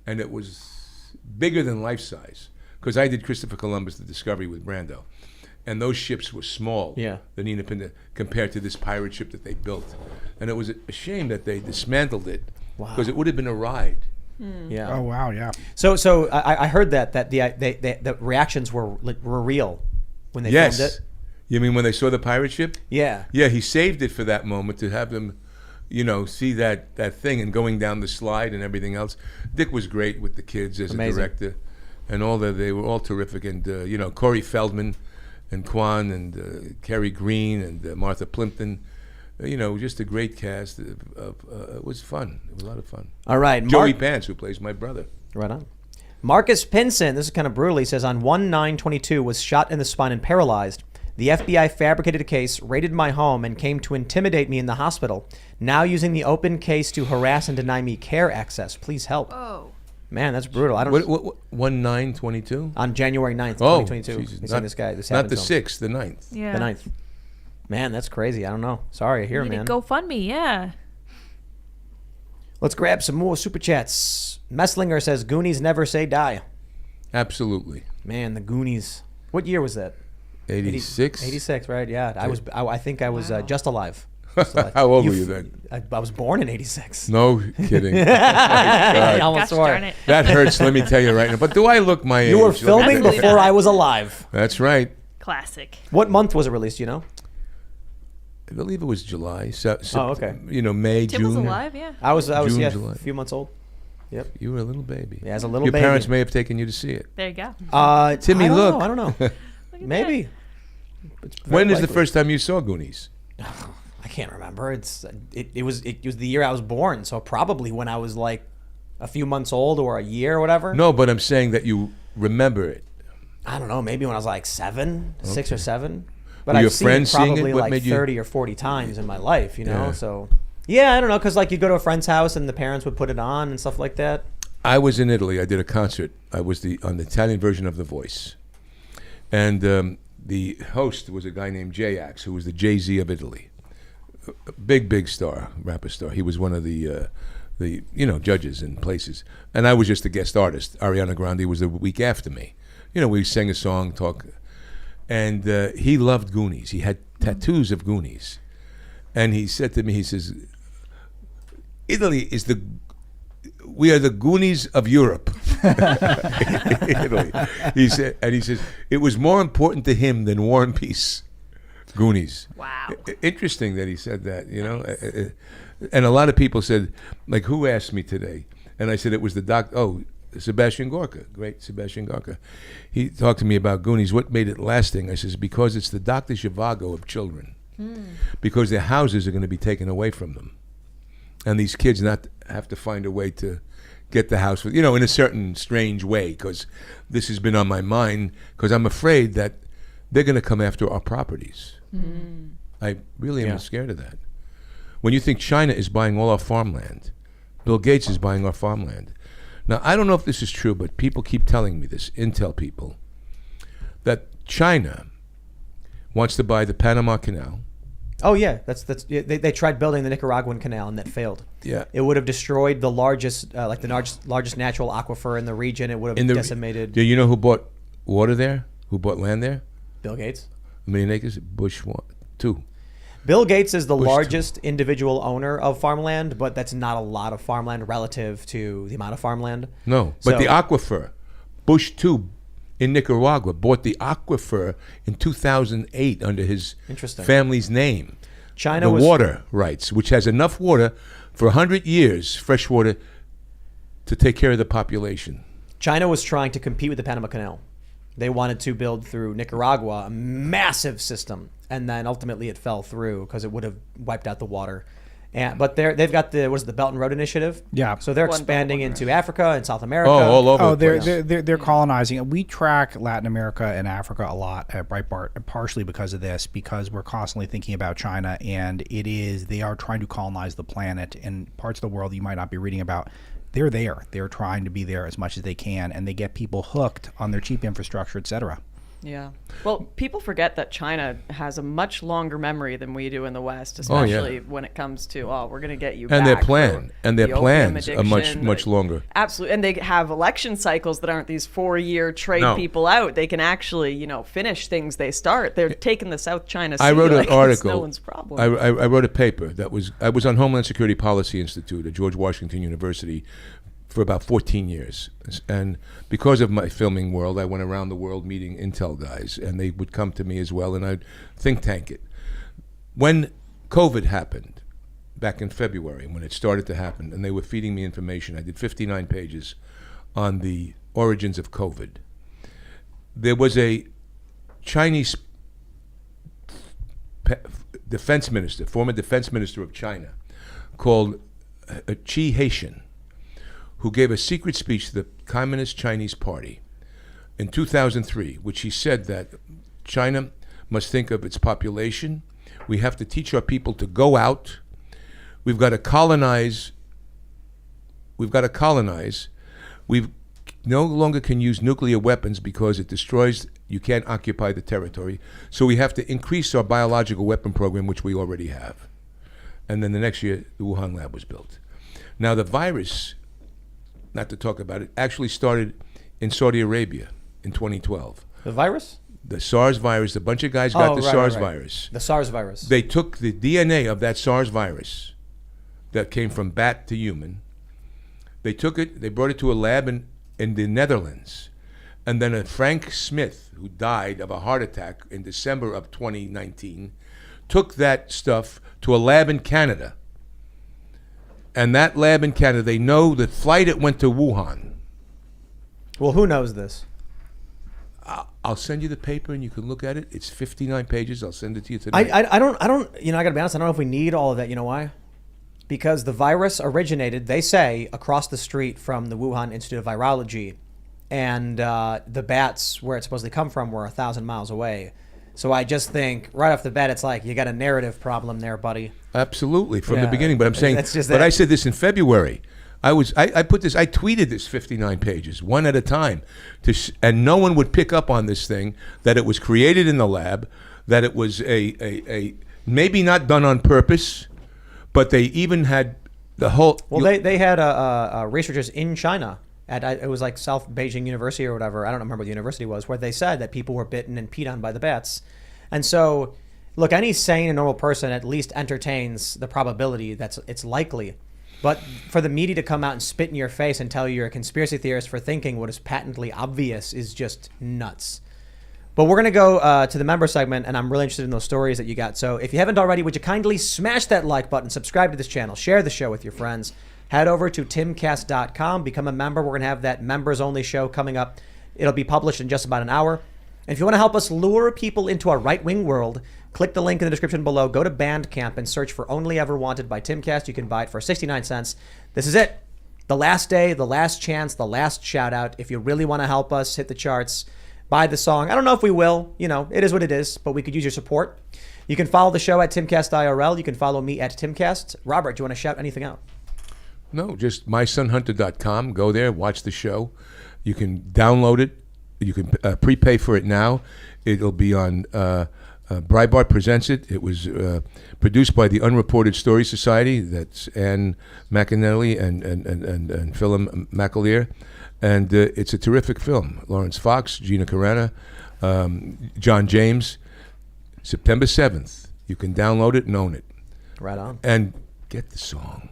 and it was bigger than life size, because I did Christopher Columbus, The Discovery with Brando, and those ships were small, Yeah. the Nina Pinta, compared to this pirate ship that they built. And it was a shame that they dismantled it, because it would have been a ride. Yeah. Oh wow, yeah. So I heard that the reactions were real when they Yes. filmed it. You mean when they saw the pirate ship? Yeah. Yeah, he saved it for that moment to have them, you know, see that thing and going down the slide and everything else. Dick was great with the kids as Amazing. a director, and all that. They were all terrific. And you know, Corey Feldman and Kwan and Kerry Green and Martha Plimpton. You know, just a great cast. It was fun. It was a lot of fun. All right. Joey Pants, who plays my brother. Right on. Marcus Pinson, this is kind of brutal. He says, on 1/9/22 was shot in the spine and paralyzed. The FBI fabricated a case, raided my home, and came to intimidate me in the hospital. Now using the open case to harass and deny me care access. Please help. Oh. Man, that's brutal. I don't. What 1/9/22? On January 9th, Oh, 2022. Jesus. They seen this guy. This Not happened the to him. 6th, the 9th. Yeah. The 9th. Man, that's crazy. I don't know. Sorry to hear, You need man. to GoFundMe, yeah. Let's grab some more super chats. Messlinger says, Goonies never say die. Absolutely. Man, the Goonies. What year was that? 86? 86, right? Yeah. I think I was just alive. Just alive. How old were you then? I was born in 86. No kidding. I almost Gosh swore. darn it. That hurts, let me tell you right now. But do I look my age? You were Let me filming tell you. before I was alive. That's right. Classic. What month was it released, you know? I believe it was July. Oh, okay. You know, May, Tim June. was alive, yeah. I was June, yeah, July. a few months old. Yep. You were a little baby. Yeah, as a little Your baby. parents may have taken you to see it. There you go. Timmy, I don't look. know, I don't know. Look at Maybe. It's very When is the likely. first time you saw Goonies? I can't remember. It was the year I was born, so probably when I was like a few months old or a year or whatever. No, but I'm saying that you remember it. I don't know. Maybe when I was like 6 or 7. But Were your I've seen friends it seeing it? probably What like made you- 30 or 40 times in my life, you know? Yeah. So, yeah, I don't know. Because like you go to a friend's house and the parents would put it on and stuff like that. I was in Italy. I did a concert. I was on the Italian version of The Voice. And the host was a guy named J-Ax, who was the Jay-Z of Italy. A big star, rapper star. He was one of the judges in places. And I was just a guest artist. Ariana Grande was the week after me. You know, we sang a song, talk. And he loved Goonies. He had tattoos of Goonies. And he said to me, he says, Italy is we are the Goonies of Europe. Italy. He said, and he says, it was more important to him than War and Peace. Goonies. Wow. Interesting that he said that, you know. And a lot of people said, like, who asked me today? And I said, it was Sebastian Gorka, great Sebastian Gorka. He talked to me about Goonies. What made it lasting? I says, because it's the Dr. Zhivago of children. Because their houses are going to be taken away from them. And these kids not have to find a way to get the house, in a certain strange way, because this has been on my mind, because I'm afraid that they're going to come after our properties. I really am scared of that. When you think China is buying all our farmland, Bill Gates is buying our farmland. Now, I don't know if this is true, but people keep telling me this, Intel people, that China wants to buy the Panama Canal. Oh yeah, they tried building the Nicaraguan canal and that failed. Yeah. It would have destroyed the largest natural aquifer in the region. It would have decimated. Do you know who bought water there? Who bought land there? Bill Gates. 1 million acres? Bush 2. Bill Gates is the Bush largest individual owner of farmland, but that's not a lot of farmland relative to the amount of farmland. No, but So- the aquifer, Bush 2 in Nicaragua bought the aquifer in 2008 under his Interesting. family's name. China the was water rights, which has enough water for 100 years, fresh water, to take care of the population. China was trying to compete with the Panama Canal. They wanted to build through Nicaragua a massive system, and then ultimately it fell through because it would have wiped out the water. But they've got the Belt and Road Initiative. Yeah. So they're expanding into Africa and South America. Oh, all over the place. They're colonizing. We track Latin America and Africa a lot at Breitbart, partially because of this, because we're constantly thinking about China, and they are trying to colonize the planet in parts of the world you might not be reading about. They're there. They're trying to be there as much as they can, and they get people hooked on their cheap infrastructure, et cetera. Yeah. Well, people forget that China has a much longer memory than we do in the West, especially when it comes to, we're going to get you back. And their plan, and their the plans opium are addiction, much longer. Absolutely. And they have election cycles that aren't these 4-year trade people out. They can actually, finish things they start. They're taking the South China Sea. I wrote an like article. It's no one's problem. I wrote a paper I was on Homeland Security Policy Institute at George Washington University for about 14 years. And because of my filming world, I went around the world meeting intel guys, and they would come to me as well, and I'd think tank it. When COVID happened, back in February, when it started to happen, and they were feeding me information, I did 59 pages on the origins of COVID. There was a Chinese defense minister, former defense minister of China, called Chi Haitian, who gave a secret speech to the Communist Chinese Party in 2003, which he said that China must think of its population. We have to teach our people to go out. We've got to colonize. We no longer can use nuclear weapons because it destroys, you can't occupy the territory. So we have to increase our biological weapon program, which we already have. And then the next year, the Wuhan lab was built. Now the virus, not to talk about it, actually started in Saudi Arabia in 2012. The virus? The SARS virus, a bunch of guys got the SARS virus. The SARS virus. They took the DNA of that SARS virus that came from bat to human. They took it, they brought it to a lab in the Netherlands. And then a Frank Smith, who died of a heart attack in December of 2019, took that stuff to a lab in Canada. And that lab in Canada, they know the flight it went to Wuhan. Well, who knows this? I'll send you the paper and you can look at it. It's 59 pages. I'll send it to you tonight. I don't, I gotta be honest, I don't know if we need all of that. You know why? Because the virus originated, they say, across the street from the Wuhan Institute of Virology. And the bats, where it supposedly come from, were 1,000 miles away. So I just think right off the bat, it's like you got a narrative problem there, buddy. Absolutely, from the beginning. But I'm saying, that's just but I said this in February. I tweeted this 59 pages, one at a time, and no one would pick up on this thing, that it was created in the lab, that it was a maybe not done on purpose, but they even had the whole. Well, they had researchers in China. It was like South Beijing University or whatever. I don't remember what the university was, where they said that people were bitten and peed on by the bats. And so, look, any sane and normal person at least entertains the probability that it's likely. But for the media to come out and spit in your face and tell you you're a conspiracy theorist for thinking what is patently obvious is just nuts. But we're going to go to the member segment, and I'm really interested in those stories that you got. So if you haven't already, would you kindly smash that like button, subscribe to this channel, share the show with your friends. Head over to timcast.com, become a member. We're going to have that members-only show coming up. It'll be published in just about an hour. And if you want to help us lure people into a right-wing world, click the link in the description below. Go to Bandcamp and search for Only Ever Wanted by Timcast. You can buy it for 69 cents. This is it. The last day, the last chance, the last shout-out. If you really want to help us hit the charts, buy the song. I don't know if we will. It is what it is, but we could use your support. You can follow the show at Timcast IRL. You can follow me at Timcast. Robert, do you want to shout anything out? No, just mysonhunter.com. Go there, watch the show. You can download it. You can prepay for it now. It'll be on Breitbart Presents It. It was produced by the Unreported Story Society. That's Ann McAnally and Philip McAleer. And it's a terrific film. Lawrence Fox, Gina Carano, John James. September 7th. You can download it and own it. Right on. And get the song.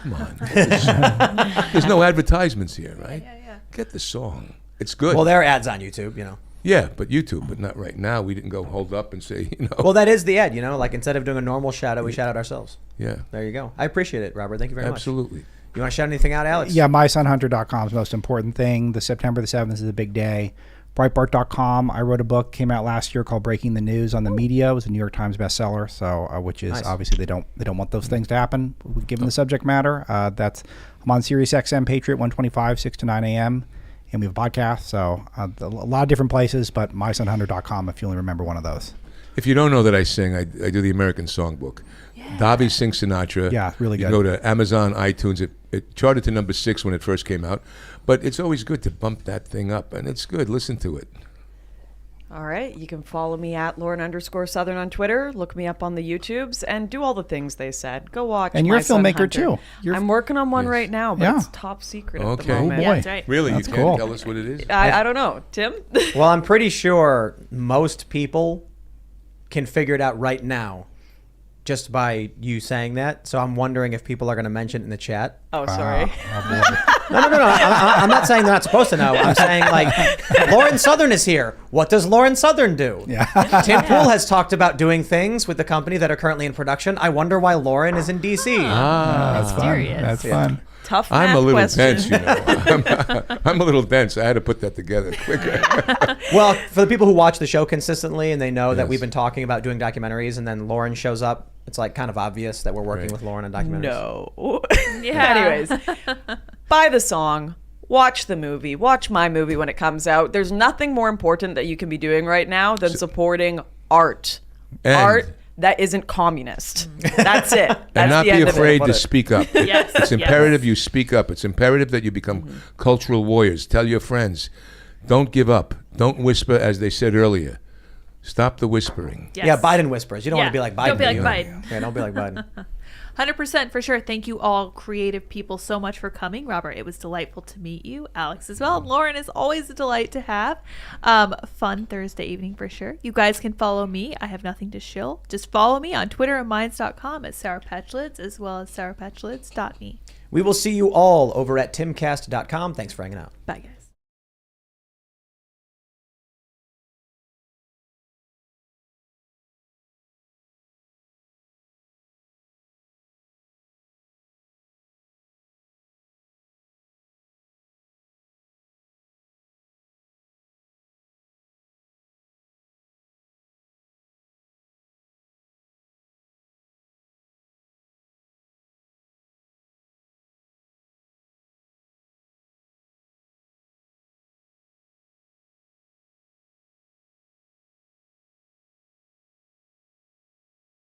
Come on. Get the song. There's no advertisements here, right? Yeah. Get the song. It's good. Well, there are ads on YouTube, Yeah, but YouTube, but not right now. We didn't go hold up and say, Well, that is the ad, like instead of doing a normal shout out, we shout out ourselves. Yeah. There you go. I appreciate it, Robert. Thank you very much. Absolutely. You want to shout anything out, Alex? Yeah, mysonhunter.com is the most important thing. The September the 7th is a big day. Breitbart.com. I wrote a book, came out last year, called Breaking the News on the Media. It was a New York Times bestseller. So, which is obviously they don't want those things to happen given the subject matter. I'm on Sirius XM Patriot 125, 6 to 9 a.m. And we have a podcast. So a lot of different places, but mysonhunter.com if you only remember one of those. If you don't know that I sing, I do the American Songbook. Davi sings Sinatra. Yeah, really good. You go to Amazon, iTunes. It charted to number 6 when it first came out. But it's always good to bump that thing up, and it's good. Listen to it. All right. You can follow me at Lauren_Southern on Twitter. Look me up on the YouTubes and do all the things they said. Go watch. And you're My a Son filmmaker, Hunter. too. I'm working on one right now, but Yeah. it's top secret at the Okay. moment. Oh, boy. Yeah, that's right. Really? That's You can't cool. tell us what it is? I don't know. Tim? Well, I'm pretty sure most people can figure it out right now just by you saying that. So I'm wondering if people are going to mention it in the chat. Oh, sorry. No. I'm not saying they're not supposed to know. I'm saying, like, Lauren Southern is here. What does Lauren Southern do? Yeah. Tim Pool has talked about doing things with the company that are currently in production. I wonder why Lauren is in D.C. That's fun. Mysterious. That's fun. Tough I'm math a little question. dense, you know. I'm a little dense. I had to put that together quicker. Well, for the people who watch the show consistently and they know that Yes. we've been talking about doing documentaries and then Lauren shows up, it's like kind of obvious that we're working Right. with Lauren on documentaries. No. Yeah. Anyways, buy the song. Watch the movie. Watch my movie when it comes out. There's nothing more important that you can be doing right now than supporting art. And- Art that isn't communist. That's it. That's And not the be end afraid of to it. speak up. Yes, It's yes. imperative you speak up. It's imperative that you become cultural warriors. Tell your friends, don't give up. Don't whisper, as they said earlier. Stop the whispering. Yes. Yeah, Biden whispers. You don't want to Yeah. be like Biden. Don't be like do you? Biden. Yeah, don't be like Biden. 100% for sure. Thank you all creative people so much for coming. Robert, it was delightful to meet you. Alex as well. Lauren is always a delight to have. Fun Thursday evening for sure. You guys can follow me. I have nothing to shill. Just follow me on Twitter and minds.com at Sarah Petchlids as well as sarahpetchlids.me. We will see you all over at timcast.com. Thanks for hanging out. Bye guys.